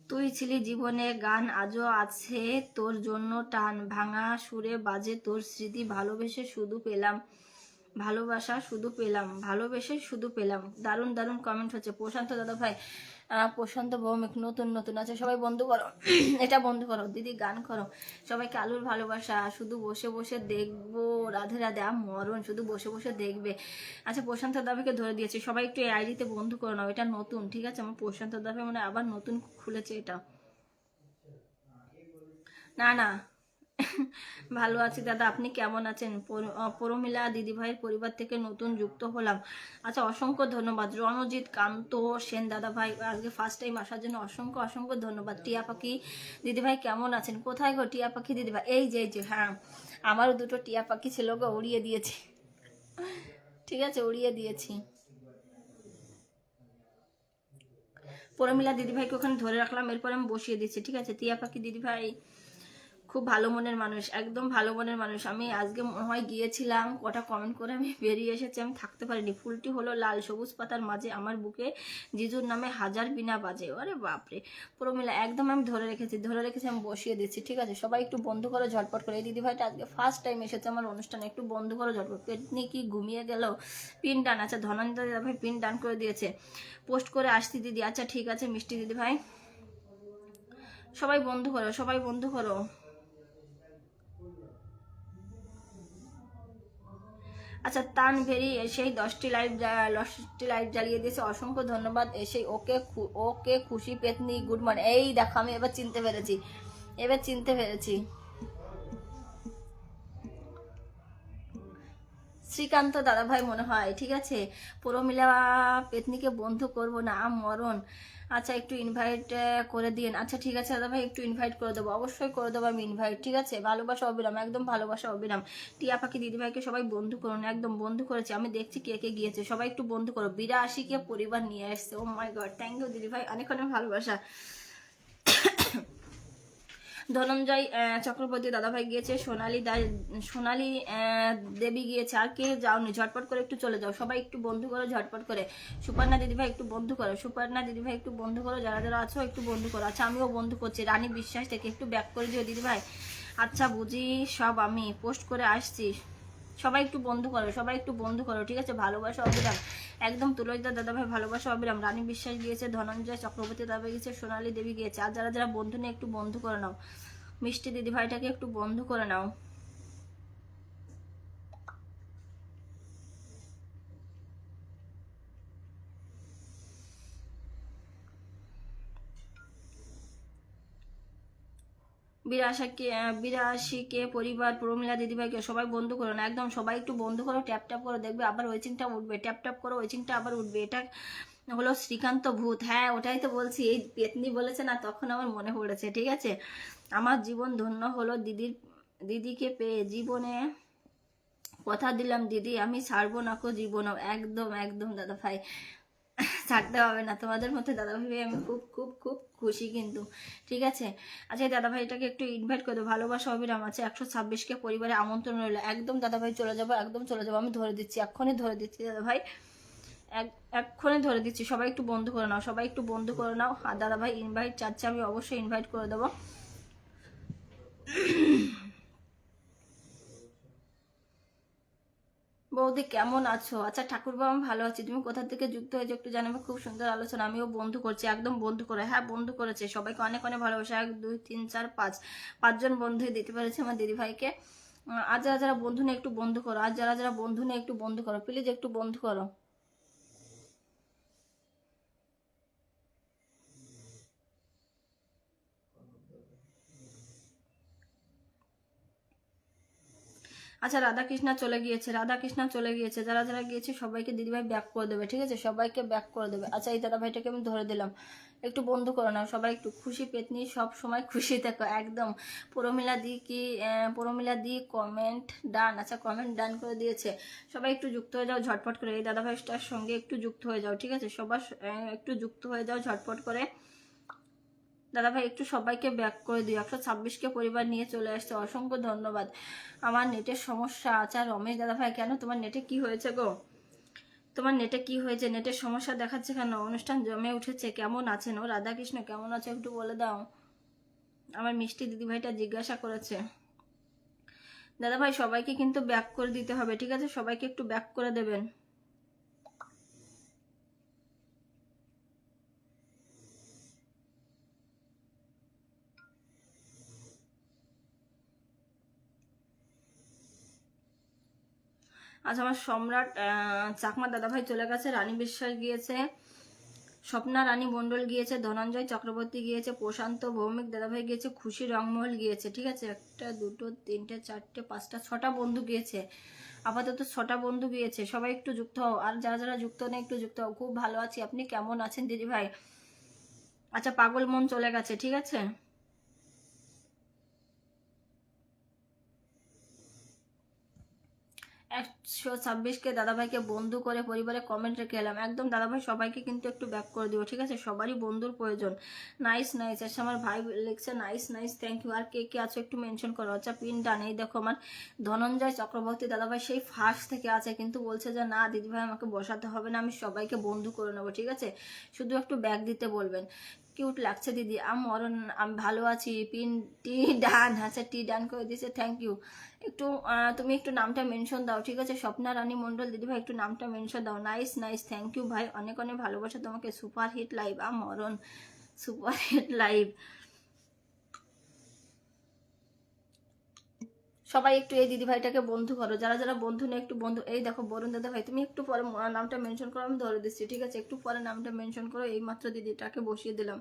তুই ছিলি জীবনে গান, আজও আছে তোর জন্য টান, ভাঙা সুরে বাজে তোর স্মৃতি, ভালোবেসে শুধু পেলাম ভালোবাসা, শুধু পেলাম ভালোবেসে শুধু পেলাম। দারুণ দারুণ কমেন্ট হচ্ছে। প্রশান্ত দাদা ভাই, প্রশান্ত ভৌমিক নতুন নতুন আছে, সবাই বন্ধু করো। এটা বন্ধু করো দিদি, গান করো। সবাইকে আলুর ভালোবাসা, শুধু বসে বসে দেখবো, রাধে রাধে। মরণ, শুধু বসে বসে দেখবে। আচ্ছা প্রশান্ত দাদাকে ধরে দিয়েছি, সবাই একটু এই আইডিতে বন্ধু করে নাও, এটা নতুন, ঠিক আছে? আমার প্রশান্ত দাদা মানে আবার নতুন খুলেছে এটা। না না, ভালো আছি দাদা, আপনি কেমন আছেন? পরমিলা দিদিভাইয়ের পরিবার থেকে নতুন যুক্ত হলাম। আচ্ছা অসংখ্য ধন্যবাদ। রণজিৎ কান্ত সেন দাদা ভাই আজকে ফার্স্ট টাইম আসার জন্য অসংখ্য অসংখ্য ধন্যবাদ। টিয়া পাখি দিদিভাই কেমন আছেন? কোথায় গো টিয়া পাখি দিদিভাই? এই যে হ্যাঁ, আমারও দুটো টিয়া পাখি ছিল গো, উড়িয়ে দিয়েছি, ঠিক আছে? উড়িয়ে দিয়েছি। পরমিলা দিদিভাইকে ওখানে ধরে রাখলাম, এরপর আমি বসিয়ে দিচ্ছি, ঠিক আছে? টিয়া পাখি দিদিভাই খুব ভালো মনের মানুষ, একদম ভালো মনের মানুষ। আমি আজকে মনে হয় গিয়েছিলাম, কটা কমেন্ট করে আমি বেরিয়ে এসেছি, আমি থাকতে পারিনি। ফুলটি হলো লাল, সবুজ পাতার মাঝে আমার বুকে জিজুর নামে হাজার বিনা বাজে। আরে বাপরে, প্রমিলা একদম আমি ধরে রেখেছি, আমি বসিয়ে দিচ্ছি, ঠিক আছে? সবাই একটু বন্ধু করো ঝটপট করে। এই দিদিভাইটা আজকে ফার্স্ট টাইম এসেছে আমার অনুষ্ঠানে, একটু বন্ধু করো ঝটপট। পেটনি কি ঘুমিয়ে গেল? পিন ডান। আচ্ছা ধনঞ্জয় ভাই পিন ডান করে দিয়েছে, পোস্ট করে আসছি দিদি। আচ্ছা ঠিক আছে মিষ্টি দিদি ভাই, সবাই বন্ধু করো, সবাই বন্ধু করো। আচ্ছা তানভেরি এসেই 10টি লাইভ জ্বালিয়ে দিয়েছে, অসংখ্য ধন্যবাদ। এসেই ওকে খুশি পেতনি গুড মর্নিং। এই দেখো আমি এবার চিনতে পেরেছি, এবার চিনতে পেরেছি। শ্রীকান্ত দাদা ভাই মনে হয়, ঠিক আছে। প্রমিলা পেতনিকে বন্ধু করব না, মরণ। আচ্ছা একটু ইনভাইট করে দিন। আচ্ছা ঠিক আছে দাদা ভাই, একটু ইনভাইট করে দেবো, অবশ্যই করে দেবো আমি ইনভাইট, ঠিক আছে। ভালোবাসা অবিরাম, একদম ভালোবাসা অবিরাম। টিয়া পাখি দিদিভাইকে সবাই বন্ধু করুন, একদম বন্ধু করেছে। আমি দেখছি কে কে গিয়েছে, সবাই একটু বন্ধু করো। 82কে পরিবার নিয়ে আসছে, ও মাই গড, থ্যাংক ইউ দিদিভাই, অনেক অনেক ভালোবাসা। ধনঞ্জয় চক্রবর্তী দাদাভাই গিয়েছে, সোনালী দেবী গিয়েছে। আর কে যাওনি? ঝটপট করে একটু চলে যাও, সবাই একটু বন্ধু করো ঝটপট করে। সুপর্ণা দিদিভাই একটু বন্ধু করো, সুপর্ণা দিদিভাই একটু বন্ধু করো, যারা যারা আছো একটু বন্ধু করো। আচ্ছা আমিও বন্ধু করছি, রানী বিশ্বাস থেকে একটু ব্যাক করে দিও দিদিভাই। আচ্ছা বুঝি, সব আমি পোস্ট করে আসছি, সবাই একটু বন্ধু করো, সবাই একটু বন্ধু করো, ঠিক আছে। ভালোবাসা অবিরাম, একদম তুলসীদার দাদাভাই ভালোবাসা অবিরাম। রানী বিশ্বাস গিয়েছে, ধনঞ্জয় চক্রবর্তী দাদাভাই গিয়েছে, সোনালী দেবী গিয়েছে। আর যারা যারা বন্ধু নিয়ে একটু বন্ধু করে নাও, মিষ্টি দিদিভাইটাকে একটু বন্ধু করে নাও। বিরাশিকে পরিবার, প্রমিলা দিদিভাইকে সবাই বন্ধু করো না, একদম সবাই একটু বন্ধু করো, ট্যাপ ট্যাপ করে দেখবে আবার ওয়েচিংটা উঠবে, ট্যাপ ট্যাপ করো, ওয়েচিংটা আবার উঠবে। এটা হলো শ্রীকান্ত ভূত, হ্যাঁ ওটাই তো বলছি, এই পেতনি বলেছে না তখন আমার মনে পড়েছে, ঠিক আছে। আমার জীবন ধন্য হলো দিদিকে পেয়ে, জীবনে কথা দিলাম দিদি আমি ছাড়বো না কো জীবনও। একদম একদম দাদা ভাই, ছাড়তে হবে না, তোমাদের মধ্যে দাদা ভাই আমি খুব খুব খুব খুশি কিন্তু, ঠিক আছে। আচ্ছা দাদা ভাই এটাকে একটু ইনভাইট করে দেবো, ভালোবাসা অবিরাম আছে। 126কে পরিবারে আমন্ত্রণ রইলো, একদম দাদা ভাই চলে যাবো, একদম চলে যাবো, আমি ধরে দিচ্ছি, এক্ষুনি ধরে দিচ্ছি দাদা ভাই, এক্ষুনি ধরে দিচ্ছি। সবাই একটু বন্ধু করে নাও, সবাই একটু বন্ধু করে নাও। আর দাদা ভাই ইনভাইট চাচ্ছে, আমি অবশ্যই ইনভাইট করে দেবো। বৌদি কেমন আছো? আচ্ছা ঠাকুরবা আমি ভালো আছি, তুমি কোথা থেকে যুক্ত হয়েছো একটু জানাবে, খুব সুন্দর আলোচনা। আমিও বন্ধু করছি, একদম বন্ধু করে, হ্যাঁ বন্ধু করেছে, সবাইকে অনেক অনেক ভালোবাসা। 1 2 3 4 5, 5জন বন্ধুই দিতে পেরেছে আমার দিদিভাইকে। আর যারা যারা বন্ধু নিয়ে একটু বন্ধু করো, আর যারা যারা বন্ধু নিয়ে একটু বন্ধু করো, প্লিজ একটু বন্ধু করো। আচ্ছা রাধাকৃষ্ণা চলে গিয়েছে, রাধাকৃষ্ণা চলে গিয়েছে, যারা যারা গিয়েছে সবাইকে দিদিভাই ব্যাক করে দেবে, ঠিক আছে, সবাইকে ব্যাক করে দেবে। আচ্ছা এই দাদা ভাইটাকে আমি ধরে দিলাম, একটু বন্ধু করে নাও, সবাই একটু খুশি পেতনি, সব সময় খুশি থাকো, একদম। প্রমিলা দি কি প্রমিলা দি কমেন্ট ডান, আচ্ছা কমেন্ট ডান করে দিয়েছে। সবাই একটু যুক্ত হয়ে যাও ঝটপট করে, এই দাদা ভাইটার সঙ্গে একটু যুক্ত হয়ে যাও, ঠিক আছে, সবার একটু যুক্ত হয়ে যাও ঝটপট করে। দাদা ভাই একটু সবাইকে ব্যাক করে দিও, 126কে পরিবার নিয়ে চলে আসছে, অসংখ্য ধন্যবাদ। আমার নেটের সমস্যা। আচ্ছা রমেশ দাদা ভাই, কেন তোমার নেটে কি হয়েছে গো? তোমার নেটে কি হয়েছে? নেটের সমস্যা দেখাচ্ছে কেন? অনুষ্ঠান জমে উঠেছে, কেমন আছেন? ও রাধাকৃষ্ণ কেমন আছে একটু বলে দাও, আমার মিষ্টি দিদিভাইটা জিজ্ঞাসা করেছে। দাদা ভাই সবাইকে কিন্তু ব্যাক করে দিতে হবে, ঠিক আছে, সবাইকে একটু ব্যাক করে দেবেন। আচ্ছা আমার সম্রাট চাকমা দাদাভাই চলে গেছে, রানী বিশ্বাস গিয়েছে, স্বপ্না রানী মণ্ডল গিয়েছে, ধনঞ্জয় চক্রবর্তী গিয়েছে, প্রশান্ত ভৌমিক দাদাভাই গিয়েছে, খুশি রংমহল গিয়েছে, ঠিক আছে। 1 2 3 4 5 6টা বন্ধু গিয়েছে, আপাতত 6টা বন্ধু গিয়েছে, সবাই একটু যুক্ত হও। আর যারা যারা যুক্ত নেই একটু যুক্ত হও। খুব ভালো আছি, আপনি কেমন আছেন দিদিভাই? আচ্ছা পাগল মন চলে গেছে, ঠিক আছে। 126কে দাদাভাইকে বন্ধু করে পরিবারে কমেন্ট রেখে এলাম, একদম দাদাভাই সবাইকে কিন্তু একটু ব্যাক করে দিও, ঠিক আছে, সবারই বন্ধুর প্রয়োজন। নাইস নাইস, আচ্ছা আমার ভাই লিখছে নাইস নাইস, থ্যাংক ইউ। আর কে কে আছো একটু মেনশন করো। আচ্ছা পিন ডান, এই দেখো আমার ধনঞ্জয় চক্রবর্তী দাদাভাই সেই ফার্স্ট থেকে আছে, কিন্তু বলছে যে না দিদিভাই আমাকে বসাতে হবে না, আমি সবাইকে বন্ধু করে নেবো, ঠিক আছে, শুধু একটু ব্যাক দিতে বলবেন। কিউট লাগছে দিদি, আমি ভালো আছি, পিন টি ডান, আচ্ছা টি ডান করে দিয়েছে, থ্যাংক ইউ। একটু তুমি একটু নামটা মেনশন দাও, ঠিক আছে, স্বপ্না রানী মণ্ডল দিদিভাই একটু নামটা মেনশন দাও। নাইস নাইস, থ্যাংক ইউ ভাই, অনেক অনেক ভালোবাসা তোমাকে। সুপার হিট লাইভ, মরণ, সুপার হিট লাইভ। সবাই একটু এই দিদিভাইটাকে বন্ধু করো, যারা যারা বন্ধু নেই একটু বন্ধু। এই দেখো বরুণ দাদা ভাই, তুমি একটু পরে নামটা মেনশন করো, আমি ধরে দিচ্ছি, ঠিক আছে, একটু পরে নামটা মেনশন করো। এই মাত্র দিদিটাকে বসিয়ে দিলাম।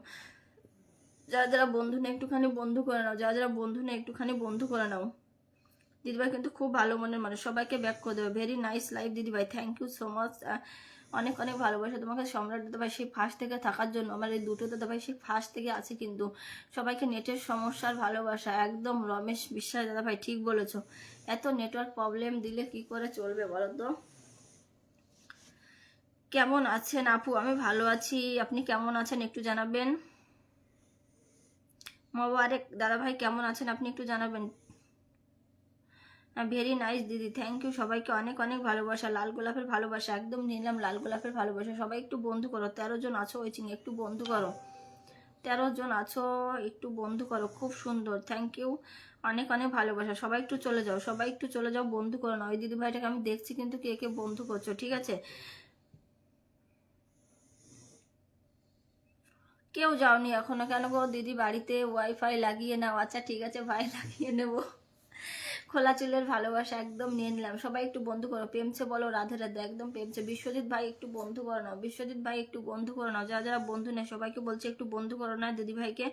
যারা যারা বন্ধু নেই একটুখানি বন্ধু করে নাও, যারা যারা বন্ধু নেই একটুখানি বন্ধু করে নাও। দিদিভাই কিন্তু খুব ভালো মনের মানুষ, সবাইকে ব্যাক করে দেবে। ভেরি নাইস লাইফ দিদিভাই, থ্যাংক ইউ সো মাচ। অনেক অনেক ভালোবাসা তোমাকে সম্রাট দাদাভাই, সেই ফার্স্ট থেকে থাকার জন্য। আমার এই দুটো দাদাভাই সেই ফার্স্ট থেকে আছে কিন্তু। সবাইকে নেটের সমস্যার ভালোবাসা, একদম রমেশ বিশ্বাস দাদাভাই ঠিক বলেছো। এত নেটওয়ার্ক প্রবলেম দিলে কি করে চলবে বলো তো। কেমন আছেন আপু? আমি ভালো আছি, আপনি কেমন আছেন একটু জানাবেন। মোবারক দাদাভাই কেমন আছেন আপনি একটু জানাবেন। ভেরি নাইস দিদি, থ্যাংক ইউ। সবাইকে অনেক অনেক ভালোবাসা, লাল গোলাপের ভালোবাসা একদম নিলাম, লাল গোলাপের ভালোবাসা। সবাই একটু বন্ধু করো, 13 জন আছো ওই চিনি, একটু বন্ধু করো। 13 জন আছো, একটু বন্ধু করো, খুব সুন্দর, থ্যাংক ইউ। অনেক অনেক ভালোবাসা। সবাই একটু চলে যাও, সবাই একটু চলে যাও, বন্ধু করো না। ওই দিদি ভাইটাকে আমি দেখছি কিন্তু কে কে বন্ধু করছো, ঠিক আছে। কেউ যাওনি এখনো কেন গো দিদি? বাড়িতে ওয়াইফাই লাগিয়ে নাও। আচ্ছা ঠিক আছে ভাই, লাগিয়ে নেবো। খোলা চুলের ভালোবাসা একদম নিয়ে নিলাম। সবাই একটু বন্ধু করো, প্রেমছে বলো রাধে রাধে, একদম প্রেমছে। বিশ্বজিৎ ভাই একটু বন্ধু করো নাও, বিশ্বজিৎ ভাই একটু বন্ধু করো নাও। যারা যারা বন্ধু নেই সবাইকে বলছে একটু বন্ধু করো না দিদি ভাইকে।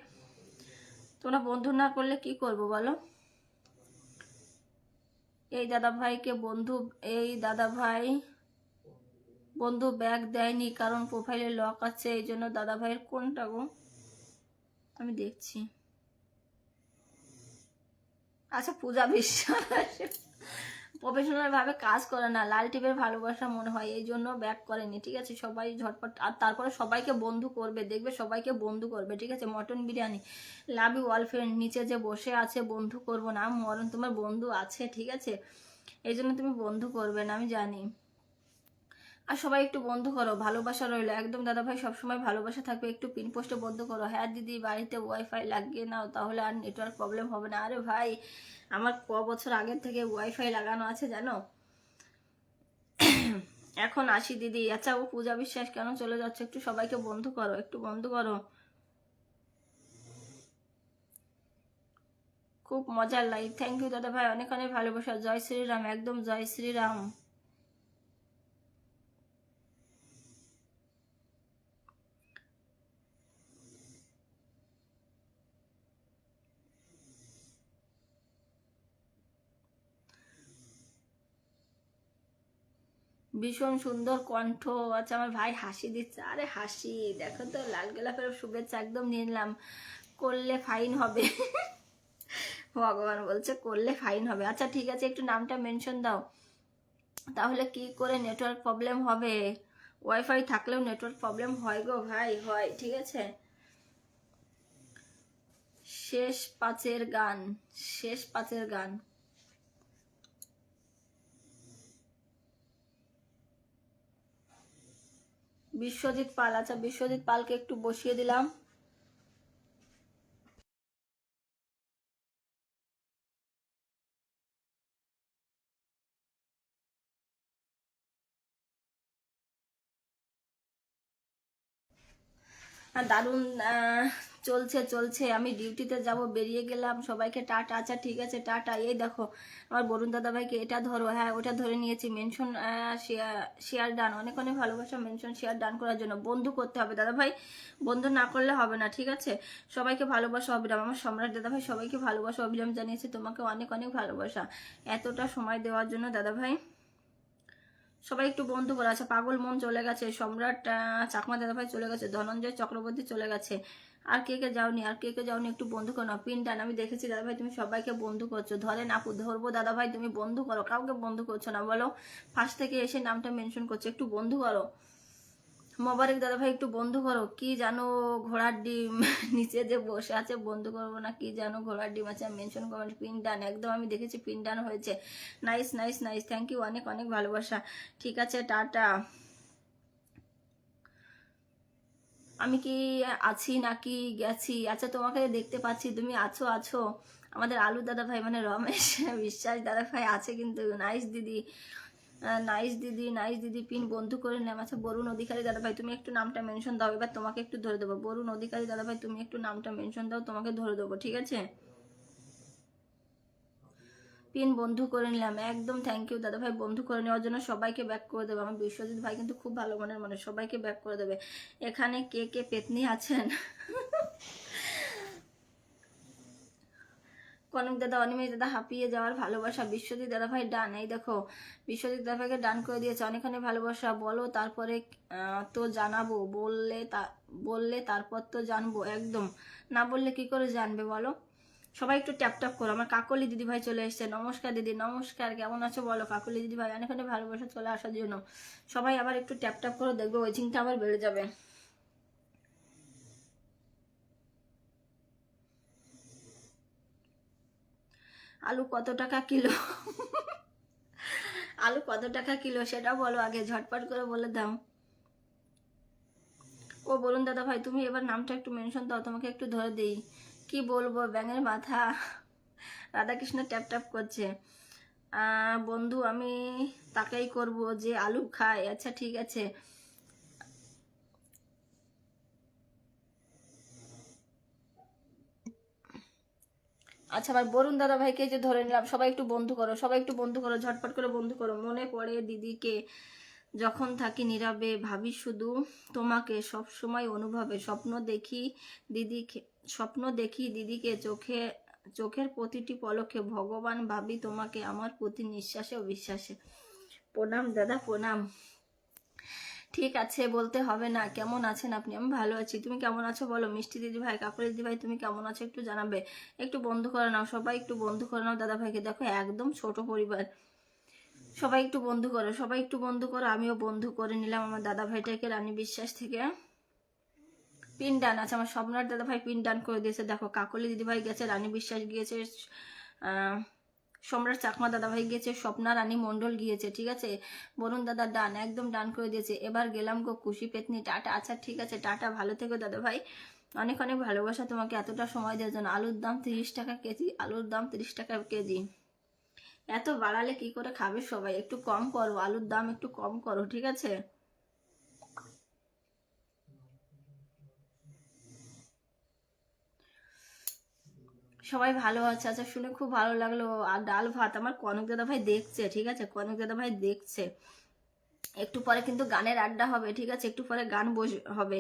তোমরা বন্ধু না করলে কি করবো বলো। এই দাদা ভাইকে বন্ধু, এই দাদা ভাই বন্ধু ব্যাগ দেয়নি কারণ প্রোফাইলে লক আছে, এই জন্য। দাদা ভাইয়ের কোনটা গো? আমি দেখছি। আচ্ছা পূজা বিশ্বাস প্রফেশনাল ভাবে কাজ করে না, লাল টিপের ভালোবাসা মনে হয়, এই জন্য ব্যাক করেনি, ঠিক আছে। সবাই ঝটপট, আর তারপরে সবাইকে বন্ধু করবে, দেখবে সবাইকে বন্ধু করবে, ঠিক আছে। Mutton biryani, love you all friend, নিচে যে বসে আছে বন্ধু করবো না, মরণ তোমার বন্ধু আছে, ঠিক আছে। এই জন্য তুমি বন্ধু করবে না, আমি জানি। আর সবাই একটু বন্ধ করো, ভালোবাসা রইলো একদম। দাদা ভাই সবসময় ভালোবাসা থাকবে, একটু পিন পোস্টে বন্ধ করো। হ্যাঁ দিদি, বাড়িতে ওয়াইফাই লাগিয়ে নাও, তাহলে আর নেটওয়ার্ক প্রবলেম হবে না। আরে ভাই, আমার বছর আগের থেকে ওয়াইফাই লাগানো আছে জানো। এখন আসি দিদি। আচ্ছা ও পূজা বিশ্বাস কেন চলে যাচ্ছে? একটু সবাইকে বন্ধ করো, একটু বন্ধ করো। খুব মজার লাইফ, থ্যাংক ইউ দাদা ভাই, অনেক অনেক ভালোবাসা। জয় শ্রীরাম, একদম জয় শ্রীরাম। ভীষণ সুন্দর কণ্ঠ। আচ্ছা আমার ভাই হাসি দিচ্ছে, আরে হাসি দেখো তো, লাল গোলাপের শুভেচ্ছা একদম নিয়ে নিলাম। করলে ফাইন হবে ভগবান বলছে করলে ফাইন হবে। আচ্ছা ঠিক আছে, একটু নামটা মেনশন দাও, তাহলে কি করে নেটওয়ার্ক প্রবলেম হবে। ওয়াইফাই থাকলেও নেটওয়ার্ক প্রবলেম হয় গো ভাই, হয়, ঠিক আছে। শেষ পাঁচের গান, শেষ পাঁচের গান। বিশ্বজিৎ পাল, আচ্ছা বিশ্বজিৎ পালকে একটু বসিয়ে দিলাম। দারুণ চলছে চলছে। আমি ডিউটিতে যাব, বেরিয়ে গেলাম, সবাইকে টাটা। আচ্ছা ঠিক আছে টাটা। এই দেখো আমার বরুণ দাদা ভাইকে এটা ধরো, হ্যাঁ ওটা ধরে নিয়েছি। মেনশন শেয়ার, শেয়ার ডান, অনেক অনেক ভালোবাসা। মেনশন শেয়ার ডান করার জন্য বন্ধু করতে হবে দাদা ভাই, বন্ধু না করলে হবে না, ঠিক আছে। সবাইকে ভালোবাসা অবিরাম। আমার সম্রাট দাদা ভাই সবাইকে ভালোবাসা অবিরাম জানিয়েছে, তোমাকে অনেক অনেক ভালোবাসা এতটা সময় দেওয়ার জন্য দাদা ভাই। সবাই একটু বন্ধু করে। আচ্ছা পাগল মন চলে গেছে, সম্রাট চাকমা দাদাভাই চলে গেছে, ধনঞ্জয় চক্রবর্তী চলে গেছে। আর কে কে যাওনি, আর কে কে যাওনি একটু বন্ধু করো না। পিন টান, আমি দেখেছি দাদাভাই তুমি সবাইকে বন্ধু করছো। ধরেন আপু, ধরবো দাদাভাই, তুমি বন্ধু করো, কাউকে বন্ধু করছো না বলো। ফার্স্ট থেকে এসে নামটা মেনশন করছো, একটু বন্ধু করো। মোবারক দাদা ভাই একটু বন্ধ করো। কি জানো ঘোড়ার ডিম নিচে যে বসে আছে, বন্ধ করবো না, কি জানো ঘোড়ার ডিম আছে, মেনশন কমেন্ট। পিন ডান, একদম আমি দেখেছি পিন ডান হয়েছে। Nice nice nice, thank you, অনেক অনেক ভালোবাসা। ঠিক আছে টাটা। আমি কি আছি নাকি গেছি? আচ্ছা তোমাকে দেখতে পাচ্ছি, তুমি আছো আছো। আমাদের আলু দাদা ভাই মানে রমেশ বিশ্বাস দাদা ভাই আছে কিন্তু। নাইস দিদি, নাইস দিদি, নাইস দিদি। পিন বন্ধু করে নিলাম। আচ্ছা বরুণ অধিকারী দাদা ভাই তুমি একটু নামটা মেনশন দাও, এবার তোমাকে একটু ধরে দেবো। বরুণ অধিকারী দাদা ভাই তুমি একটু নামটা মেনশন দাও, তোমাকে ধরে দেবো, ঠিক আছে। পিন বন্ধু করে নিলাম, একদম থ্যাংক ইউ দাদা ভাই। বন্ধু করে নেওয়ার জন্য সবাইকে ব্যাক করে দেবে। আমার বিশ্বজিৎ ভাই কিন্তু খুব ভালো মনের মানুষ, সবাইকে ব্যাক করে দেবে। এখানে কে কে পেতনি আছেন কনক দাদা, অনিমেষ দাদা হাঁপিয়ে যাওয়ার ভালোবাসা, বিশ্বজিৎ দাদা ভাই ডান, এই দেখো বিশ্বজিৎ দাদা ভাইকে ডান করে দিয়েছে, অনেক অনেক ভালোবাসা। বলো তারপরে তো জানাবো, বললে তারপর তো জানবো, একদম না বললে কি করে জানবে বলো। সবাই একটু ট্যাপ ট্যাপ করো। আমার কাকলি দিদি ভাই চলে এসছে, নমস্কার দিদি, নমস্কার, কেমন আছো বলো কাকলি দিদি ভাই, অনেক অনেক ভালোবাসা চলে আসার জন্য। সবাই আবার একটু ট্যাপ ট্যাপ করো, দেখবো ওয়েটিংটা আবার বেড়ে যাবে। আলু কত টাকা কিলো? আলু কত টাকা কিলো সেটা বলো আগে, ঝটপট করে বলে দাও। ও বলুন দাদা ভাই, তুমি এবার নামটা একটু মেনশন দাও, তোমাকে একটু ধরে দেই। কি বলবো, ব্যাঙের মাথা। রাধাকৃষ্ণ ট্যাপ ট্যাপ করছে। বন্ধু আমি তাকেই করব যে আলু খায়। আচ্ছা ঠিক আছে। আচ্ছা ভাই, বরুণ দাদা ভাইকে যে ধরে নিলাম, সবাই একটু বন্ধু করো, সবাই একটু বন্ধু করো, ঝটপট করে বন্ধু করো। মনে পড়ে দিদিকে যখন থাকি নীরবে, ভাবি শুধু তোমাকে, সব সময় অনুভবে স্বপ্ন দেখি দিদিকে, চোখের প্রতিটি পলকে, ভগবান ভাবি তোমাকে আমার প্রতি নিঃশ্বাসে ও বিশ্বাসে। প্রণাম দাদা, প্রণাম। ঠিক আছে, বলতে হবে না। কেমন আছেন আপনি? আমি ভালো আছি, তুমি কেমন আছো বলো। মিষ্টি দিদি ভাই, কাকুরি দিদি ভাই, তুমি কেমন আছো একটু জানাবে। একটু বন্ধু করে নাও, সবাই একটু বন্ধু করে নাও দাদা ভাইকে। দেখো একদম ছোট পরিবার, সবাই একটু বন্ধু করো, সবাই একটু বন্ধু করো। আমিও বন্ধু করে নিলাম আমার দাদা ভাইটাকে, রানী বিশ্বাস থেকে। পিন ডান, আচ্ছা আমার স্বপ্নার দাদা ভাই পিন ডান করে দিয়েছে। দেখো কাকলি দিদি ভাই গেছে, রানী বিশ্বাস গিয়েছে, সম্রাট চাকমা দাদা ভাই গিয়েছে, স্বপ্না রানী মন্ডল গিয়েছে, ঠিক আছে। বরুণ দাদা ডান, একদম ডান করে দিয়েছে। এবার গেলাম গো খুশি পেতনি, টাটা। আচ্ছা ঠিক আছে, টাটা, ভালো থেকো দাদা ভাই, অনেক অনেক ভালোবাসা তোমাকে এতটা সময় দেওয়ার জন্য। আলুর দাম 30 টাকা কেজি, আলুর দাম 30 টাকা কেজি। এত বাড়ালে কি করে খাবে সবাই, একটু কম করো, আলুর দাম একটু কম করো, ঠিক আছে। সবাই ভালো আছে, আচ্ছা শুনে খুব ভালো লাগলো। আর ডাল ভাত আমার কনক দাদা ভাই দেখছে, ঠিক আছে, কনক দাদা ভাই দেখছে। একটু পরে কিন্তু গানের আড্ডা হবে, ঠিক আছে, একটু পরে গান হবে।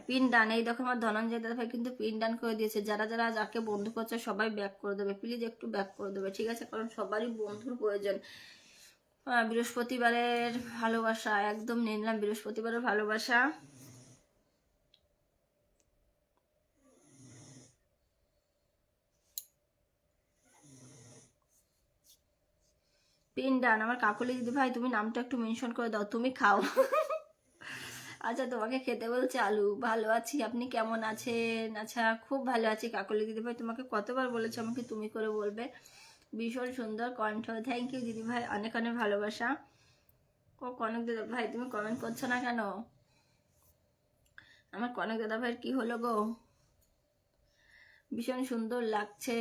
পিন ডান, এই দেখো আমার ধনঞ্জয় দাদা ভাই কিন্তু পিন ডান করে দিয়েছে। যারা যারা যাকে বন্ধু করছে সবাই ব্যাক করে দেবে, প্লিজ একটু ব্যাক করে দেবে, ঠিক আছে, কারণ সবারই বন্ধুর প্রয়োজন। বৃহস্পতিবারের ভালোবাসা একদম নিয়ে নিলাম, বৃহস্পতিবারের ভালোবাসা। পিন ডান, আমার কাকলি দিদি ভাই তুমি নামটা একটু মেনশন করে দাও, তুমি খাও। আচ্ছা তোমাকে খেতে বলছে আলু। ভালো আছি, আপনি কেমন আছেন? আচ্ছা খুব ভালো আছি কাকলি দিদি ভাই, তোমাকে কতবার বলেছি আমাকে তুমি করে বলবে। ভীষণ সুন্দর কণ্ঠ, থ্যাংক ইউ দিদি ভাই, অনেক অনেক ভালোবাসা। ও কনক দাদা ভাই তুমি কমেন্ট করছো না কেন? আমার কনক দাদা ভাইয়ের কি হলো গো? ভীষণ সুন্দর লাগছে,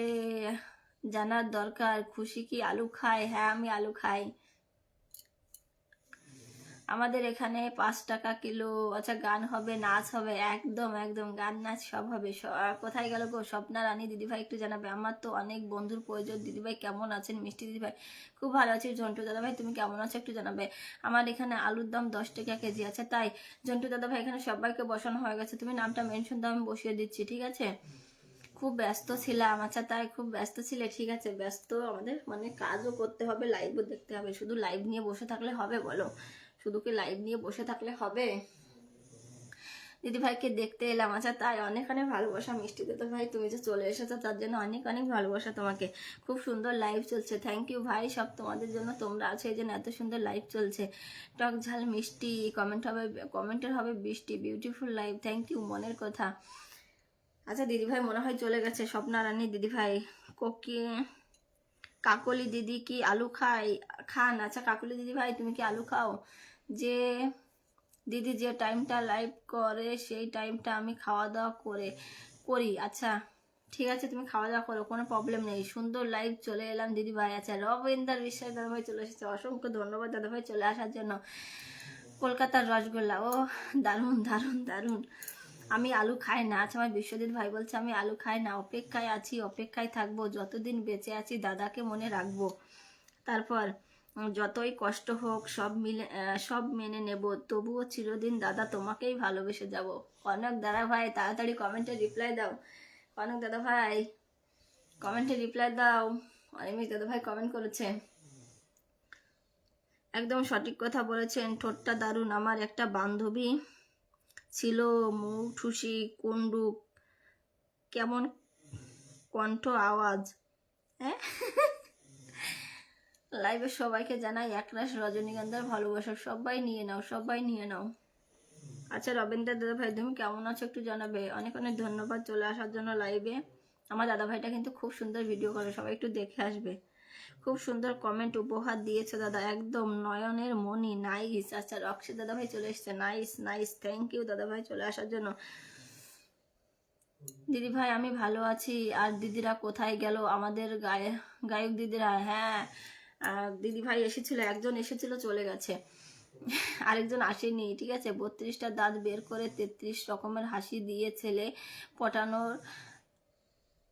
জানার দরকার খুশি কি আলু খায়? হ্যাঁ আমি আলু খাই। আমাদের এখানে 5 টাকা কিলো। আচ্ছা গান হবে, নাচ হবে, একদম একদম গান নাচ সব হবে। কোথায় গেল গো স্বপ্না রানী দিদিভাই একটু জানাবে। আমার তো অনেক বন্ধুর প্রয়োজন। দিদিভাই কেমন আছেন? মিষ্টি দিদিভাই খুব ভালো আছি। ঝন্টু দাদাভাই তুমি কেমন আছো একটু জানাবে। আমার এখানে আলুর দাম 10 টাকা কেজি। আচ্ছা তাই ঝন্টু দাদাভাই, এখানে সবাইকে বসানো হয়ে গেছে, তুমি নামটা মেনশন দাও, আমি বসিয়ে দিচ্ছি, ঠিক আছে। খুব ব্যস্ত ছিলাম, আচ্ছা তাই খুব ব্যস্ত ছিলে, ঠিক আছে। ব্যস্ত আমাদের মানে কাজও করতে হবে, লাইভও দেখতে হবে। শুধু লাইভ নিয়ে বসে থাকলে হবে বলো? শুধু কি লাইভ নিয়ে বসে থাকলে হবে? দিদি ভাইকে দেখতে এলাম, আচ্ছা তাই অনেক অনেক ভালোবাসা। মিষ্টি দিদি ভাই তুমি যে চলে এসেছো তার জন্য অনেক অনেক ভালোবাসা তোমাকে। খুব সুন্দর লাইভ চলছে, থ্যাংক ইউ ভাই, সব তোমাদের জন্য, তোমরা আছো এই জন্য এত সুন্দর লাইভ চলছে। টক ঝাল মিষ্টি কমেন্টের হবে বৃষ্টি, বিউটিফুল লাইভ, থ্যাংক ইউ, মনের কথা। আচ্ছা দিদিভাই মনে হয় চলে গেছে, স্বপ্না রানী দিদিভাই। কোকি কাকলি দিদি কি আলু খান? আচ্ছা কাকলি দিদি ভাই তুমি কি আলু খাও? যে দিদি যে টাইমটা লাইভ করে সেই টাইমটা আমি খাওয়া দাওয়া করি। আচ্ছা ঠিক আছে, তুমি খাওয়া দাওয়া করো, কোনো প্রবলেম নেই। সুন্দর লাইভ চলে এলাম দিদি ভাই। আচ্ছা রবীন্দ্র বিশ্বাস দাদা ভাই চলে এসেছে, অসংখ্য ধন্যবাদ দাদা ভাই চলে আসার জন্য। কলকাতার রসগোল্লা, ও দারুণ দারুণ দারুণ। আমি আলু খাই না, আচ্ছা আমার বিশ্বজিৎ ভাই বলছে আমি আলু খাই না, অপেক্ষায় আছি, অপেক্ষায় থাকবো, যতদিন বেঁচে আছি দাদাকে মনে রাখবো। তারপর যতই কষ্ট হোক সব মেনে নেব, তবুও চিরদিন দাদা তোমাকেই ভালোবেসে যাব। কনক দাদা ভাই তাড়াতাড়ি কমেন্টে রিপ্লাই দাও। কনক দাদা ভাই কমেন্টে রিপ্লাই দাও। অনিমিত দাদা ভাই কমেন্ট করেছে, একদম সঠিক কথা বলেছেন, ঠোঁটটা দারুণ। আমার একটা বান্ধবী ছিল, মুখ ঠুসি কুন্ডুক, কেমন কণ্ঠ আওয়াজ। হ্যাঁ, লাইভে সবাইকে জানাই একরাশ রজনীগন্ধার ভালোবাসা, সবাই নিয়ে নাও, সবাই নিয়ে নাও। আচ্ছা রবীন্দ্র দাদা ভাই তুমি কেমন আছো একটু জানাবে। অনেক অনেক ধন্যবাদ চলে আসার জন্য লাইভে। আমার দাদা ভাইটা কিন্তু খুব সুন্দর ভিডিও করে, সবাই একটু দেখে আসবে। খুব সুন্দর কমেন্ট উপহার দিয়েছে দাদা, একদম নয়নের মনি, নাইস। আচ্ছা রক্সি দাদা ভাই চলে এসছে, নাইস নাইস, থ্যাংক ইউ দাদা ভাই চলে আসার জন্য। দিদি ভাই আমি ভালো আছি, আর দিদিরা কোথায় গেল আমাদের গায়ক দিদিরা? হ্যাঁ দিদি ভাই এসেছিল, একজন এসেছিল চলে গেছে, আরেকজন আসেনি। ঠিক আছে, 32টা দাঁত বের করে 33 রকমের হাসি দিয়ে ছেলে পটানোর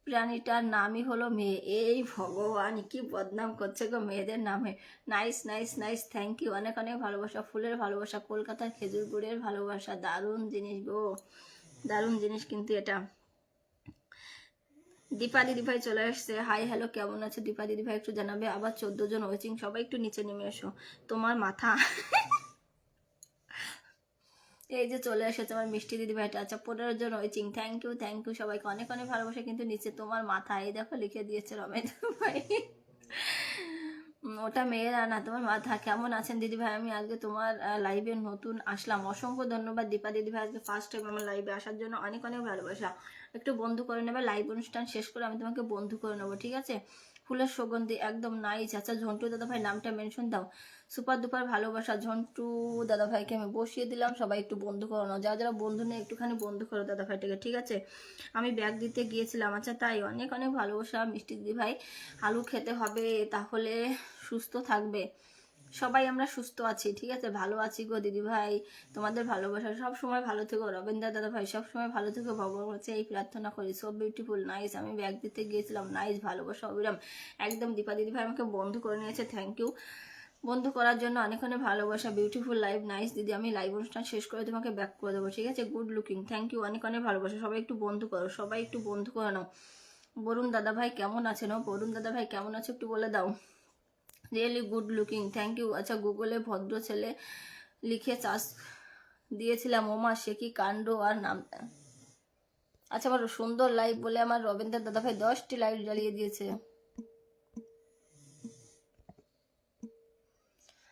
প্রাণীটার নামই হলো মেয়ে। এই ভগবান কি বদনাম করছে গো মেয়েদের নামে। Nice nice nice, thank you, অনেক অনেক ভালোবাসা, ফুলের ভালোবাসা, কলকাতার খেজুর গুড়ের ভালোবাসা, দারুণ জিনিস গো, দারুণ জিনিস কিন্তু এটা। দীপা দিদি ভাই চলে আসছে, হাই হ্যালো কেমন আছে দীপা দিদি ভাই একটু জানাবে। আবার 14 জন ওয়েচিং, সবাই একটু নিচে নেমে এসো। তোমার মাথা এই যে চলে এসেছে আমার মিষ্টি দিদি ভাইটা। আচ্ছা 15 জন ওয়েচিং, থ্যাংক ইউ সবাইকে, অনেক অনেক ভালোবাসা কিন্তু নিচে। তোমার মাথা, এই দেখো লিখে দিয়েছে রমেশ ভাই, ওটা মেয়েরা না, তোমার মাথা। কেমন আছেন দিদি ভাই, আমি আজকে তোমার লাইভে নতুন আসলাম, অসংখ্য ধন্যবাদ দীপা দিদি ভাই আজকে ফার্স্ট টাইম আমার লাইভে আসার জন্য, অনেক অনেক ভালোবাসা। একটু বন্ধু করে নেবে, লাইভ অনুষ্ঠান শেষ করে আমি তোমাকে বন্ধু করে নেবো, ঠিক আছে। ফুলের সুগন্ধি একদম নাইস। আচ্ছা ঝন্টু দাদা ভাই নামটা মেনশন দাও, সুপার দুপার ভালোবাসা। ঝন্টু দাদা ভাইকে আমি বসিয়ে দিলাম, সবাই একটু বন্ধু করো না, যারা যারা বন্ধু নেই একটুখানি বন্ধু করো দাদা ভাইটাকে, ঠিক আছে। আমি ব্যাগ দিতে গিয়েছিলাম, আচ্ছা তাই, অনেক অনেক ভালোবাসা মিষ্টি দিদি ভাই। আলু খেতে হবে তাহলে সুস্থ থাকবে, সবাই আমরা সুস্থ আছি, ঠিক আছে, ভালো আছি গো দিদি ভাই। তোমাদের ভালোবাসা সব সময় ভালো থেকো, রবীন্দ্র দাদা ভাই সব সময় ভালো থেকো, ভগবান হচ্ছে এই প্রার্থনা করি। সব বিউটিফুল, নাইস। আমি ব্যাগ দিতে গিয়েছিলাম, নাইস, ভালোবাসা অবিরাম, একদম। দীপা দিদি ভাই আমাকে বন্ধু করে নিয়েছে, থ্যাংক ইউ বন্ধু করার জন্য, অনেক অনেক ভালোবাসা। বিউটিফুল লাইভ, নাইস দিদি, আমি লাইভ অনুষ্ঠান শেষ করে তোমাকে ব্যাক করে দেবো, ঠিক আছে। গুড লুকিং, থ্যাংক ইউ, অনেক অনেক ভালোবাসা। সবাই একটু বন্ধু করো, সবাই একটু বন্ধু করে নাও। বরুণ দাদা ভাই কেমন আছেন? ও বরুণ দাদা ভাই কেমন আছো একটু বলে দাও। Really good looking, thank you. আচ্ছা গুগলে ভদ্র ছেলে লিখে চাষ দিয়েছিলাম, ওমা সে কি কাণ্ড, আর নামটা। আচ্ছা আমার সুন্দর লাইভ বলে আমার রবীন্দ্র দাদা ভাই 10টি লাইট জ্বালিয়ে দিয়েছে।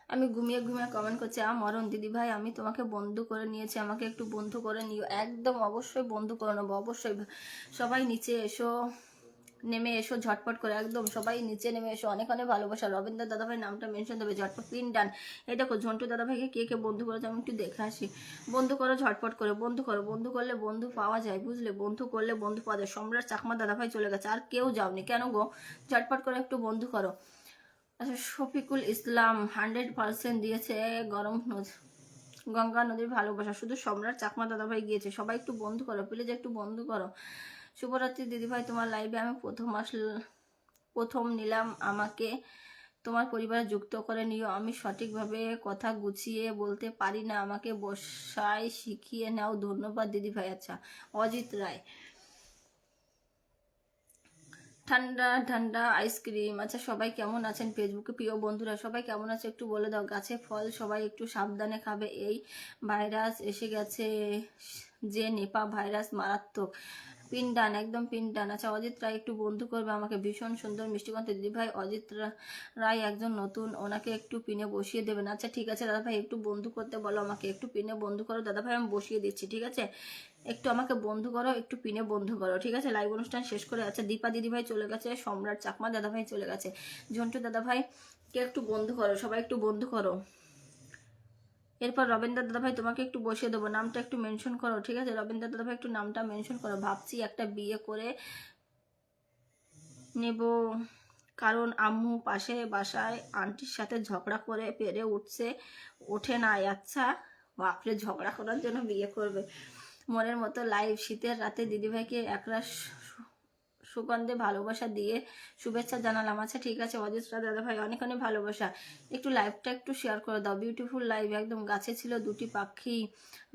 আমি ঘুমিয়ে ঘুমিয়ে কমেন্ট করছি, মরণ দিদি ভাই আমি তোমাকে বন্ধু করে নিয়েছি, আমাকে একটু বন্ধু করে নিও। একদম অবশ্যই বন্ধু করে নেবো, অবশ্যই। সবাই নিচে এসো, নেমে এসো ঝটপট করে, একদম সবাই নিচে নেমে এসো, অনেক অনেক ভালোবাসা। রবীন্দ্র দাদা ভাই নামটা মেনশন দেবে, ঝটপট পিন ডান। এই দেখো ঝন্টু দাদা ভাইকে কে কে বন্ধু করেছে আমি একটু দেখে আসি। বন্ধু করো ঝটপট করে, বন্ধু করো, বন্ধু করলে বন্ধু পাওয়া যায়, বুঝলে, বন্ধু করলে বন্ধু পাওয়া যায়। সম্রাট চাকমা দাদা ভাই চলে গেছে, আর কেউ যাওনি কেন গো, ঝটপট করে একটু বন্ধু করো। আচ্ছা শফিকুল ইসলাম 100% দিয়েছে, গরম গঙ্গা নদীর ভালোবাসা, শুধু সম্রাট চাকমা দাদা ভাই গিয়েছে, সবাই একটু বন্ধু করো প্লিজ, একটু বন্ধু করো। শুভরাত্রি দিদি ভাই, তোমার লাইভে আমি প্রথম নিলাম, আমাকে তোমার পরিবারে যুক্ত করে নিও। আমি সঠিকভাবে কথা গুছিয়ে বলতে পারি না, আমাকে বসায় শিখিয়ে নাও, ধন্যবাদ দিদি ভাই। আচ্ছা অজিত রায়, ঠান্ডা ঠান্ডা আইসক্রিম। আচ্ছা সবাই কেমন আছেন ফেসবুকে প্রিয় বন্ধুরা, সবাই কেমন আছে একটু বলে দাও। গাছে ফল সবাই একটু সাবধানে খাবে, এই ভাইরাস এসে গেছে যে, নেপা ভাইরাস মারাত্মক। পিনডান, একদম পিনডান। আচ্ছা অজিত রায় একটু বন্ধু করবে আমাকে, ভীষণ সুন্দর মিষ্টিকন্ত দিদি ভাই। অজিত রায় একজন নতুন, ওনাকে একটু পিনে বসিয়ে দেবেন। আচ্ছা ঠিক আছে দাদা ভাই, একটু বন্ধু করতে বলো আমাকে, একটু পিনে বন্ধু করো দাদা ভাই, আমি বসিয়ে দিচ্ছি, ঠিক আছে। একটু আমাকে বন্ধু করো, একটু পিনে বন্ধু করো, ঠিক আছে, লাইভ অনুষ্ঠান শেষ করে। আচ্ছা দীপা দিদি ভাই চলে গেছে, সম্রাট চাকমা দাদা ভাই চলে গেছে, ঝন্টু দাদা ভাই কে একটু বন্ধু করো, সবাই একটু বন্ধু করো। এরপর রবীন্দ্র দাদা ভাই তোমাকে একটু বসিয়ে দেবো, নামটা একটু মেনশন করো, ঠিক আছে। রবীন্দ্র দাদা ভাই একটু নামটা মেনশন করো। ভাবছি একটা বিয়ে করে নেব, কারণ আম্মু পাশে বাসায় আন্টির সাথে ঝগড়া করে পেরে ওঠে না। আচ্ছা বাপরে, ঝগড়া করার জন্য বিয়ে করবে, মনের মতো লাইভ। শীতের রাতে দিদিভাইকে একরাশ সুগন্ধে ভালোবাসা দিয়ে শুভেচ্ছা জানালাম। আচ্ছা ঠিক আছে অজিতরা দাদা ভাই, অনেক অনেক ভালোবাসা। একটু লাইভটা একটু শেয়ার করে দাও, বিউটিফুল লাইভ, একদম। গাছে ছিল দুটি পাখি,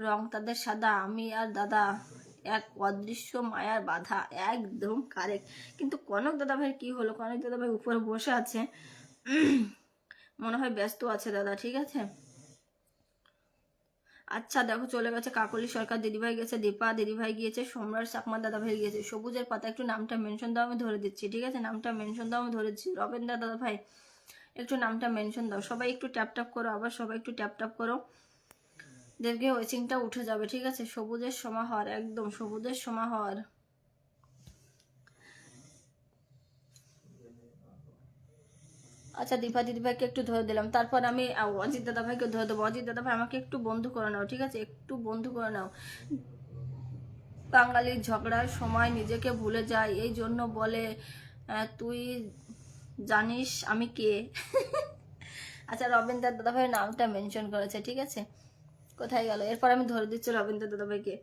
রং তাদের সাদা, আমি আর দাদা এক অদৃশ্য মায়ার বাধা, একদম কারেক্ট। কিন্তু কনক দাদা ভাইয়ের কি হলো? কনক দাদা ভাই উপরে বসে আছে, মনে হয় ব্যস্ত আছে দাদা, ঠিক আছে। আচ্ছা দেখো চলে গেছে কাকলি সরকার দিদিভাই গেছে, দীপা দিদিভাই গিয়েছে, সম্রাট চাকমা দাদাভাই গিয়েছে। সবুজের পাতা একটু নামটা মেনশন দাও, আমি ধরে দিচ্ছি, ঠিক আছে। নামটা মেনশন দাও, আমি ধরে দিচ্ছি। রবেন্দা দাদা ভাই একটু নামটা মেনশন দাও। সবাই একটু ট্যাপ ট্যাপ করো, আবার সবাই একটু ট্যাপ ট্যাপ করো, দেখবে ওয়েচিংটা উঠে যাবে, ঠিক আছে। সবুজের সমাহার, একদম সবুজের সমাহার। আচ্ছা দীপা দিদিভাইকে একটু ধরে দিলাম, তারপর আমি অজিত দাদা ভাইকে ধরে দেবো। অজিত দাদা ভাই আমাকে একটু বন্ধু করে নাও, ঠিক আছে, একটু বন্ধু করে নাও। বাঙালির ঝগড়ার সময় নিজেকে ভুলে যায়, এই জন্য বলে তুই জানিস আমি কে। আচ্ছা রবীন্দ্র দাদা ভাইয়ের নামটা মেনশন করেছে, ঠিক আছে। কোথায় গেল? এরপর আমি ধরে দিচ্ছি রবীন্দ্র দাদা ভাইকে।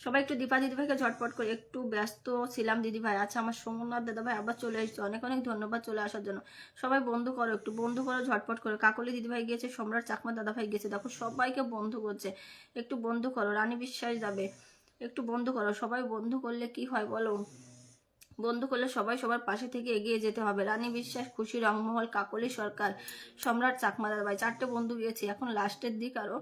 সবাই একটু দীপা দিদিভাইকে ঝটপট করে, একটু ব্যস্ত ছিলাম দিদিভাই। আচ্ছা আমার সোমনাথ দাদাভাই আবার চলে এসেছে, অনেক অনেক ধন্যবাদ চলে আসার জন্য। সবাই বন্ধু করো, একটু বন্ধু করো ঝটপট করে। কাকলি দিদিভাই গিয়েছে, সম্রাট চাকমা দাদাভাই গেছে, দেখো সবাইকে বন্ধু করছে, একটু বন্ধু করো। রানী বিশ্বাস যাবে, একটু বন্ধু করো। সবাই বন্ধু করলে কি হয় বলো? বন্ধু করলে সবাই সবার পাশে থেকে এগিয়ে যেতে হবে। রানী বিশ্বাস, খুশি রংমহল, কাকলি সরকার, সম্রাট চাকমা দাদাভাই, 4টে বন্ধু গিয়েছে, এখন লাস্টের দিক আরো,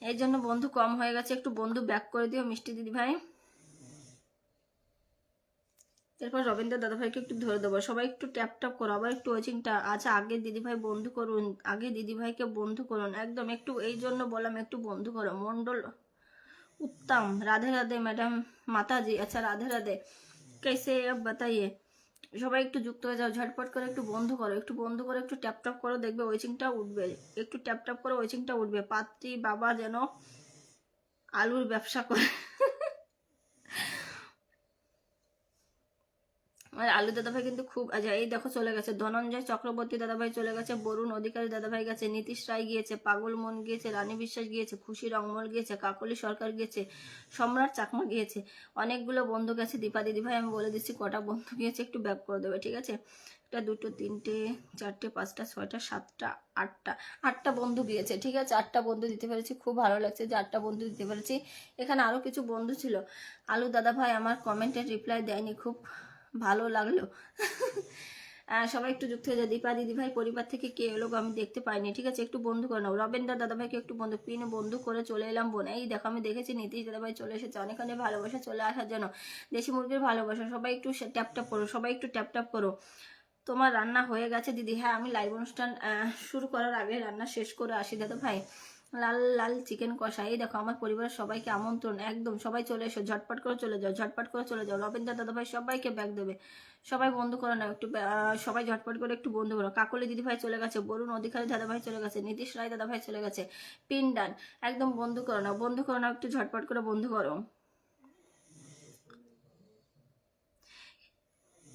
এই জন্য বন্ধু কম হয়ে গেছে। একটু বন্ধু ব্যাক করে দিও মিষ্টি দিদি ভাই। এরপর রবীন্দ্র দাদাভাইকে একটু ধরে দেবো। সবাই একটু ট্যাপ ট্যাপ করো, আবার একটু ওয়েচিংটা। আচ্ছা আগে দিদিভাই বন্ধু করুন, আগে দিদিভাইকে বন্ধু করুন, একদম একটু, এই জন্য বললাম একটু বন্ধু করো। মন্ডল उत्तम, राधे राधे मैडम माता जी। अच्छा राधे राधे, कैसे अब बताइए। সবাই একটু যুক্ত হয়ে যাও, ঝটপট করে একটু বন্ধু করো, একটু বন্ধু করে একটু ট্যাপ ট্যাপ করো, দেখবে ওয়েচিংটা উঠবে। একটু ট্যাপ ট্যাপ করে ওয়েচিংটা উঠবে। পাত্রী বাবা যেন আলুর ব্যবসা করে। আর আলু দাদাভাই কিন্তু খুব, আচ্ছা এই দেখো চলে গেছে ধনঞ্জয় চক্রবর্তী দাদাভাই চলে গেছে, বরুণ অধিকারী দাদাভাই গেছে, নীতিশ রায় গিয়েছে, পাগল মন গিয়েছে, রানী বিশ্বাস গিয়েছে, খুশি রংমল গিয়েছে, কাকলি সরকার গিয়েছে, সম্রাট চাকমা গিয়েছে। অনেকগুলো বন্ধু গেছে। দীপা দিদিভাই আমি বলে দিচ্ছি কটা বন্ধু গিয়েছে, একটু ব্যাক করে দেবে, ঠিক আছে। একটা দুটো তিনটে চারটে পাঁচটা ছয়টা সাতটা আটটা, 8টা বন্ধু গিয়েছে, ঠিক আছে। 8টা বন্ধু দিতে পেরেছি, খুব ভালো লাগছে যে 8টা বন্ধু দিতে পেরেছি। এখানে আরও কিছু বন্ধু ছিল। আলু দাদাভাই আমার কমেন্টের রিপ্লাই দেয়নি, খুব ভালো লাগলো। সবাই একটু যুক্ত হয়ে যায়। দীপা দিদিভাই পরিবার থেকে কে এলো আমি দেখতে পাইনি, ঠিক আছে, একটু বন্ধু করে নাও। রবীন্দ্র দাদাভাইকে একটু বন্ধু পিন বন্ধু করে চলে এলাম বোন। এই দেখো আমি দেখেছি নীতিশ দাদাভাই চলে এসেছে, অনেক অনেক ভালোবাসা চলে আসার জন্য। দেশি মুরগির ভালোবাসা, সবাই একটু ট্যাপ ট্যাপ করো, সবাই একটু ট্যাপ ট্যাপ করো। তোমার রান্না হয়ে গেছে দিদি? হ্যাঁ আমি লাইভ অনুষ্ঠান শুরু করার আগে রান্না শেষ করে আসি দাদা ভাই। লাল লাল চিকেন কষা। এই দেখো আমার পরিবারের সবাইকে আমন্ত্রণ, একদম সবাই চলে এসো, ঝটপট করে চলে যাও, ঝটপট করে চলে যাও। রবীন্দ্র দাদাভাই সবাইকে ব্যাগ দেবে, সবাই বন্ধু করো না একটু, সবাই ঝটপট করে একটু বন্ধু করো। কাকলি দিদিভাই চলে গেছে, বরুণ অধিকারী দাদাভাই চলে গেছে, নীতিশ রায় দাদাভাই চলে গেছে, পিন ডান, একদম বন্ধু করো না, বন্ধু করো না, একটু ঝটপট করে বন্ধু করো।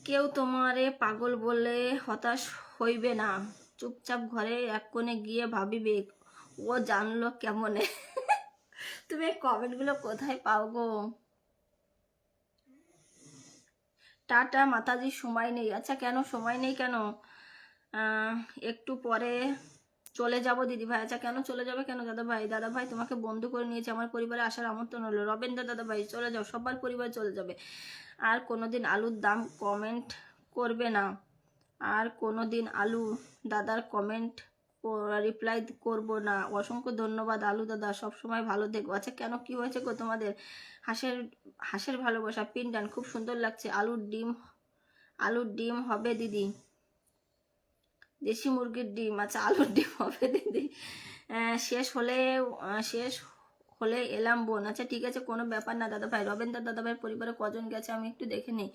কেউ তোমারে পাগল বলে হতাশ হইবে না, চুপচাপ ঘরে এক কোণে গিয়ে ভাবিবে ও জানলো কেমনে। তুমি এই কমেন্টগুলো কোথায় পাও গো? টাটা মাতাজি, সময় নেই। আচ্ছা কেন সময় নেই কেন? আহ, একটু পরে চলে যাব দিদি ভাই। আচ্ছা কেন চলে যাবে কেন দাদা ভাই? দাদা ভাই তোমাকে বন্ধু করে নিয়েছে, আমার পরিবারে আসার আমন্ত্রণ হলো। রবীন্দ্র দাদা ভাই চলে যাও, সবার পরিবার চলে যাবে। আর কোনোদিন আলুর দাম কমেন্ট করবে না, আর কোনোদিন আলু দাদার কমেন্ট রিপ্লাই করব না। অসংখ্য ধন্যবাদ আলু দাদা, সবসময় ভালো থেকো। আচ্ছা কেন কি হয়েছে গো তোমাদের? হাঁসের হাঁসের ভালোবাসা পিন্ডান, খুব সুন্দর লাগছে। আলুর ডিম হবে দিদি, দেশি মুরগির ডিম। আচ্ছা আলুর ডিম হবে দিদি। শেষ হলে এলাম বোন। আচ্ছা ঠিক আছে কোনো ব্যাপার না দাদা ভাই। রবীন্দ্র দাদা ভাইয়ের পরিবারে কজন গেছে আমি একটু দেখে নিই।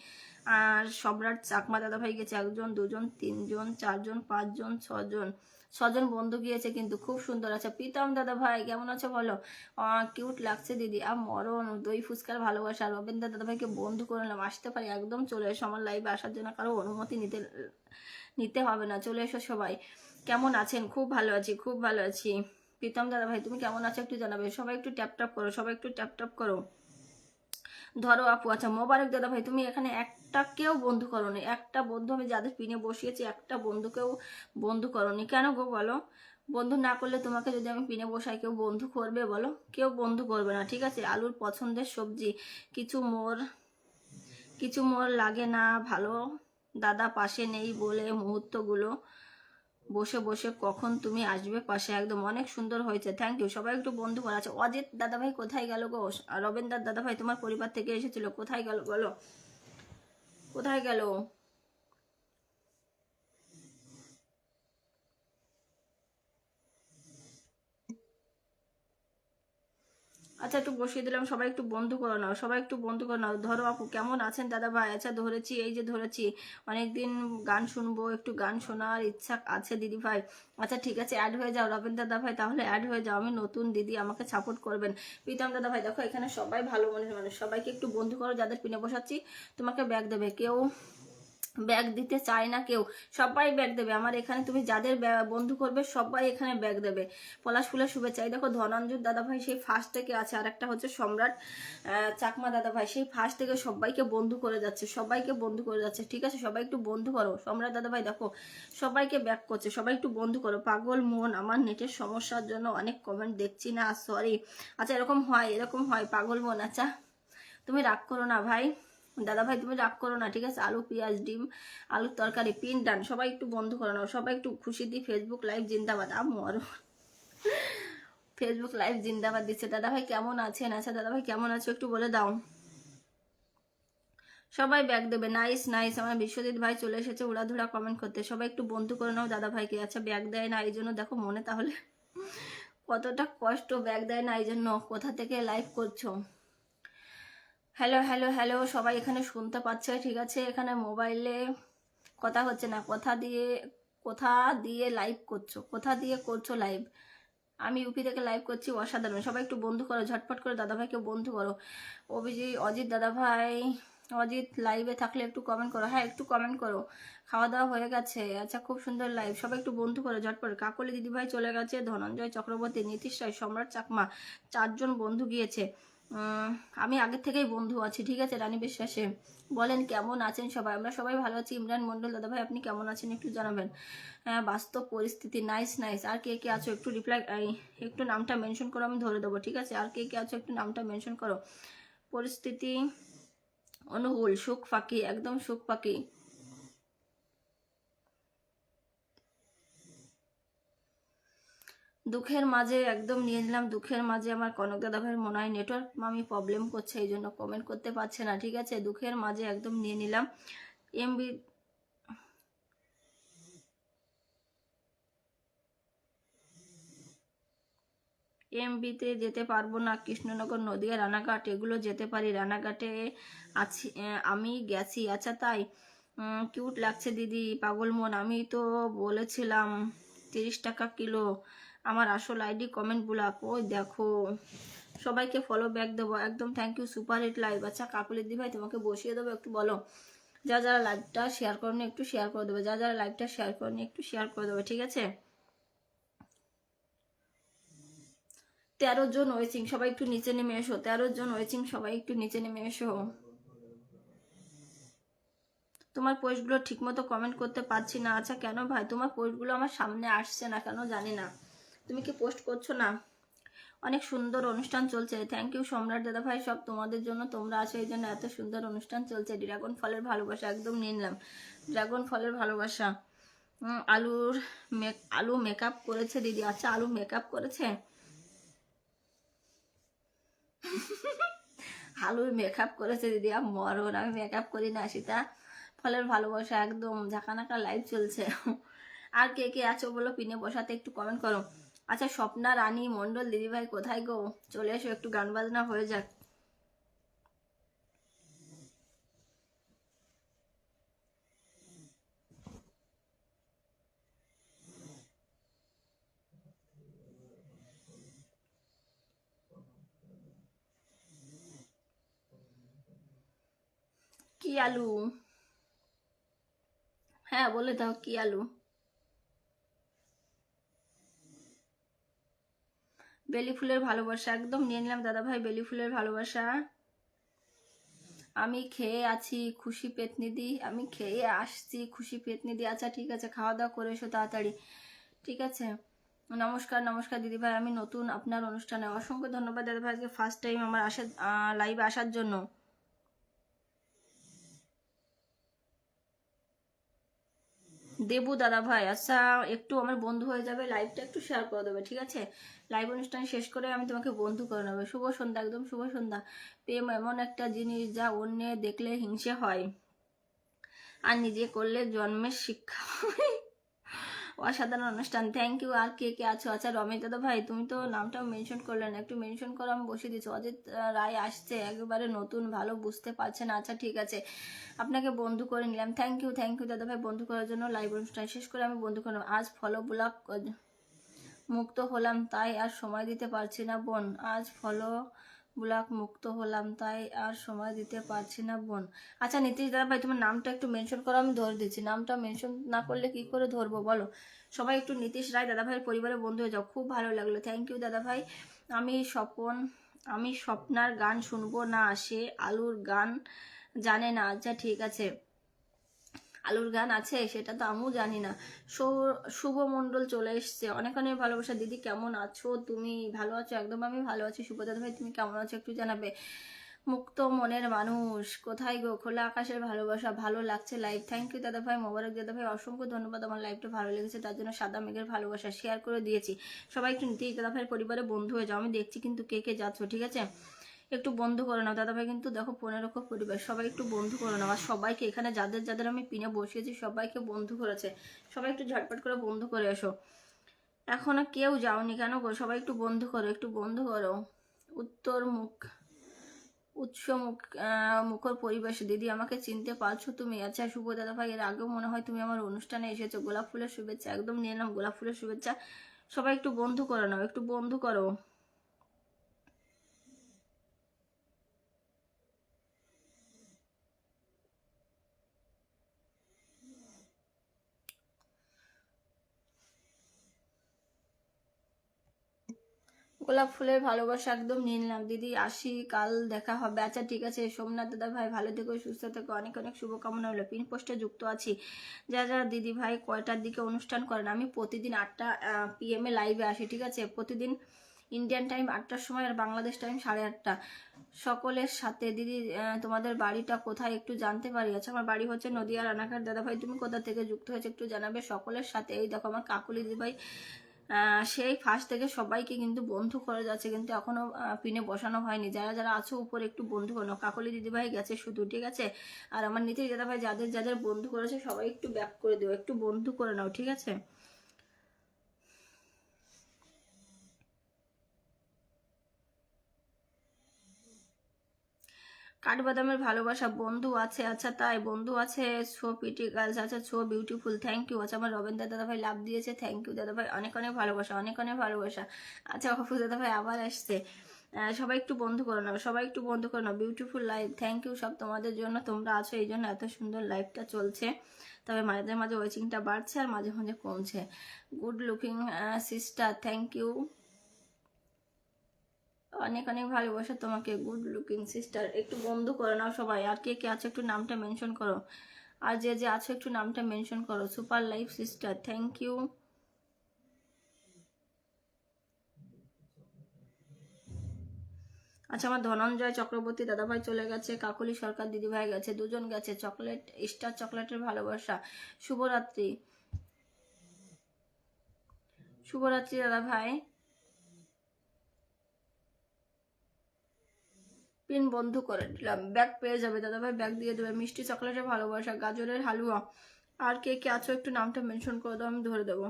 আর সম্রাট চাকমা দাদা ভাই গেছে, 1 জন 2 জন 3 জন 4 জন 5 জন 6 জন, 6 জন বন্ধু গিয়েছে কিন্তু খুব সুন্দর। আচ্ছা প্রীতম দাদা ভাই কেমন আছো বলো? কিউট লাগছে দিদি। আর মরণ দই ফুচকার ভালোবাসা। রবীন্দ্র দাদা ভাইকে বন্ধু করে নিলাম, আসতে পারি? একদম চলে এসো আমার লাইভে আসার জন্য, কারো অনুমতি নিতে হবে না, চলে এসো সবাই। কেমন আছেন? খুব ভালো আছি, খুব ভালো আছি। প্রীতম দাদা ভাই তুমি কেমন আছো একটু জানাবে। সবাই একটু ট্যাপ ট্যাপ করো, সবাই একটু ট্যাপ ট্যাপ করো। ধরো আপু। আচ্ছা মোবারক দাদা ভাই তুমি এখানে একটাকেও বন্ধু করোনি, একটা বন্ধু আমি যাদের পিনে বসিয়েছি একটা বন্ধুকেও বন্ধু করোনি, কেন গো বলো? বন্ধু না করলে তোমাকে যদি আমি পিনে বসাই, কেউ বন্ধু করবে বলো? কেউ বন্ধু করবে না, ঠিক আছে? আলুর পছন্দের সবজি, কিছু মোর কিছু মোর লাগে না ভালো, দাদা পাশে নেই বলে মুহূর্তগুলো বসে বসে কখন তুমি আসবে পাশে। একদম অনেক সুন্দর হয়েছে, থ্যাংক ইউ। সবাই একটু বন্ধু করা আছে। অজিত দাদাভাই কোথায় গেল গো? রবীন্দ্র দাদাভাই তোমার পরিবার থেকে এসেছিল, কোথায় গেল বলো? কোথায় গেল? আচ্ছা একটু বসিয়ে দিলাম, সবাই একটু বন্ধু করে নাও, সবাই একটু বন্ধু করে নাও। ধরো আপু কেমন আছেন দাদা ভাই? আচ্ছা ধরেছি, এই যে ধরেছি। অনেকদিন গান শুনবো, একটু গান শোনার ইচ্ছা আছে দিদি ভাই। আচ্ছা ঠিক আছে, অ্যাড হয়ে যাও রবীন্দ্র দাদা ভাই, তাহলে অ্যাড হয়ে যাও। আমি নতুন দিদি, আমাকে সাপোর্ট করবেন। প্রীতম দাদা ভাই দেখো এখানে সবাই ভালো মনের মানুষ, সবাইকে একটু বন্ধু করো। যাদের পিনে বসাচ্ছি তোমাকে ব্যাগ দেবে, কেউ ব্যাগ দিতে চায় না কেউ, সবাই ব্যাগ দেবে আমার এখানে। তুমি যাদের বন্ধু করবে সবাই এখানে ব্যাগ দেবে। পলাশ ফুলের শুভেচ্ছা। এই দেখো ধনঞ্জুর দাদা ভাই সেই ফার্স্ট থেকে আছে, আর একটা হচ্ছে সম্রাট চাকমা দাদা ভাই, সেই ফার্স্ট থেকে সবাইকে বন্ধু করে যাচ্ছে, সবাইকে বন্ধু করে যাচ্ছে, ঠিক আছে? সবাই একটু বন্ধু করো। সম্রাট দাদা ভাই দেখো সবাইকে ব্যাক করছে, সবাই একটু বন্ধু করো। পাগল মন, আমার নেটের সমস্যার জন্য অনেক কমেন্ট দেখছি না, সরি। আচ্ছা এরকম হয়, এরকম হয় পাগল মন। আচ্ছা তুমি রাগ করো না ভাই, দাদা ভাই তুমি রাগ করো না, ঠিক আছে? আলু পেঁয়াজ ডিম আলুর তরকারি পিন ডান, সবাই একটু বন্ধ করে নাও, সবাই একটু খুশি দিই। ফেসবুক লাইভ জিন্দাবাদ। মরো, ফেসবুক লাইভ জিন্দাবাদ দিচ্ছে। দাদা ভাই কেমন আছেন? আচ্ছা দাদা ভাই কেমন আছো একটু বলে দাও। সবাই ব্যাগ দেবে, নাইস নাইস। আমার বিশ্বজিৎ ভাই চলে এসেছে উড়াধুরা কমেন্ট করতে, সবাই একটু বন্ধু করে নাও দাদা ভাইকে। আচ্ছা ব্যাগ দেয় না এই জন্য দেখো মনে তাহলে কতটা কষ্ট, ব্যাগ দেয় না এই জন্য। কোথা থেকে লাইভ করছো? হ্যালো হ্যালো হ্যালো, সবাই এখানে শুনতে পাচ্ছে, ঠিক আছে? এখানে মোবাইলে কথা হচ্ছে না, কোথা দিয়ে লাইভ করছো, কোথা দিয়ে করছো লাইভ? আমি ইউপি থেকে লাইভ করছি, অসাধারণ। সবাই একটু বন্ধু করো, ঝটপট করে দাদা ভাইকে বন্ধু করো। অজিত দাদা ভাই, অজিত লাইভে থাকলে একটু কমেন্ট করো। হ্যাঁ একটু কমেন্ট করো। খাওয়া দাওয়া হয়ে গেছে? আচ্ছা খুব সুন্দর লাইভ, সবাই একটু বন্ধু করো ঝটপট। কাকলি দিদিভাই চলে গেছে, ধনঞ্জয় চক্রবর্তী, নীতিশ রায়, সম্রাট চাকমা, 4জন বন্ধু গিয়েছে। আমি আগের থেকেই বন্ধু আছি, ঠিক আছে? রানী বিশ্বাসে বলেন কেমন আছেন সবাই? আমরা সবাই ভালো আছি। ইমরান মন্ডল দাদা ভাই আপনি কেমন আছেন একটু জানাবেন। হ্যাঁ বাস্তব পরিস্থিতি, নাইস নাইস। আর কে কে আছো একটু রিপ্লাই, একটু নামটা মেনশন করো, আমি ধরে দেবো, ঠিক আছে? আর কে কে আছো একটু নামটা মেনশন করো। পরিস্থিতি অনুকূল, সুখ ফাঁকি, একদম সুখ ফাঁকি। দুঃখের মাঝে একদম নিয়ে নিলাম, দুঃখের মাঝে। আমার কনক দাদা ভাইয়ের মনে হয় নেটওয়ার্ক আমি প্রবলেম করছে, এই জন্য কমেন্ট করতে পারছে না, ঠিক আছে? দুঃখের মাঝে একদম নিয়ে নিলাম। এমবি এমবিতে যেতে পারবো না, কৃষ্ণনগর নদিয়া রানাঘাট এগুলো যেতে পারি। রানাঘাটে আছি, আমি গেছি। আচ্ছা তাই? কিউট লাগছে দিদি, পাগল মন। আমি তো বলেছিলাম 30 টাকা কিলো। আমার আসল আইডি কমেন্ট ব্লক, ওই দেখো। সবাইকে ফলো ব্যাক দেবো, একদম thank you. Super hit live. আচ্ছা কাকুলি দি ভাই তোমাকে বসিয়ে দেবো, একটু বলো। যা যারা লাইভটা শেয়ার করেনি একটু শেয়ার করে দেবে, যা যারা লাইভটা শেয়ার করেনি একটু শেয়ার করে দেবে, ঠিক আছে? 13 জন ওয়েচিং, সবাই একটু নিচে নেমে এসো। 13 জন ওয়েচিং, সবাই একটু নিচে নেমে এসো। তোমার পোস্টগুলো ঠিক মতো কমেন্ট করতে পারছি না। আচ্ছা কেন ভাই? তোমার পোস্টগুলো আমার সামনে আসছে না কেন জানি না, তুমি কি পোস্ট করছো না? অনেক সুন্দর অনুষ্ঠান চলছে, থ্যাংক ইউ সম্রাট দাদা ভাই, সব তোমাদের জন্য, তোমরা আছো এই জন্য এত সুন্দর অনুষ্ঠান চলছে। ড্রাগন ফলের ভালোবাসা, একদম নিয়ে নিলাম ড্রাগন ফলের ভালোবাসা। আলু মেকআপ করেছে দিদি। আচ্ছা আলু মেকআপ করেছে? আলুর মেকআপ করেছে দিদি, মরণ। আমি মেকআপ করি না, সীতা ফলের ভালোবাসা, একদম ঝাঁকানাকা লাইভ চলছে। আর কে কে আছো বলো পিনে বসাতে, একটু কমেন্ট করো। আচ্ছা স্বপ্না রানী মন্ডল দিদিভাই কোথায় গো? চলে এসো, একটু গান বাজনা হয়ে যাক। কি আলু? হ্যাঁ বলে দাও কি আলু। বেলি ফুলের ভালোবাসা, একদম নিয়ে নিলাম দাদা ভাই, বেলি ফুলের ভালোবাসা। আমি খেয়ে আছি খুশি পেতনিদি, আমি খেয়ে আসছি খুশি পেতনিদি। আচ্ছা ঠিক আছে, খাওয়া দাওয়া করে এসো তাড়াতাড়ি, ঠিক আছে? নমস্কার নমস্কার দিদি ভাই, আমি নতুন আপনার অনুষ্ঠানে। অসংখ্য ধন্যবাদ দাদা ভাই, আজকে ফার্স্ট টাইম আমার লাইভে আসার জন্য। দেবু দাদা ভাই, আচ্ছা একটু আমার বন্ধু হয়ে যাবে, লাইভটা একটু শেয়ার করে দেবে, ঠিক আছে? লাইভ অনুষ্ঠান শেষ করে আমি তোমাকে বন্ধু করে নেবো। শুভ সন্ধ্যা, একদম শুভ সন্ধ্যা। প্রেম এমন একটা জিনিস যা অন্য দেখলে হিংসে হয়, আর নিজে করলে জন্মের শিক্ষা হয়। অসাধারণ অনুষ্ঠান, থ্যাংক ইউ। আর কে কে আছো? আচ্ছা রমেশ দাদা ভাই, তুমি তো নামটাও মেনশন করলেন, একটু মেনশন করো, আমি বসিয়ে দিচ্ছি। অজিত রায় আসছে, একেবারে নতুন, ভালো বুঝতে পারছেন। আচ্ছা ঠিক আছে, আপনাকে বন্ধু করে নিলাম। থ্যাংক ইউ দাদা ভাই বন্ধু করার জন্য। লাইভ অনুষ্ঠান শেষ করে আমি বন্ধু করলাম। আজ ফলো ব্লক মুক্ত হলাম, তাই আর সময় দিতে পারছি না বোন। আজ ফলো ব্লক মুক্ত হলাম, তাই আর সময় দিতে পারছি না বোন। আচ্ছা নীতিশ দাদা ভাই, তোমার নামটা একটু মেনশন করো, আমি ধরে দিচ্ছি। নামটা মেনশন না করলে কি করে ধরবো বলো? সবাই একটু নীতিশ রায় দাদা ভাইয়ের পরিবারের বন্ধু হয়ে যাও, খুব ভালো লাগলো। থ্যাংক ইউ দাদা ভাই। আমি স্বপন, আমি স্বপ্নার গান শুনবো না, সে আলুর গান জানে না। আচ্ছা ঠিক আছে, আলুর গান আছে সেটা তো আমিও জানি না। শুভ মণ্ডল চলে এসছে, অনেক অনেক ভালোবাসা। দিদি কেমন আছো তুমি? ভালো আছো? একদম আমি ভালো আছি। শুভ দাদা ভাই তুমি কেমন আছো একটু জানাবে। মুক্ত মনের মানুষ কোথায় গো? খোলা আকাশের ভালোবাসা, ভালো লাগছে লাইভ। থ্যাংক ইউ দাদা ভাই, মোবারক দাদা ভাই, অসংখ্য ধন্যবাদ। আমার লাইভটা ভালো লেগেছে তার জন্য সাদা মেঘের ভালোবাসা শেয়ার করে দিয়েছি। সবাই একটু নীতিশ দাদা ভাইয়ের পরিবারে বন্ধু হয়ে যাও। আমি দেখছি কিন্তু কে কে যাচ্ছ, ঠিক আছে? একটু বন্ধু করে নাও দাদা ভাই, কিন্তু দেখো 15 পরিবার, সবাই একটু বন্ধু করে নাও। আর সবাইকে এখানে যাদের যাদের আমি পিনে বসিয়েছি সবাইকে বন্ধু করেছে, সবাই একটু ঝটপট করে বন্ধু করে এসো। এখনো কেউ যাওনি কেন গো? সবাই একটু বন্ধু করো, একটু বন্ধু করো। উত্তর মুখ উৎস মুখ মুখর পরিবেশ, দিদি আমাকে চিনতে পারছো তুমি? আচ্ছা শুভ দাদা ভাই, এর আগেও মনে হয় তুমি আমার অনুষ্ঠানে এসেছো। গোলাপ ফুলের শুভেচ্ছা, একদম নিয়ে নাও গোলাপ ফুলের শুভেচ্ছা। সবাই একটু বন্ধু করে নাও, একটু বন্ধু করো। গোলাপ ফুলের ভালোবাসা একদম নিয়ে নিলাম দিদি, আসি, কাল দেখা হবে। আচ্ছা ঠিক আছে সোমনাথ দাদা ভাই, ভালো থেকো, সুস্থ থেকো, অনেক অনেক শুভকামনা হলো। পিন পোস্টে যুক্ত আছি। যা যা দিদি ভাই কয়টার দিকে অনুষ্ঠান করেন? আমি প্রতিদিন 8টা PM এ লাইভে আসি, ঠিক আছে? প্রতিদিন ইন্ডিয়ান টাইম 8টার সময়, আর বাংলাদেশ টাইম 8:30। সকলের সাথে দিদি, তোমাদের বাড়িটা কোথায় একটু জানতে পারি? আচ্ছা আমার বাড়ি হচ্ছে নদিয়া রানাঘাট। দাদা ভাই তুমি কোথা থেকে যুক্ত হয়েছে একটু জানাবে। সকলের সাথে, এই দেখো আমার কাকুলি দিদি ভাই সেই ফার্স্ট থেকে সবাইকে কিন্তু বন্ধু করে যাচ্ছে, কিন্তু এখনো পিনে বসানো হয়নি। যারা যারা আছো উপরে একটু বন্ধু করো। কাকলি দিদিভাই গেছে শুধু, ঠিক আছে? আর আমার নীতিশ দাদাভাই যাদের যাদের বন্ধু করেছে সবাই একটু ব্যাক করে দেবো, একটু বন্ধু করে নাও, ঠিক আছে? কাঠবাদামের ভালোবাসা বন্ধু আছে, আচ্ছা তাই বন্ধু আছে। সো পিটি গার্লস, আচ্ছা সো বিউটিফুল, থ্যাংক ইউ। আচ্ছা আমার রবীন্দ্র দাদা ভাই লাভ দিয়েছে, থ্যাংক ইউ দাদা ভাই, অনেক অনেক ভালোবাসা, অনেক অনেক ভালোবাসা। আচ্ছা অফুজ দাদা ভাই আবার আসছে। সবাই একটু বন্ধু করে নাও, সবাই একটু বন্ধু করে নাও। বিউটিফুল লাইভ, থ্যাংক ইউ সব তোমাদের জন্য, তোমরা আছো এই জন্য এত সুন্দর লাইভটা চলছে। তবে মাঝে মাঝে ওয়েচিংটা বাড়ছে আর মাঝে মাঝে কমছে। Good looking sister, thank you, অনেক অনেক ভালোবাসা তোমাকে। গুড লুকিং সিস্টার, একটু বন্ধু করে নাও সবাই। আর কে কে আছো একটু নামটা মেনশন করো, আর যে যে আছো একটু নামটা মেনশন করো। Super life sister, thank you. আচ্ছা আমার ধনঞ্জয় চক্রবর্তী দাদাভাই চলে গেছে, কাকলি সরকার দিদিভাই গেছে, দুজন গেছে। চকলেট স্টার চকলেটের ভালোবাসা। শুভরাত্রি, শুভরাত্রি দাদা ভাই। পিন বন্ধ করে দিলাম, ব্যাগ পেয়ে যাবে দাদা ভাই, ব্যাগ দিয়ে দেবে। মিষ্টি চকলেটের ভালোবাসা, গাজরের হালুয়া। আর কে কে আছো একটু নামটা মেনশন করে দাও, আমি ধরে দেবো।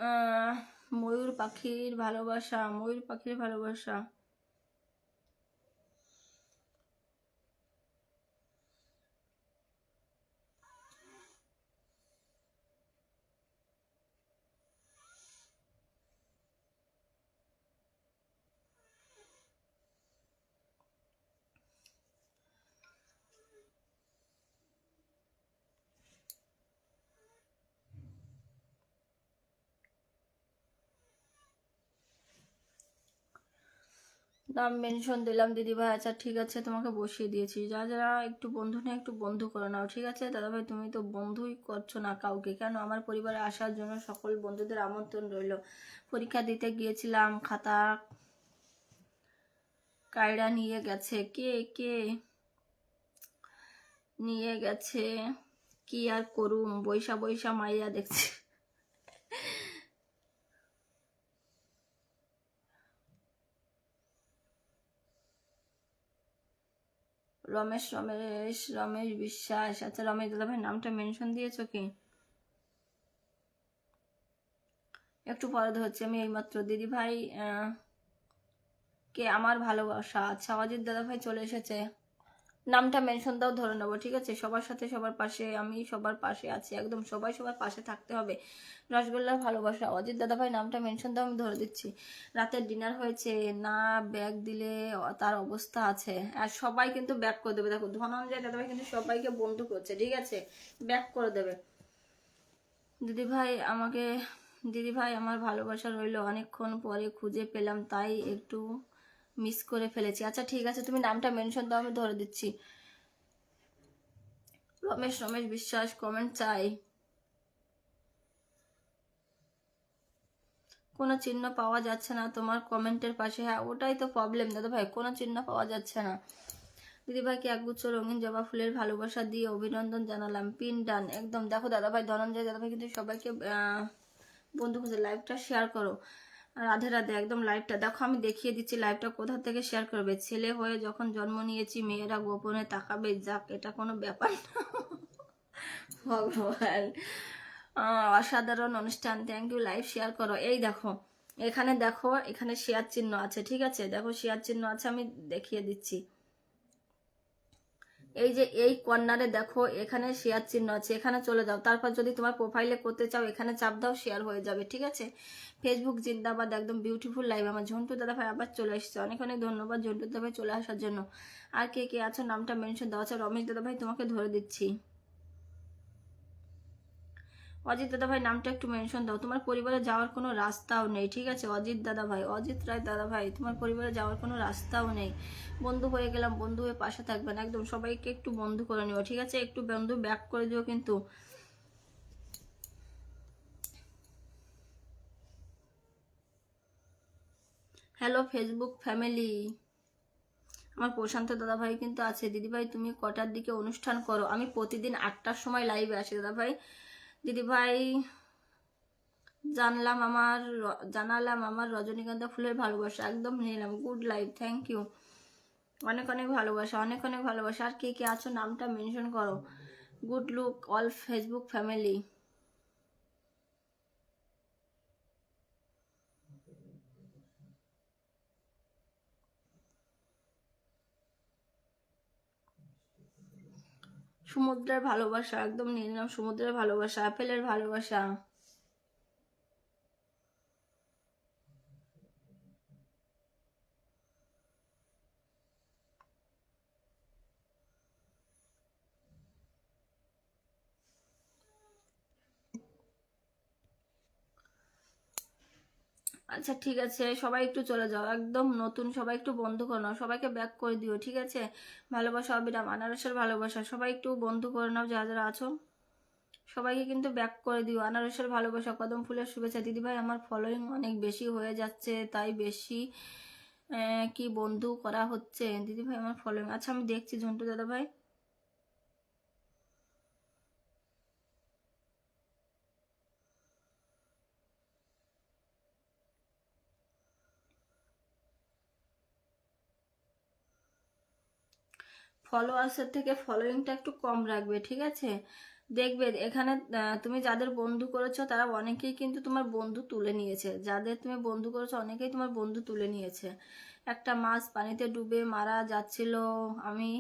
আহ ময়ূর পাখির ভালোবাসা, ময়ূর পাখির ভালোবাসা। নাম মেনশন দিলাম দিদিভাই। আচ্ছা ঠিক আছে, তোমাকে বসিয়ে দিয়েছি। যারা যারা একটু বন্ধু নেই একটু বন্ধু করে নাও, ঠিক আছে দাদাভাই? তুমি তো বন্ধুই করছো না কাউকে, কেন? আমার পরিবারে আসার জন্য সকল বন্ধুদের আমন্ত্রণ রইল। পরীক্ষা দিতে গিয়েছিলাম, খাতা কায়রা নিয়ে গেছে। কে কে নিয়ে গেছে? কি আর করুম, বৈশা বৈশা মাইয়া দেখছে। রমেশ রমেশ রমেশ বিশ্বাস। আচ্ছা রমেশ দাদাভাই নামটা মেনশন দিয়েছো কি? একটু পরে ধরছি আমি এইমাত্র। দিদিভাই কে আমার ভালোবাসা। আচ্ছা অজিত দাদাভাই চলে এসেছে। নামটা মেনশন দাও, ধরে নেবো, ঠিক আছে? সবার সাথে সবার পাশে, আমি সবার পাশে আছি একদম। সবাই সবার পাশে থাকতে হবে। রসগোল্লার ভালোবাসা, অজিত দাদাভাই নামটা মেনশন দাও, আমি ধরে দিচ্ছি। রাতের ডিনার হয়েছে না? ব্যাগ দিলে তার অবস্থা আছে। আর সবাই কিন্তু ব্যাক করে দেবে। দেখো ধনঞ্জয় দাদাভাই কিন্তু সবাইকে বন্ধু করছে, ঠিক আছে? ব্যাক করে দেবে। দিদিভাই আমাকে, দিদিভাই আমার ভালোবাসা রইল, অনেকক্ষণ পরে খুঁজে পেলাম তাই একটু মিস করে ফেলেছি। আচ্ছা ঠিক আছে, তুমি নামটা মেনশন দাও, আমি ধরে দিচ্ছি। রমেশ রমেশ বিশ্বাস কমেন্ট চাই। কোনো চিহ্ন পাওয়া যাচ্ছে না তোমার কমেন্টের পাশে। হ্যাঁ ওটাই তো প্রবলেম দাদাভাই, কোনো চিহ্ন পাওয়া যাচ্ছে না। দিদিভাইকে একগুচ্ছ রঙিন জবা ফুলের ভালোবাসা দিয়ে অভিনন্দন জানালাম। পিন ডান একদম। দেখো দাদাভাই, ধনঞ্জয় দাদাভাই কিন্তু সবাইকে বন্ধু খুঁজে। লাইভটা শেয়ার করো। রাধে রাধে একদম। লাইভটা দেখো, আমি দেখিয়ে দিচ্ছি লাইভটা কোথা থেকে শেয়ার করবে। ছেলে হয়ে যখন জন্ম নিয়েছি মেয়েরা গোপনে তাকাবে, যাক এটা কোনো ব্যাপার না। ভগবান, অসাধারণ অনুষ্ঠান, থ্যাংক ইউ। লাইভ শেয়ার করো। এই দেখো এখানে, দেখো এখানে শেয়ার চিহ্ন আছে, ঠিক আছে? দেখো শেয়ার চিহ্ন আছে, আমি দেখিয়ে দিচ্ছি। এই যে এই কর্নারে দেখো এখানে শেয়ার চিহ্ন আছে, এখানে চলে যাও। তারপর যদি তোমার প্রোফাইলে করতে চাও এখানে চাপ দাও, শেয়ার হয়ে যাবে, ঠিক আছে? ফেসবুক জিন্দাবাদ, একদম বিউটিফুল লাইভ। আমার ঝন্টু দাদা ভাই আবার চলে এসেছে, অনেক অনেক ধন্যবাদ ঝন্টু দাদা ভাই চলে আসার জন্য। আর কে কে আছো নামটা মেনশন দেওয়া আছে। রমেশ দাদা ভাই তোমাকে ধরে দিচ্ছি। অজিত দাদা ভাই নামটা একটু মেনশন দাও। তোমার পরিবারে যাওয়ার কোনো রাস্তাও নেই, ঠিক আছে? অজিত দাদা ভাই, অজিত রায় দাদা ভাই, তোমার পরিবারে যাওয়ার কোনো রাস্তাও নেই। বন্ধু হয়ে গেলাম, বন্ধু হয়ে পাশে থাকবেন একদম। সবাইকে একটু বন্ধু করে নিও, ঠিক আছে? একটু বন্ধু ব্যাক করে দিও কিন্তু। হ্যালো ফেসবুক ফ্যামিলি, আমার প্রশান্ত দাদা ভাই কিন্তু আছে। দিদিভাই তুমি কটার দিকে অনুষ্ঠান করো? আমি প্রতিদিন 8টার সময় লাইভে আসি দাদা ভাই। দিদিভাই জানালাম আমার রজনীগন্ধা ফুলের ভালোবাসা, একদম নিলাম। Good life, thank you. অনেক অনেক ভালোবাসা, অনেক অনেক ভালোবাসা। আর কে কে আছো নামটা মেনশন করো। Good look all Facebook family. সমুদ্রের ভালোবাসা, একদম নিয়ে নিলাম। সমুদ্রের ভালোবাসা, আপেলের ভালোবাসা। আচ্ছা ঠিক আছে, সবাই একটু চলে যাও একদম। নতুন সবাই একটু বন্ধু করে নাও, সবাইকে ব্যাক করে দিও, ঠিক আছে? ভালোবাসা অবিরাম, আনারসের ভালোবাসা, সবাই একটু বন্ধু করে নাও যারা যারা আছো। সবাইকে কিন্তু ব্যাক করে দিও। আনারসের ভালোবাসা, কদম ফুলের শুভেচ্ছা। দিদিভাই আমার ফলোয়িং অনেক বেশি হয়ে যাচ্ছে, তাই বেশি কি বন্ধু করা হচ্ছে? দিদিভাই আমার ফলোয়িং, আচ্ছা আমি দেখছি ঝন্টু দাদা ভাই। ফলোয়ার্সের থেকে ফলোয়িংটা একটু কম রাখবে, ঠিক আছে? দেখবে এখানে তুমি যাদের বন্ধু করেছো তারা অনেকেই কিন্তু তোমার বন্ধু তুলে নিয়েছে। যাদের তুমি বন্ধু করেছো অনেকেই তোমার বন্ধু তুলে নিয়েছে। একটা মাছ পানিতে ডুবে মারা যাচ্ছিল, আমি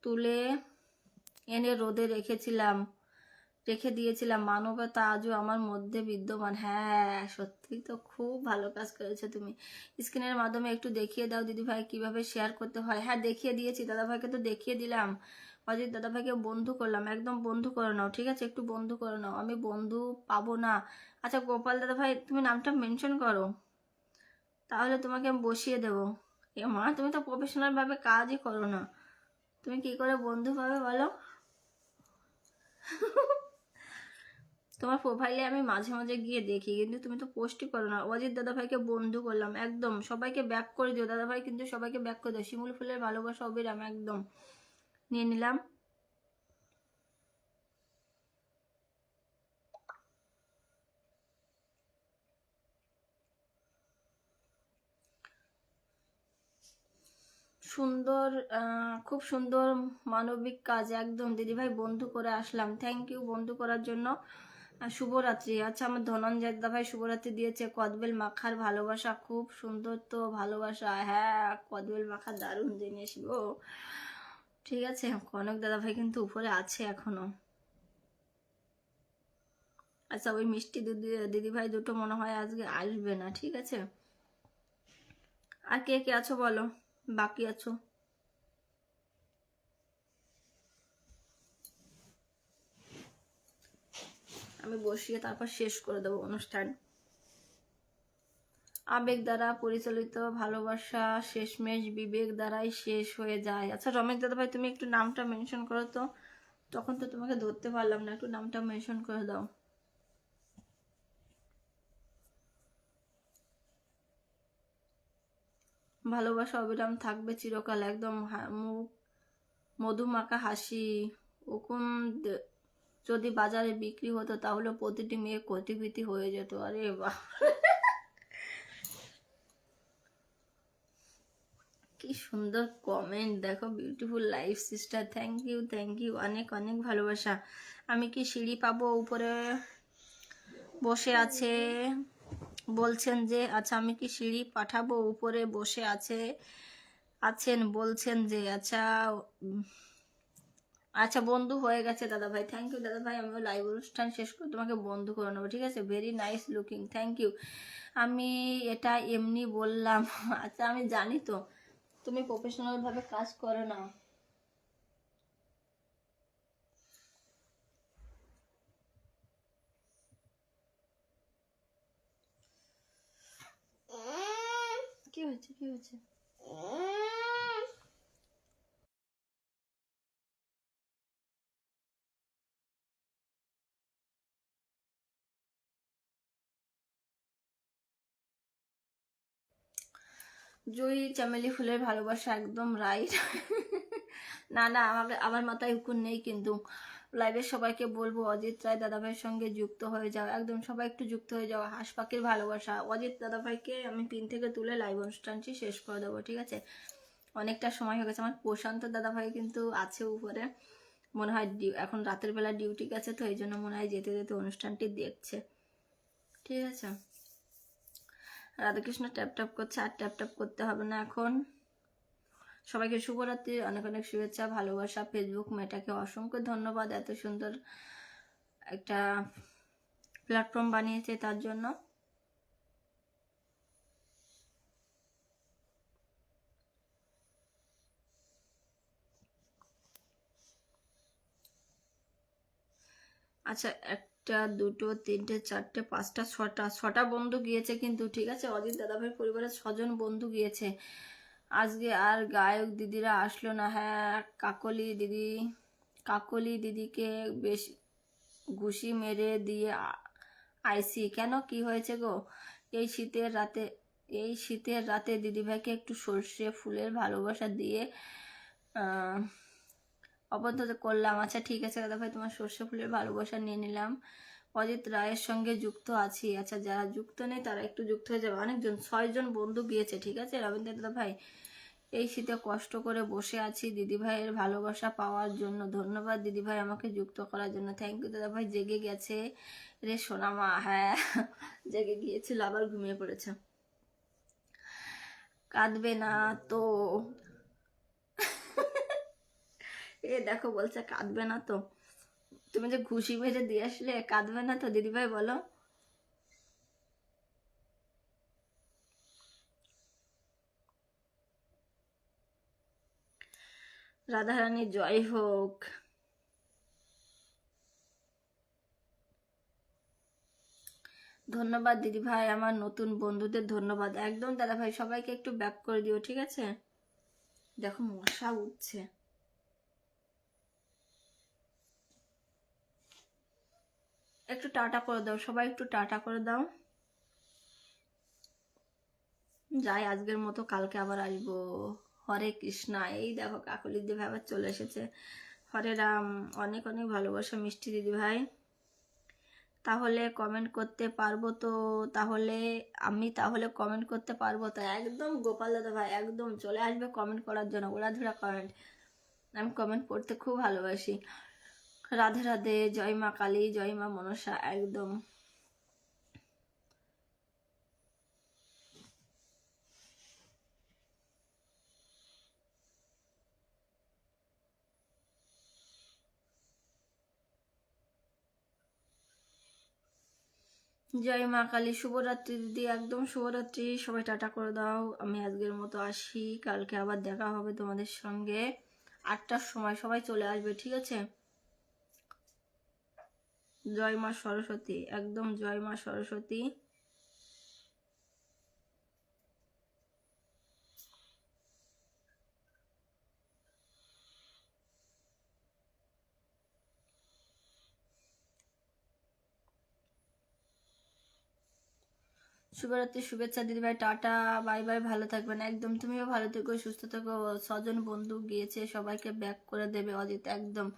তুলে এনে রোদে রেখে দিয়েছিলাম। মানবতা আজও আমার মধ্যে বিদ্যমান। হ্যাঁ সত্যি তো, খুব ভালো কাজ করেছো তুমি। স্ক্রিনের মাধ্যমে একটু দেখিয়ে দাও দিদিভাই কিভাবে শেয়ার করতে হয়। হ্যাঁ দেখিয়ে দিয়েছি দাদাভাইকে, তো দেখিয়ে দিলাম। অজিত দাদাভাইকে বন্ধু করলাম, একদম বন্ধু করে নাও, ঠিক আছে? একটু বন্ধু করে নাও, আমি বন্ধু পাবো না। আচ্ছা গোপাল দাদাভাই তুমি নামটা মেনশন করো। তাহলে তোমাকে আমি বসিয়ে দেবো। এ মা, তুমি তো প্রফেশনাল ভাবে কাজই করো না, তুমি কি করে বন্ধু পাবে বলো? তোমার প্রোফাইলে আমি মাঝে মাঝে গিয়ে দেখি, কিন্তু তুমি তো পোস্টই করো না। অজিত দাদাভাইকে বন্ধু করলাম, একদম সবাইকে ব্যাক করে দিও দাদাভাই, কিন্তু সবাইকে ব্যাক করে দিও। শিমুল ফুলের ভালোবাসা অবিরাম একদম নিয়ে নিলাম। সুন্দর, খুব সুন্দর মানবিক কাজ একদম দিদিভাই, বন্ধু করে আসলাম। থ্যাংক ইউ বন্ধু করার জন্য। শুভরাত্রি। আচ্ছা, আমার ধনঞ্জয় দাদাভাই শুভরাত্রি দিয়েছে। কদবেল মাখার ভালোবাসা খুব সুন্দর তো ভালোবাসা, হ্যাঁ কদবেল মাখা দারুণ জিনিস গো। ঠিক আছে, কনক দাদাভাই কিন্তু উপরে আছে এখনো। আচ্ছা, ওই মিষ্টি দিদিভাই দুটো মনে হয় আজকে আসবে না, ঠিক আছে। আর কে কে আছো বলো, বাকি আছো? আমি বসিয়ে তারপর শেষ করে দেবো অনুষ্ঠান। আবেগ দ্বারা পরিচালিত ভালোবাসা শেষমেশ বিবেক দ্বারাই শেষ হয়ে যায়। আচ্ছা রমেশ দাদা ভাই, তুমি একটু নামটা মেনশন করো তো, তখন তো তোমাকে ধরতে পারলাম না, একটু নামটা মেনশন করে দাও। ভালোবাসা অবিরাম থাকবে চিরকাল, একদম মুখ মধুমাখা হাসি। ওকুন যদি বাজারে বিক্রি হতো তাহলে প্রতিটি মেয়ে কোটিপতি হয়ে যেত। আরে বাহ, কি সুন্দর কমেন্ট দেখো। Beautiful life sister, thank you অনেক অনেক ভালোবাসা। আমি কি সিঁড়ি পাবো উপরে বসে আছে বলছেন যে, আচ্ছা আমি কি সিঁড়ি পাঠাবো উপরে বসে আছেন বলছেন যে, আচ্ছা আচ্ছা বন্ধু হয়ে গেছে দাদা ভাই, থ্যাংক ইউ দাদা ভাই। আমিও লাইভ অনুষ্ঠান শেষ করে তোমাকে বন্ধু করে নেবো, ঠিক আছে। Very nice looking, thank you. আমি এটা এমনি বললাম। আচ্ছা আমি জানি তো তুমি প্রফেশনাল ভাবে কাজ করো না। কি হয়েছে, কি হয়েছে? জয়ী চামেলি ফুলের ভালোবাসা একদম রাইট। না না, আমার মাথায় হুকুন নেই, কিন্তু লাইভের সবাইকে বলবো অজিত রায় দাদাভাইয়ের সঙ্গে যুক্ত হয়ে যাও, একদম সবাই একটু যুক্ত হয়ে যাও। হাঁস পাখির ভালোবাসা অজিত দাদাভাইকে আমি পিন থেকে তুলে লাইভ অনুষ্ঠানটি শেষ করে দেবো, ঠিক আছে। অনেকটা সময় হয়ে গেছে। আমার প্রশান্ত দাদাভাই কিন্তু আছে উপরে, মনে হয় এখন রাতের বেলা ডিউটি গেছে, তো এই জন্য মনে হয় যেতে যেতে অনুষ্ঠানটি দেখছে, ঠিক আছে। রাধাকৃষ্ণ ট্যাপ ট্যাপ করছে, আর ট্যাপ ট্যাপ করতে হবে না এখন। সবাইকে শুভরাত্রি, অনেক অনেক শুভেচ্ছা ভালোবাসা। ফেসবুক মেটাকে অসংখ্য ধন্যবাদ, এত সুন্দর একটা প্ল্যাটফর্ম বানিয়েছে তার জন্য। আচ্ছা, একটা দুটো তিনটে চারটে পাঁচটা ছটা বন্ধু গিয়েছে কিন্তু, ঠিক আছে। অজিত দাদাভাই পরিবারের 6জন বন্ধু গিয়েছে আজকে। আর গায়ক দিদিরা আসলো না। হ্যাঁ, কাকলি দিদিকে বেশ ঘুষি মেরে দিয়ে আইসি। কেন, কি হয়েছে গো? এই শীতের রাতে এই শীতের রাতে দিদিভাইকে একটু সর্ষে ফুলের ভালোবাসা দিয়ে অবদ্ধ করলাম। আচ্ছা ঠিক আছে দাদা ভাই, তোমার সর্ষে ফুলের ভালোবাসা নিয়ে নিলাম। অজিত রায়ের সঙ্গে যুক্ত আছি। আচ্ছা, যারা যুক্ত নেই তারা একটু যুক্ত হয়ে যাবে। অনেকজন, 6জন বন্ধু গিয়েছে, ঠিক আছে। রবীন্দ্র দাদা ভাই, এই শীতে কষ্ট করে বসে আছি দিদিভাইয়ের ভালোবাসা পাওয়ার জন্য। ধন্যবাদ দিদিভাই আমাকে যুক্ত করার জন্য। থ্যাংক ইউ দাদা ভাই। জেগে গেছে রে সোনামা, হ্যাঁ জেগে গিয়েছিল, আবার ঘুমিয়ে পড়েছে। কাঁদবে না তো? এ দেখো বলছে কাঁদবে না তো। তুমি যে ঘুষি মেরে দিয়ে আসলে, কাঁদবে না তো দিদিভাই বলো? রাধারানী জয় হোক। ধন্যবাদ দিদি ভাই, আমার নতুন বন্ধুদের ধন্যবাদ। একদম দাদা ভাই, সবাইকে একটু ব্যাক করে দিও, ঠিক আছে? দেখো মশা উঠছে। একটু টাটা করে দাও সবাই, একটু টাটা করে দাও। যাই আজকের মতো, কালকে আবার আসবো। হরে কৃষ্ণা। এই দেখো কাকলি দিদি ভাই আবার চলে এসেছে। হরে রাম। অনেক অনেক ভালোবাসা মিষ্টি দিদি ভাই। তাহলে কমেন্ট করতে পারবো তো? তাহলে আমি তাহলে কমেন্ট করতে পারবো তো? একদম গোপাল দাদা ভাই, একদম চলে আসবে কমেন্ট করার জন্য, ওড়াধুরা কমেন্ট। আমি কমেন্ট পড়তে খুব ভালোবাসি। রাধে রাধে, জয় মা কালী, জয় মা মনসা। একদম জয় মা কালী। শুভরাত্রি দিদি, একদম শুভরাত্রি। সবাই টাটা করে দাও। আমি আজকের মতো আসি, কালকে আবার দেখা হবে তোমাদের সঙ্গে 8টার সময়। সবাই চলে আসবে, ঠিক আছে? জয় মা সরস্বতী, একদম জয় মা সরস্বতী। শুভরাত্রি, শুভেচ্ছা দিদিভাই, টাটা, বাই বাই, ভালো থাকবেন। একদম তুমিও ভালো থেকো, সুস্থ থেকো। 6জন বন্ধু গিয়েছে, সবাইকে ব্যাক করে দেবে অজিত, একদম।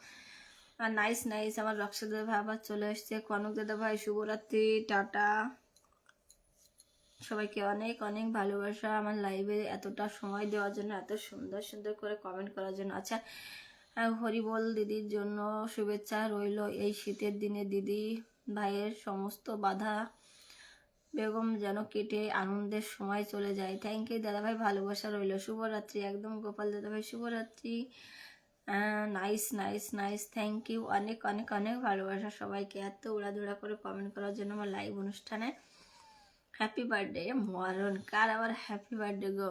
আর নাইস নাইস, আমার রক্ষা দাদা ভাই আবার চলে এসছে। কনক দাদা ভাই শুভরাত্রি, টাটা। সবাইকে অনেক অনেক ভালোবাসা আমার লাইভে এতটা সময় দেওয়ার জন্য, এত সুন্দর সুন্দর করে কমেন্ট করার জন্য। আচ্ছা, হরিবল দিদির জন্য শুভেচ্ছা রইল। এই শীতের দিনে দিদি ভাইয়ের সমস্ত বাধা বেগম যেন কেটে আনন্দের সময় চলে যায়। থ্যাংক ইউ দাদাভাই, ভালোবাসা রইল। শুভরাত্রি, একদম গোপাল দাদাভাই শুভরাত্রি। Nice nice nice, thank you, অনেক অনেক অনেক ভালোবাসা সবাইকে এত উড়াধুরা করে কমেন্ট করার জন্য আমার লাইভ অনুষ্ঠানে। হ্যাপি বার্থডে মরণ, কার আবার হ্যাপি বার্থডে গো?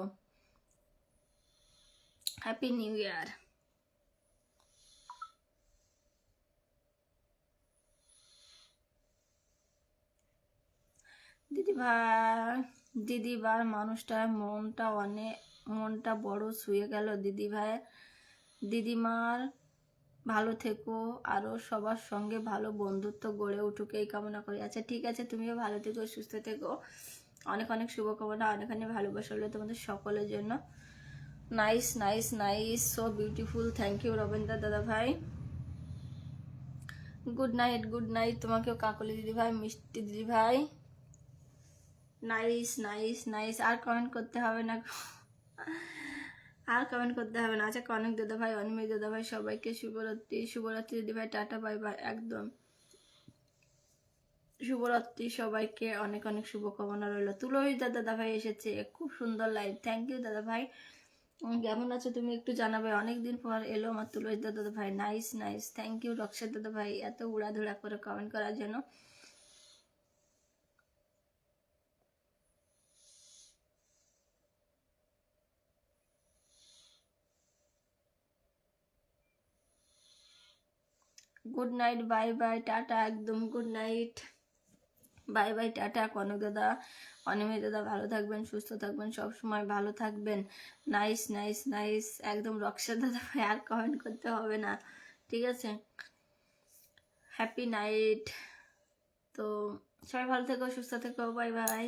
Happy new year. দিদিভাই মানুষটার মনটা বড় ছুঁয়ে গেল। দিদিভাই দিদিমার ভালো থেকো, আরও সবার সঙ্গে ভালো বন্ধুত্ব গড়ে উঠুক এই কামনা করি। আচ্ছা ঠিক আছে, তুমিও ভালো থেকো, সুস্থ থেকো। অনেক অনেক শুভকামনা, অনেক অনেক ভালোবাসা হলো তোমাদের সকলের জন্য। Nice nice nice, so beautiful. Thank you Rabindra দাদা ভাই। গুড নাইট, গুড নাইট তোমাকেও কাকলি দিদি ভাই, মিষ্টি দিদি ভাই। নাইস নাইস নাইস, আর কমেন্ট করতে হবে না, আর কমেন্ট করতে হবে না। আচ্ছা, কনক দাদা ভাই, অনিমেষ দাদা ভাই, সবাইকে শুভরাত্রি। শুভরাত্রি দিদি ভাই, টাটা বাই বাই, একদম শুভরাত্রি সবাইকে, অনেক অনেক শুভকামনা রইল। তুলসী দাদা ভাই এসেছে, খুব সুন্দর লাইভ, থ্যাংক ইউ দাদা ভাই। কেমন আছো তুমি একটু জানাবে, অনেকদিন পর এলো আমার তুলসী দাদা ভাই। নাইস নাইস, থ্যাংক ইউ রক্ষা দাদা ভাই, এত উড়াধুরা করে কমেন্ট করার জন্য। Good night, bye bye, tata, একদম good night, bye bye, tata. Kanak দাদা, অনিমেষ দাদা, ভালো থাকবেন, সুস্থ থাকবেন, সব সময় ভালো থাকবেন। নাইস নাইস নাইস, একদম রক্ষা দাদা ভাই, আর কমেন্ট করতে হবে না, ঠিক আছে? Happy night. তো সবাই ভালো থেকো, সুস্থ থেকো, বাই বাই।